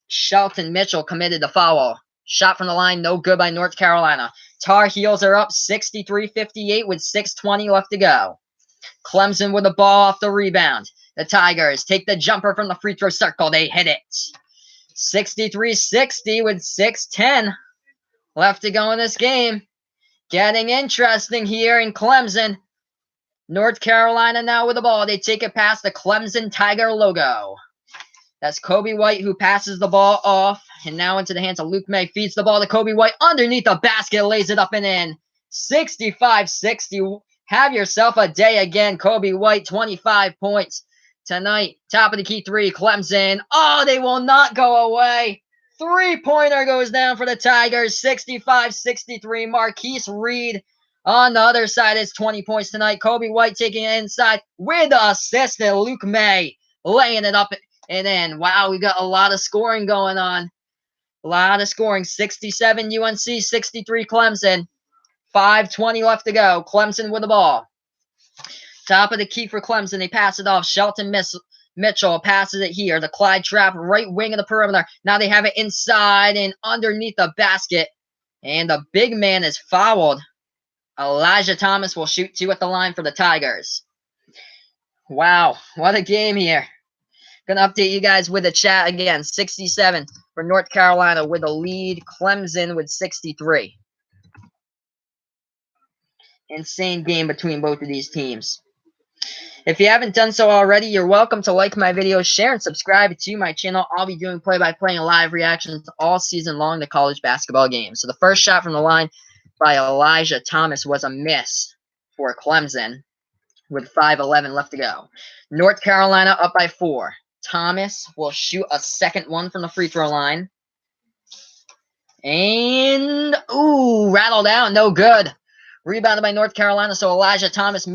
Shelton Mitchell, committed the foul. Shot from the line, no good by North Carolina. Tar Heels are up 63-58 with 6:20 left to go. Clemson with the ball off the rebound. The Tigers take the jumper from the free throw circle. They hit it. 63-60 with 6:10 left to go in this game. Getting interesting here in Clemson. North Carolina now with the ball. They take it past the Clemson Tiger logo. That's Kobe White who passes the ball off. And now into the hands of Luke May. Feeds the ball to Kobe White underneath the basket. Lays it up and in. 65-60. Have yourself a day again. Kobe White, 25 points tonight. Top of the key 3. Clemson. Oh, they will not go away. 3-pointer goes down for the Tigers. 65-63. Marquise Reed on the other side is 20 points tonight. Kobe White taking it inside with the assist. And Luke May laying it up and in. Wow, we got a lot of scoring going on. A lot of scoring. 67 UNC, 63 Clemson. 5:20 left to go. Clemson with the ball. Top of the key for Clemson. They pass it off. Shelton Mitchell passes it here. The Clyde Trapp, right wing of the perimeter. Now they have it inside and underneath the basket. And the big man is fouled. Elijah Thomas will shoot 2 at the line for the Tigers. Wow, what a game here. Gonna update you guys with the chat again. 67 for North Carolina with a lead. Clemson with 63. Insane game between both of these teams. If you haven't done so already, you're welcome to like my video, share, and subscribe to my channel. I'll be doing play-by-play and live reactions all season long to college basketball games. So the first shot from the line by Elijah Thomas was a miss for Clemson with 5:11 left to go. North Carolina up by 4. Thomas will shoot a second one from the free throw line. And, ooh, rattled out, no good. Rebounded by North Carolina, so Elijah Thomas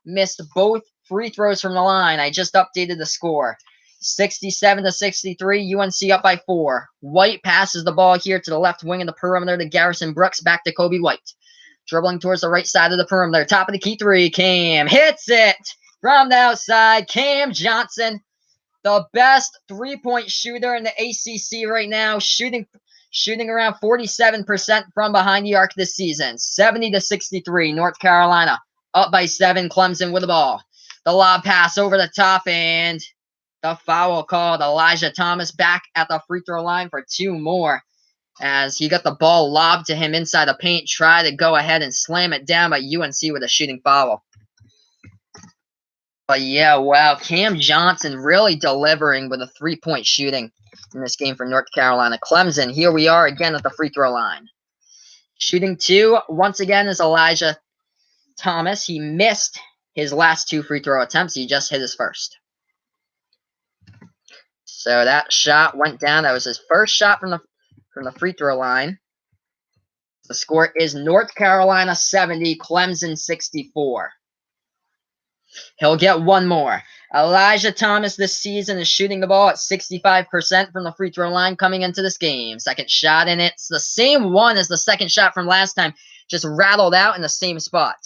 missed both free throws from the line. I just updated the score. 67-63, UNC up by 4. White passes the ball here to the left wing of the perimeter to Garrison Brooks, back to Kobe White. Dribbling towards the right side of the perimeter. Top of the key three. Cam hits it from the outside. Cam Johnson, the best three-point shooter in the ACC right now, shooting around 47% from behind the arc this season. 70-63, North Carolina up by 7. Clemson with the ball. The lob pass over the top, and the foul called. Elijah Thomas back at the free throw line for 2 more. As he got the ball lobbed to him inside the paint, tried to go ahead and slam it down, but UNC with a shooting foul. But yeah, wow, Cam Johnson really delivering with a three-point shooting in this game for North Carolina. Clemson, here we are again at the free throw line. Shooting 2, once again, is Elijah Thomas. He missed his last 2 free throw attempts. He just hit his first. So that shot went down. That was his first shot from the free throw line. The score is North Carolina 70, Clemson 64. He'll get one more. Elijah Thomas this season is shooting the ball at 65% from the free throw line coming into this game. Second shot, and it's the same one as the second shot from last time, just rattled out in the same spot.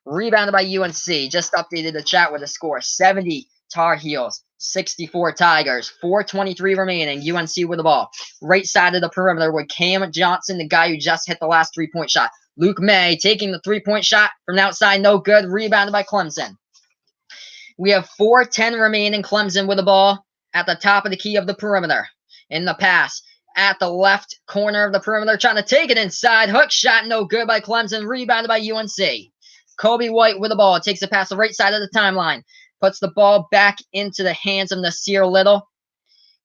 Rebounded by UNC. Just updated the chat with the score. 70 Tar Heels, 64 Tigers, 4:23 remaining. UNC with the ball. Right side of the perimeter with Cam Johnson, the guy who just hit the last three-point shot. Luke May taking the three-point shot from the outside, no good. Rebounded by Clemson. We have 4:10 remaining. Clemson with the ball at the top of the key of the perimeter. In the pass at the left corner of the perimeter, trying to take it inside. Hook shot, no good by Clemson. Rebounded by UNC. Kobe White with the ball. Takes it past the right side of the timeline. Puts the ball back into the hands of Nasir Little.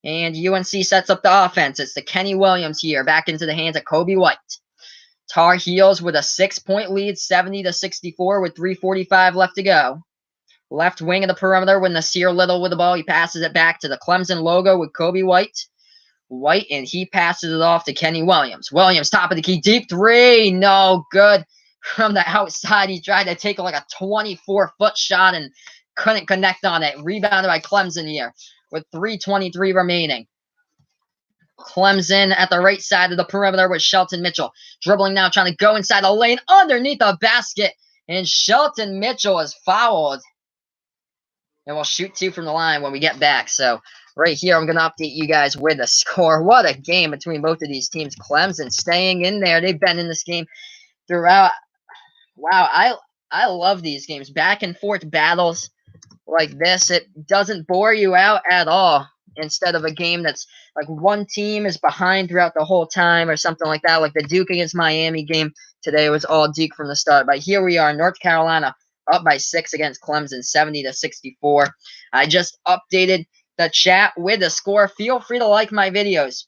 And UNC sets up the offense. It's the Kenny Williams here. Back into the hands of Kobe White. Tar Heels with a 6-point lead. 70-64 with 3:45 left to go. Left wing of the perimeter with Nasir Little with the ball. He passes it back to the Clemson logo with Kobe White. And he passes it off to Kenny Williams. Williams, top of the key, deep three. No good from the outside. He tried to take like a 24-foot shot and couldn't connect on it. Rebounded by Clemson here with 3:23 remaining. Clemson at the right side of the perimeter with Shelton Mitchell. Dribbling now, trying to go inside the lane underneath the basket. And Shelton Mitchell is fouled. And we'll shoot 2 from the line when we get back. So right here, I'm going to update you guys with the score. What a game between both of these teams. Clemson staying in there. They've been in this game throughout. Wow, I love these games. Back and forth battles like this. It doesn't bore you out at all. Instead of a game that's like one team is behind throughout the whole time or something like that. Like the Duke against Miami game today was all Duke from the start. But here we are, North Carolina up by 6 against Clemson, 70-64. I just updated the chat with the score. Feel free to like my videos,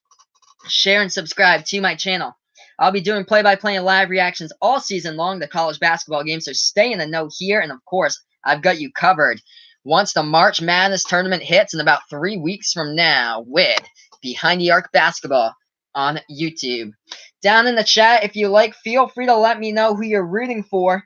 share, and subscribe to my channel. I'll be doing play-by-play and live reactions all season long to college basketball games, so stay in the know here. And, of course, I've got you covered once the March Madness tournament hits in about 3 weeks from now with Behind the Arc Basketball on YouTube. Down in the chat, if you like, feel free to let me know who you're rooting for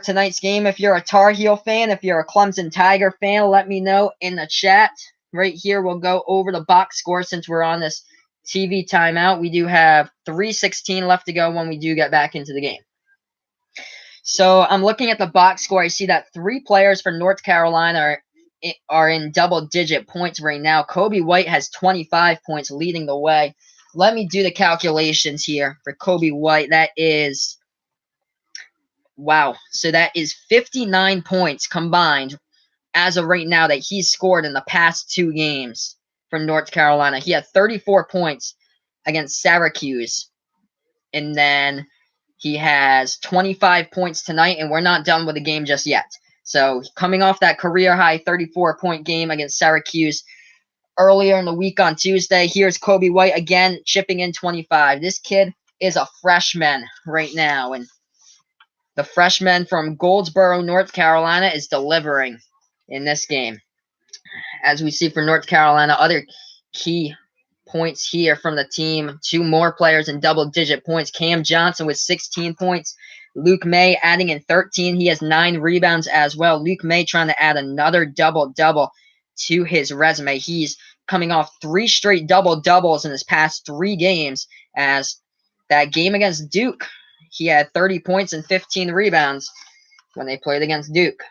tonight's game. If you're a Tar Heel fan, if you're a Clemson Tiger fan, let me know in the chat. Right here, we'll go over the box score since we're on this TV timeout. We do have 3:16 left to go when we do get back into the game. So I'm looking at the box score. I see that 3 players for North Carolina are in double-digit points right now. Kobe White has 25 points leading the way. Let me do the calculations here for Kobe White. That is... wow. So that is 59 points combined as of right now that he's scored in the past 2 games for North Carolina. He had 34 points against Syracuse, and then he has 25 points tonight, and we're not done with the game just yet. So coming off that career-high 34-point game against Syracuse earlier in the week on Tuesday, here's Kobe White again chipping in 25. This kid is a freshman right now, and the freshman from Goldsboro, North Carolina, is delivering in this game. As we see for North Carolina, other key points here from the team. 2 more players in double-digit points. Cam Johnson with 16 points. Luke May adding in 13. He has 9 rebounds as well. Luke May trying to add another double-double to his resume. He's coming off 3 straight double-doubles in his past 3 games. As that game against Duke, he had 30 points and 15 rebounds when they played against Duke.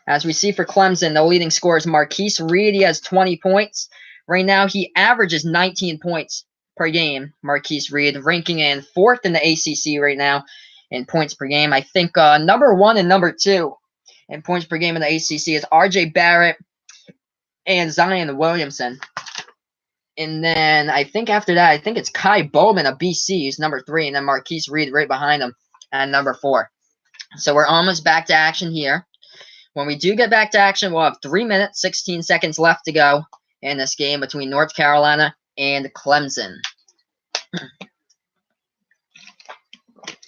As we see for Clemson, the leading scorer is Marquise Reed. He has 20 points. Right now, he averages 19 points per game, Marquise Reed, ranking in 4th in the ACC right now in points per game. I think number 1 and number 2 in points per game in the ACC is R.J. Barrett and Zion Williamson. And then I think after that, I think it's Kai Bowman of BC, who's number 3, and then Marquise Reed right behind him at number 4. So we're almost back to action here. When we do get back to action, we'll have 3 minutes, 16 seconds left to go in this game between North Carolina and Clemson.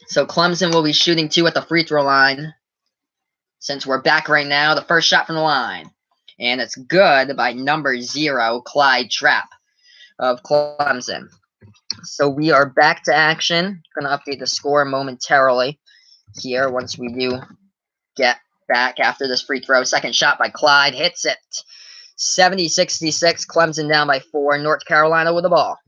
So Clemson will be shooting 2 at the free throw line. Since we're back right now, the first shot from the line. And it's good by number 0, Clyde Trapp of Clemson. So we are back to action. Going to update the score momentarily here once we do get back after this free throw. Second shot by Clyde. Hits it. 70-66. Clemson down by 4. North Carolina with the ball.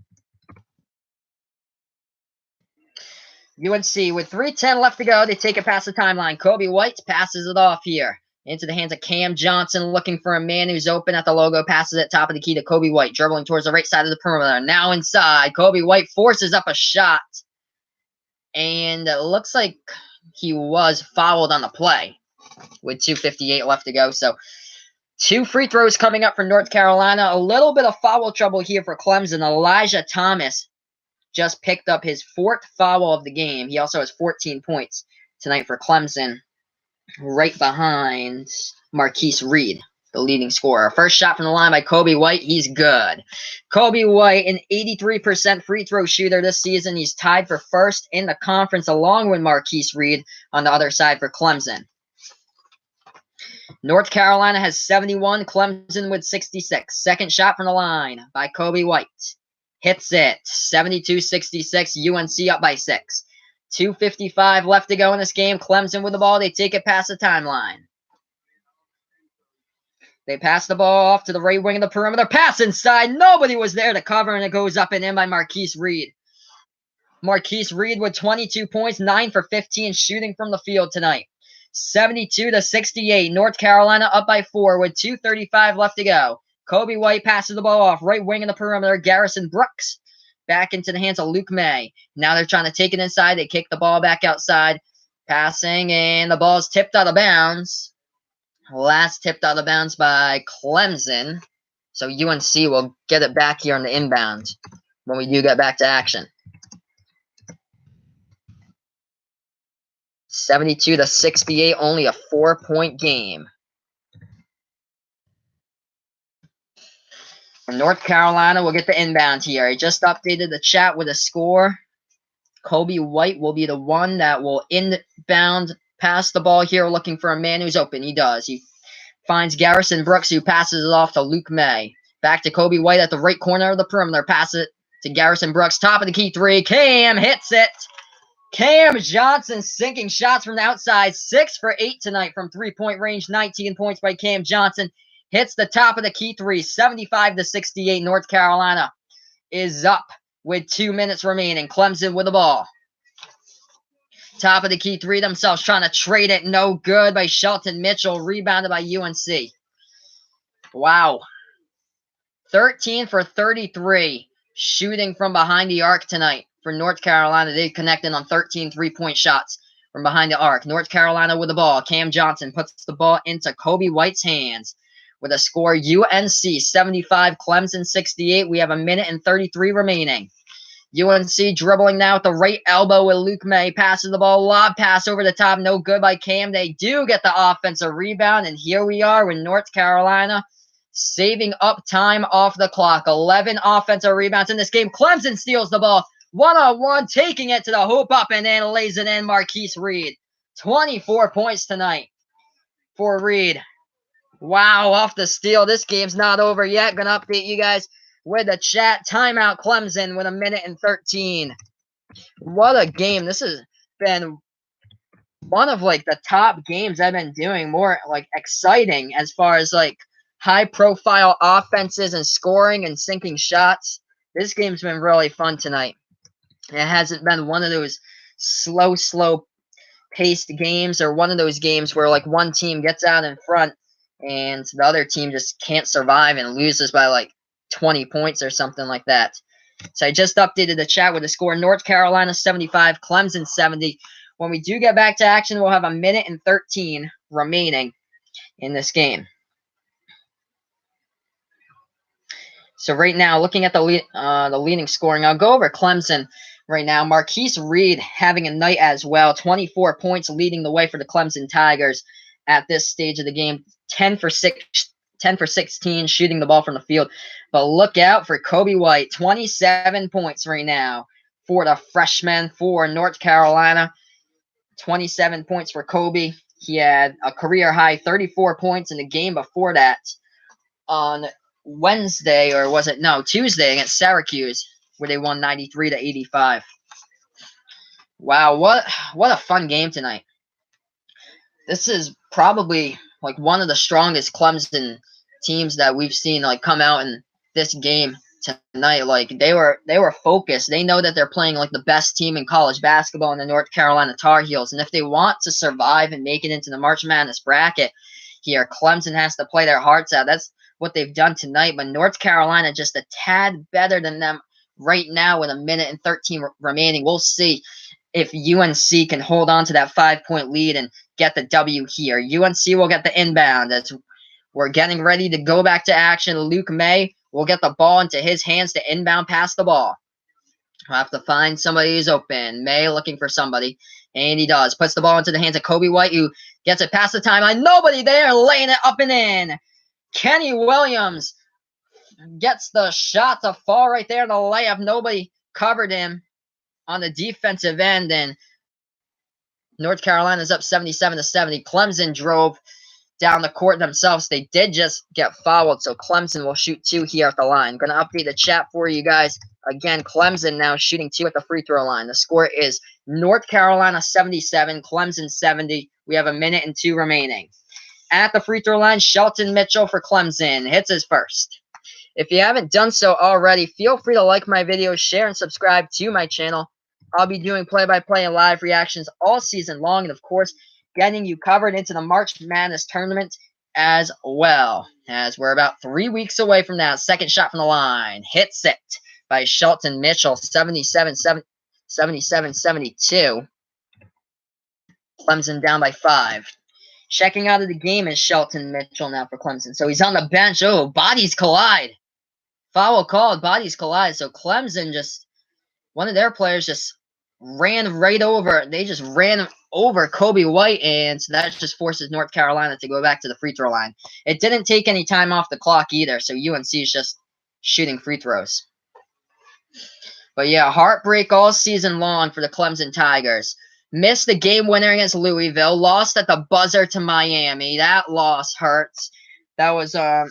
UNC with 3:10 left to go. They take it past the timeline. Kobe White passes it off here into the hands of Cam Johnson, looking for a man who's open at the logo. Passes it top of the key to Kobe White, dribbling towards the right side of the perimeter. Now inside. Kobe White forces up a shot. And it looks like he was fouled on the play with 2:58 left to go. So 2 free throws coming up for North Carolina. A little bit of foul trouble here for Clemson. Elijah Thomas just picked up his 4th foul of the game. He also has 14 points tonight for Clemson, right behind Marquise Reed, the leading scorer. First shot from the line by Kobe White. He's good. Kobe White, an 83% free throw shooter this season. He's tied for 1st in the conference along with Marquise Reed on the other side for Clemson. North Carolina has 71, Clemson with 66. Second shot from the line by Kobe White. Hits it. 72-66, UNC up by 6. 2:55 left to go in this game. Clemson with the ball. They take it past the timeline. They pass the ball off to the right wing of the perimeter. Pass inside. Nobody was there to cover, and it goes up and in by Marquise Reed. Marquise Reed with 22 points, 9 for 15 shooting from the field tonight. 72-68. North Carolina up by 4 with 2:35 left to go. Kobe White passes the ball off. Right wing in the perimeter. Garrison Brooks back into the hands of Luke May. Now they're trying to take it inside. They kick the ball back outside. Passing, and the ball's tipped out of bounds. Last tipped out of bounds by Clemson. So UNC will get it back here on the inbound when we do get back to action. 72-68, only a 4-point game. And North Carolina will get the inbound here. I just updated the chat with a score. Kobe White will be the one that will inbound pass the ball here, looking for a man who's open. He does. He finds Garrison Brooks, who passes it off to Luke May. Back to Kobe White at the right corner of the perimeter. Pass it to Garrison Brooks. Top of the key 3. Cam hits it. Cam Johnson sinking shots from the outside. 6 for 8 tonight from 3-point range. 19 points by Cam Johnson. Hits the top of the key 3. 75-68. North Carolina is up with 2 minutes remaining. Clemson with the ball. Top of the key 3 themselves, trying to trade it. No good by Shelton Mitchell. Rebounded by UNC. Wow. 13 for 33 shooting from behind the arc tonight for North Carolina. They connected on 13 3-point shots. from behind the arc. North Carolina with the ball. Cam Johnson puts the ball into Kobe White's hands with a score UNC 75, Clemson 68. We have a minute and 33 remaining. UNC dribbling now at the right elbow with Luke May. Passes the ball. Lob pass over the top. No good by Cam. They do get the offensive rebound. And here we are with North Carolina saving up time off the clock. 11 offensive rebounds in this game. Clemson steals the ball. One-on-one, taking it to the hoop up and then lays it in. Marquise Reed. 24 points tonight for Reed. Wow, off the steal. This game's not over yet. Gonna update you guys with the chat. Timeout Clemson with a minute and 13. What a game. This has been one of like the top games I've been doing. More like exciting as far as like high profile offenses and scoring and sinking shots. This game's been really fun tonight. It hasn't been one of those slow paced games or one of those games where like one team gets out in front and the other team just can't survive and loses by like 20 points or something like that. So I just updated the chat with the score. North Carolina 75, Clemson 70. When we do get back to action, we'll have a minute and 13 remaining in this game. So right now, looking at the leading scoring, I'll go over Clemson right now. Marquise Reed having a night as well. 24 points leading the way for the Clemson Tigers at this stage of the game. 10 for 16 shooting the ball from the field. But look out for Kobe White. 27 points right now for the freshman for North Carolina. 27 points for Kobe. He had a career high 34 points in the game before that on Wednesday, or was it? No, Tuesday against Syracuse, where they won 93-85. Wow, what a fun game tonight. This is probably like one of the strongest Clemson teams that we've seen like come out in this game tonight. Like they were focused. They know that they're playing like the best team in college basketball in the North Carolina Tar Heels. And if they want to survive and make it into the March Madness bracket here, Clemson has to play their hearts out. That's what they've done tonight. But North Carolina just a tad better than them right now with a minute and 13 remaining. We'll see if UNC can hold on to that 5-point lead and get the W here. UNC will get the inbound as we're getting ready to go back to action. Luke May will get the ball into his hands to inbound pass the ball. We'll have to find somebody who's open. May looking for somebody, and he does. Puts the ball into the hands of Kobe White, who gets it past the timeline. Nobody there, laying it up and in. Kenny Williams gets the shot to fall right there in the layup. Nobody covered him on the defensive end, and North Carolina's up 77-70. Clemson drove down the court themselves. They did just get fouled, so Clemson will shoot 2 here at the line. Going to update the chat for you guys. Again, Clemson now shooting 2 at the free throw line. The score is North Carolina 77, Clemson 70. We have a minute and 2 remaining. At the free throw line, Shelton Mitchell for Clemson hits his first. If you haven't done so already, feel free to like my videos, share, and subscribe to my channel. I'll be doing play-by-play and live reactions all season long, and of course, getting you covered into the March Madness tournament as well, as we're about 3 weeks away from that. Second shot from the line. Hits it by Shelton Mitchell, 77-72. Clemson down by 5. Checking out of the game is Shelton Mitchell now for Clemson. So he's on the bench. Oh, bodies collide. Foul called, bodies collide. So Clemson just, one of their players just ran right over. They just ran over Kobe White, and so that just forces North Carolina to go back to the free throw line. It didn't take any time off the clock either, so UNC is just shooting free throws. But yeah, heartbreak all season long for the Clemson Tigers. Missed the game winner against Louisville. Lost at the buzzer to Miami. That loss hurts. That was the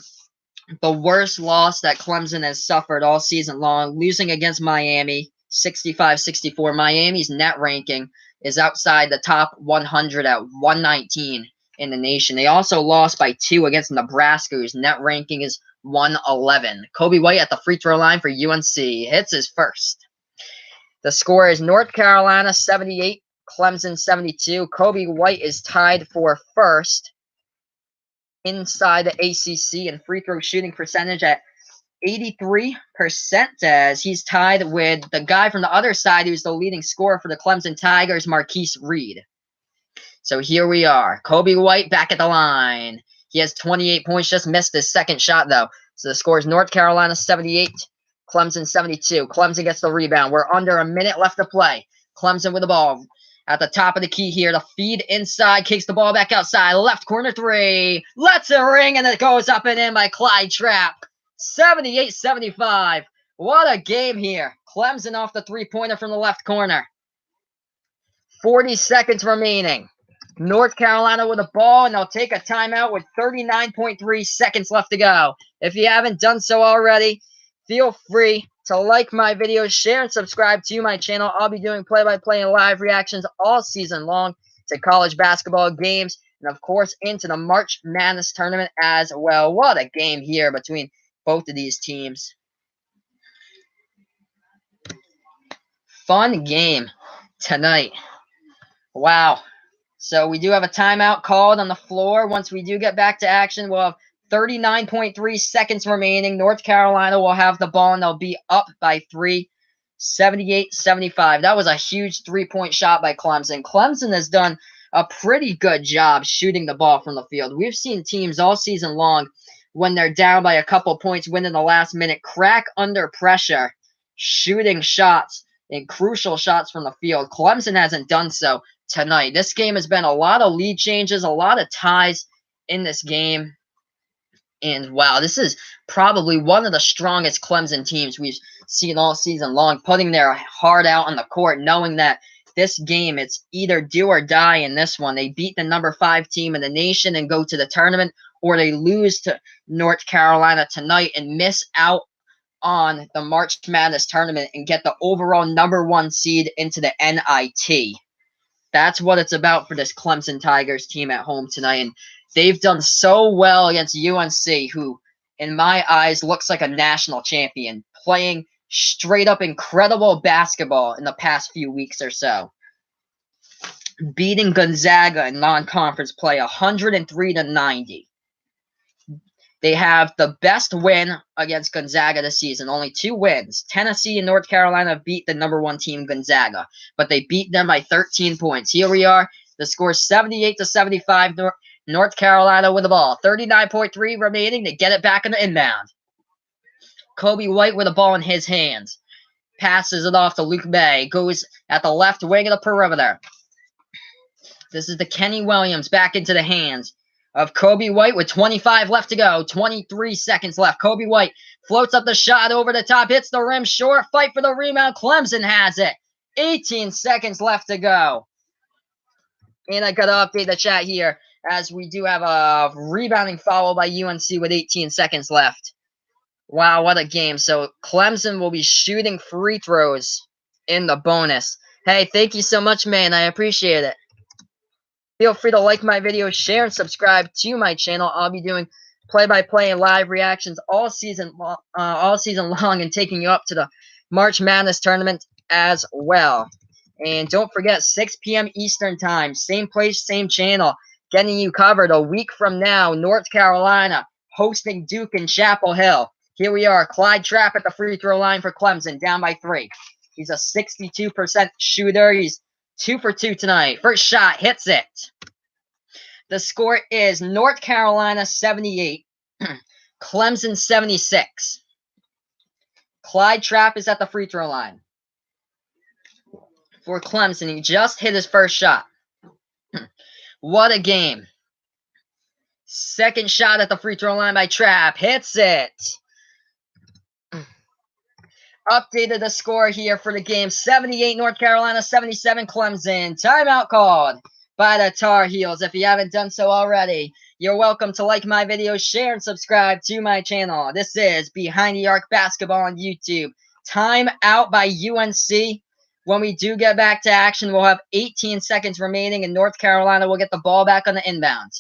worst loss that Clemson has suffered all season long. Losing against Miami, 65-64. Miami's net ranking is outside the top 100 at 119 in the nation. They also lost by 2 against Nebraska, whose net ranking is 111. Kobe White at the free throw line for UNC. Hits his first. The score is North Carolina 78, Clemson 72. Kobe White is tied for first inside the ACC in free throw shooting percentage at 83%, as he's tied with the guy from the other side who's the leading scorer for the Clemson Tigers, Marquise Reed. So here we are. Kobe White back at the line. He has 28 points, just missed his second shot, though. So the score is North Carolina 78, Clemson 72. Clemson gets the rebound. We're under a minute left to play. Clemson with the ball. At the top of the key here, the feed inside, kicks the ball back outside. Left corner three. Lets it ring, and it goes up and in by Clyde Trapp. 78-75. What a game here. Clemson off the three-pointer from the left corner. 40 seconds remaining. North Carolina with the ball, and they'll take a timeout with 39.3 seconds left to go. If you haven't done so already, feel free to like my videos, share, and subscribe to my channel. I'll be doing play-by-play and live reactions all season long to college basketball games, and of course into the March Madness tournament as well. What a game here between both of these teams. Fun game tonight. Wow. So we do have a timeout called on the floor. Once we do get back to action, we'll have 39.3 seconds remaining. North Carolina will have the ball, and they'll be up by 3, 78-75. That was a huge three-point shot by Clemson. Clemson has done a pretty good job shooting the ball from the field. We've seen teams all season long, when they're down by a couple points, win in the last minute, crack under pressure, shooting shots and crucial shots from the field. Clemson hasn't done so tonight. This game has been a lot of lead changes, a lot of ties in this game. And wow, this is probably one of the strongest Clemson teams we've seen all season long, putting their heart out on the court, knowing that this game, it's either do or die in this one. They beat the number 5 team in the nation and go to the tournament, or they lose to North Carolina tonight and miss out on the March Madness tournament and get the overall number 1 seed into the NIT. That's what it's about for this Clemson Tigers team at home tonight. And they've done so well against UNC, who, in my eyes, looks like a national champion, playing straight up incredible basketball in the past few weeks or so. Beating Gonzaga in non-conference play 103-90. They have the best win against Gonzaga this season. Only 2 wins. Tennessee and North Carolina beat the number 1 team, Gonzaga, but they beat them by 13 points. Here we are. The score is 78-75. North Carolina with the ball. 39.3 remaining to get it back in the inbound. Kobe White with the ball in his hands. Passes it off to Luke May. Goes at the left wing of the perimeter. This is the Kenny Williams back into the hands of Kobe White with 25 left to go. 23 seconds left. Kobe White floats up the shot over the top. Hits the rim short. Fight for the rebound. Clemson has it. 18 seconds left to go. And I got to update the chat here, as we do have a rebounding foul by UNC with 18 seconds left. Wow, what a game. So Clemson will be shooting free throws in the bonus. Hey, thank you so much, man. I appreciate it. Feel free to like my video, share, and subscribe to my channel. I'll be doing play-by-play and live reactions all season long, and taking you up to the March Madness tournament as well. And don't forget, 6 p.m. Eastern Time, same place, same channel, getting you covered a week from now. North Carolina hosting Duke in Chapel Hill. Here we are, Clyde Trapp at the free throw line for Clemson, down by 3. He's a 62% shooter. He's 2 for 2 tonight. First shot, hits it. The score is North Carolina 78, Clemson 76. Clyde Trapp is at the free throw line for Clemson. He just hit his first shot. What a game. Second shot at the free throw line by Trapp. Hits it. Updated the score here for the game. 78 North Carolina, 77 Clemson. Timeout called by the Tar Heels. If you haven't done so already, you're welcome to like my videos, share, and subscribe to my channel. This is Behind the Arc Basketball on YouTube. Timeout by UNC. When we do get back to action, we'll have 18 seconds remaining, and North Carolina will get the ball back on the inbound.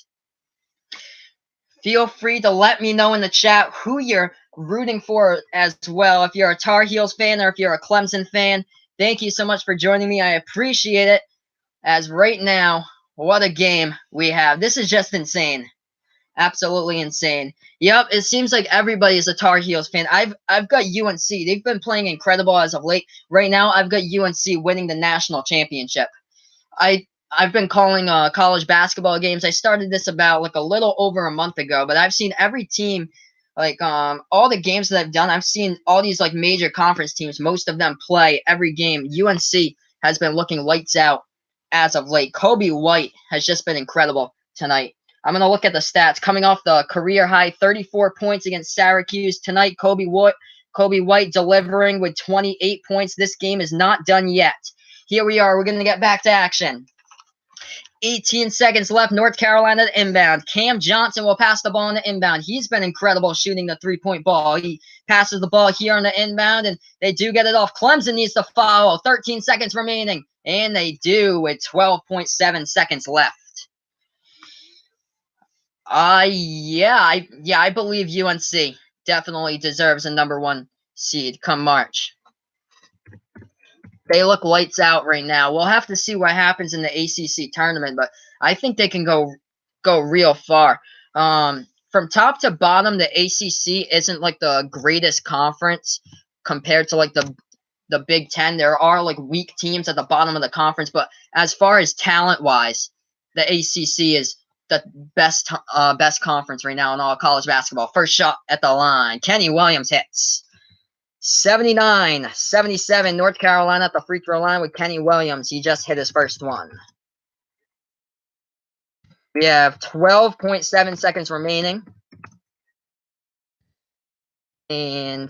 Feel free to let me know in the chat who you're rooting for as well. If you're a Tar Heels fan or if you're a Clemson fan, thank you so much for joining me. I appreciate it. As right now, what a game we have. This is just insane. Absolutely insane. Yep, it seems like everybody's a Tar Heels fan. I've got UNC. They've been playing incredible as of late. Right now, I've got UNC winning the national championship. I I've been calling college basketball games. I started this about like a little over a month ago, but I've seen every team, like all the games that I've done. I've seen all these like major conference teams. Most of them play every game. UNC has been looking lights out as of late. Kobe White has just been incredible tonight. I'm gonna look at the stats coming off the career high 34 points against Syracuse tonight. Kobe White delivering with 28 points. This game is not done yet. Here we are. We're gonna get back to action. 18 seconds left. North Carolina to inbound. Cam Johnson will pass the ball on the inbound. He's been incredible shooting the three-point ball. He passes the ball here on the inbound, and they do get it off. Clemson needs to follow. 13 seconds remaining, and they do with 12.7 seconds left. I believe UNC definitely deserves a #1 seed come March. They look lights out right now. We'll have to see what happens in the ACC tournament, but I think they can go real far. From top to bottom, the ACC isn't like the greatest conference compared to like the Big Ten. There are like weak teams at the bottom of the conference, but as far as talent-wise, the ACC is the best conference right now in all college basketball. First shot at the line. Kenny Williams hits. 79-77, North Carolina at the free throw line with Kenny Williams. He just hit his first one. We have 12.7 seconds remaining. And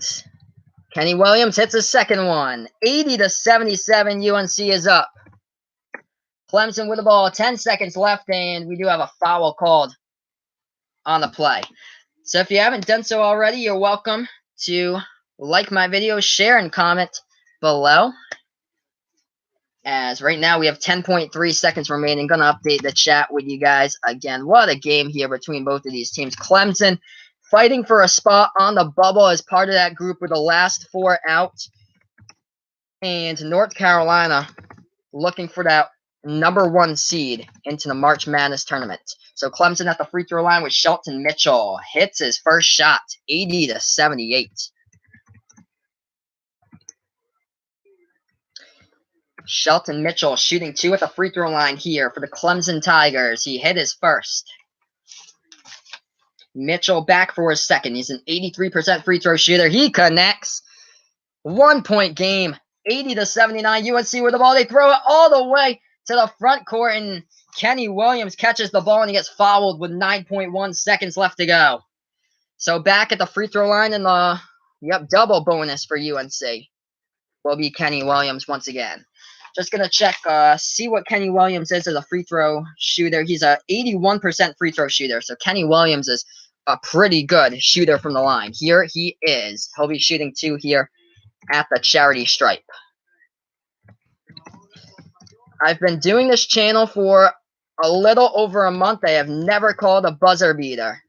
Kenny Williams hits his second one. 80-77, UNC is up. Clemson with the ball, 10 seconds left, and we do have a foul called on the play. So if you haven't done so already, you're welcome to like my video, share, and comment below. As right now we have 10.3 seconds remaining. Gonna update the chat with you guys again. What a game here between both of these teams. Clemson fighting for a spot on the bubble as part of that group with the last 4 out. And North Carolina looking for that #1 seed into the March Madness tournament. So Clemson at the free throw line with Shelton Mitchell. Hits his first shot, 80-78. Shelton Mitchell shooting 2 at the free throw line here for the Clemson Tigers. He hit his first. Mitchell back for his second. He's an 83% free throw shooter. He connects. 1-point game. 80-79. UNC with the ball. They throw it all the way to the front court, and Kenny Williams catches the ball and he gets fouled with 9.1 seconds left to go. So back at the free throw line, and the double bonus for UNC will be Kenny Williams once again. Just going to check, see what Kenny Williams is as a free throw shooter. He's a 81% free throw shooter. So Kenny Williams is a pretty good shooter from the line. Here he is. He'll be shooting 2 here at the charity stripe. I've been doing this channel for a little over a month. I have never called a buzzer beater.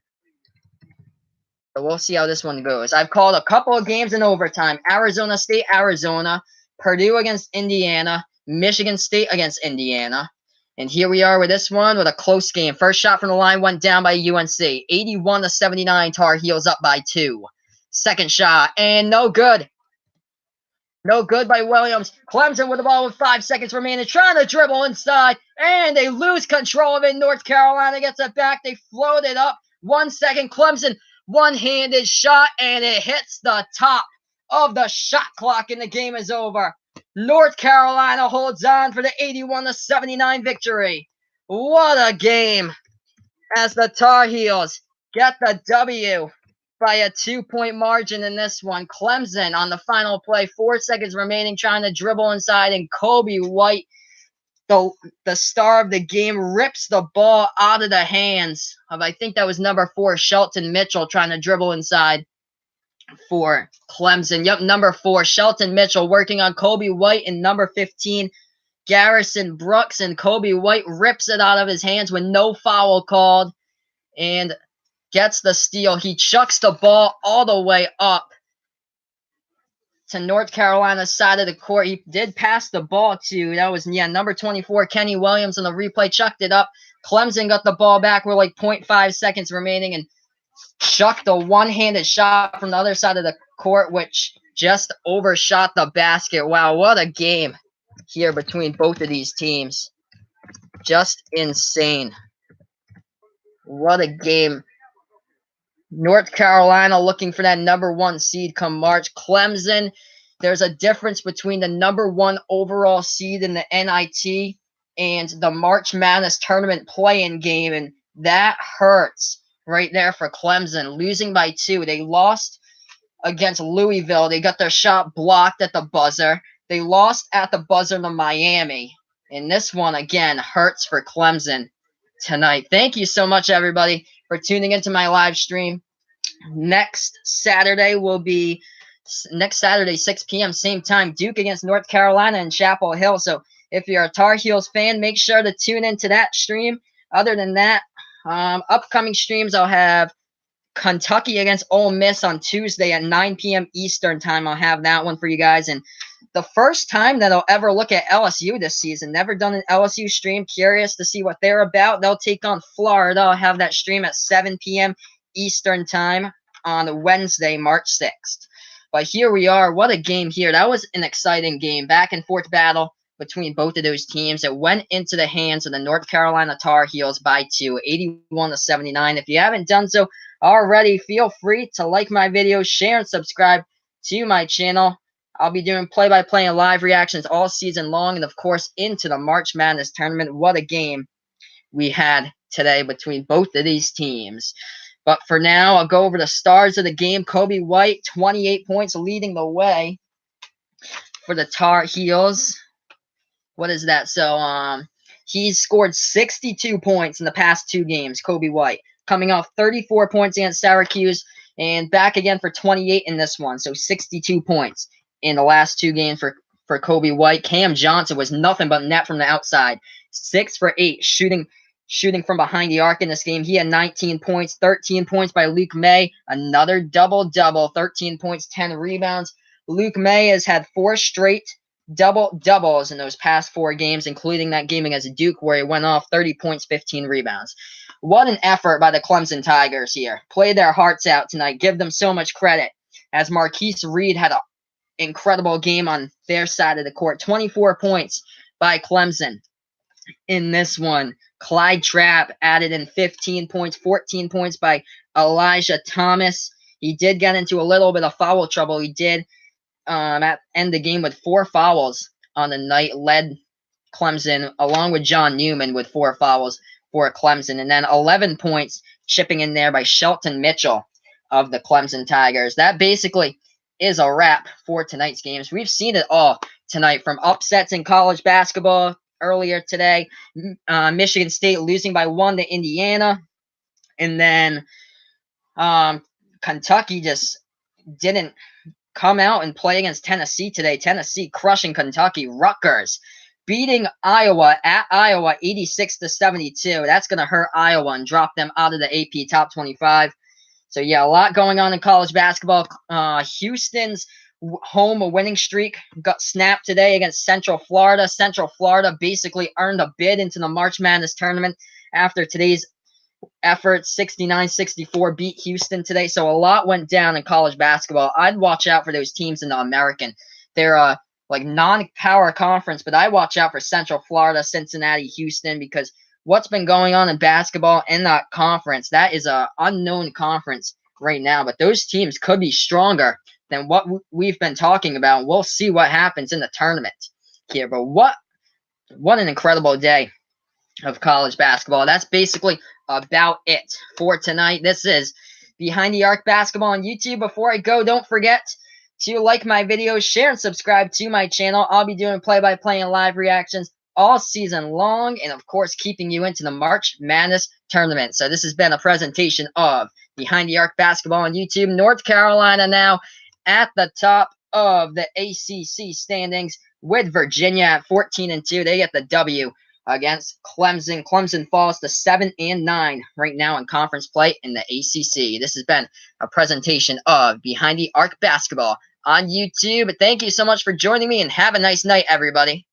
So we'll see how this one goes. I've called a couple of games in overtime. Arizona State, Arizona. Purdue against Indiana. Michigan State against Indiana. And here we are with this one with a close game. First shot from the line went down by UNC. 81-79, Tar Heels up by 2. Second shot, and no good. No good by Williams. Clemson with the ball with 5 seconds remaining. Trying to dribble inside, and they lose control of it. North Carolina gets it back. They float it up. 1 second. Clemson, one-handed shot, and it hits the top of the shot clock, and the game is over. North Carolina holds on for the 81-79 victory. What a game as the Tar Heels get the W by a 2-point margin in this one. Clemson on the final play, 4 seconds remaining, trying to dribble inside, and Kobe White, the star of the game, rips the ball out of the hands of, I think that was #4, Shelton Mitchell, trying to dribble inside for Clemson. Yep, #4, Shelton Mitchell working on Kobe White, and #15, Garrison Brooks, and Kobe White rips it out of his hands with no foul called and gets the steal. He chucks the ball all the way up to North Carolina's side of the court. He did pass the ball to, that was, #24, Kenny Williams on the replay, chucked it up. Clemson got the ball back with like 0.5 seconds remaining and chucked a one-handed shot from the other side of the court, which just overshot the basket. Wow, what a game here between both of these teams. Just insane. What a game. North Carolina looking for that #1 seed come March. Clemson, there's a difference between the #1 overall seed in the NIT and the March Madness tournament play-in game, and that hurts right there for Clemson. Losing by 2. They lost against Louisville. They got their shot blocked at the buzzer. They lost at the buzzer to Miami. And this one, again, hurts for Clemson tonight. Thank you so much, everybody, for tuning into my live stream. Next Saturday, 6 p.m., same time, Duke against North Carolina in Chapel Hill. So if you're a Tar Heels fan, make sure to tune into that stream. Other than that, upcoming streams, I'll have Kentucky against Ole Miss on Tuesday at 9 p.m. Eastern time. I'll have that one for you guys. And the first time that I'll ever look at LSU this season. Never done an LSU stream. Curious to see what they're about. They'll take on Florida. I'll have that stream at 7 p.m. Eastern time on Wednesday, March 6th. But here we are. What a game here. That was an exciting game. Back and forth battle between both of those teams. It went into the hands of the North Carolina Tar Heels by 2, 81-79. If you haven't done so already, feel free to like my videos, share, and subscribe to my channel. I'll be doing play-by-play and live reactions all season long, and of course into the March Madness tournament. What a game we had today between both of these teams. But for now, I'll go over the stars of the game. Kobe White, 28 points, leading the way for the Tar Heels. What is that? So, he's scored 62 points in the past 2 games, Kobe White, coming off 34 points against Syracuse and back again for 28 in this one. So 62 points in the last 2 games for Kobe White. Cam Johnson was nothing but net from the outside. 6 for 8 shooting from behind the arc in this game. He had 19 points, 13 points by Luke May. Another double-double, 13 points, 10 rebounds. Luke May has had 4 straight double-doubles in those past 4 games, including that game against Duke where he went off 30 points, 15 rebounds. What an effort by the Clemson Tigers here. Played their hearts out tonight. Give them so much credit, as Marquise Reed had an incredible game on their side of the court. 24 points by Clemson in this one. Clyde Trapp added in 15 points, 14 points by Elijah Thomas. He did get into a little bit of foul trouble. He did end the game with 4 fouls on the night, led Clemson, along with John Newman with 4 fouls for Clemson. And then 11 points chipping in there by Shelton Mitchell of the Clemson Tigers. That basically is a wrap for tonight's games. We've seen it all tonight, from upsets in college basketball earlier today, Michigan State losing by 1 to Indiana, and then Kentucky just didn't come out and play against Tennessee today. Tennessee crushing Kentucky. Rutgers beating Iowa at Iowa 86-72. That's going to hurt Iowa and drop them out of the AP Top 25. So, yeah, a lot going on in college basketball. Houston's home winning streak got snapped today against Central Florida. Central Florida basically earned a bid into the March Madness tournament after today's effort. 69-64 beat Houston today. So a lot went down in college basketball. I'd watch out for those teams in the American. They're like non-power conference, but I watch out for Central Florida, Cincinnati, Houston, because what's been going on in basketball in that conference, that is a unknown conference right now. But those teams could be stronger than what we've been talking about. We'll see what happens in the tournament here. But what an incredible day of college basketball. That's basically about it for tonight. This is Behind the Arc Basketball on YouTube. Before I go, don't forget to like my videos, share, and subscribe to my channel. I'll be doing play-by-play and live reactions all season long, and of course keeping you into the March Madness tournament. So this has been a presentation of Behind the Arc Basketball on YouTube. North Carolina now at the top of the ACC standings with Virginia at 14-2. They get the W against Clemson. Clemson falls to 7-9 right now in conference play in the ACC. This has been a presentation of Behind the Arc Basketball on YouTube. Thank you so much for joining me, and have a nice night, everybody.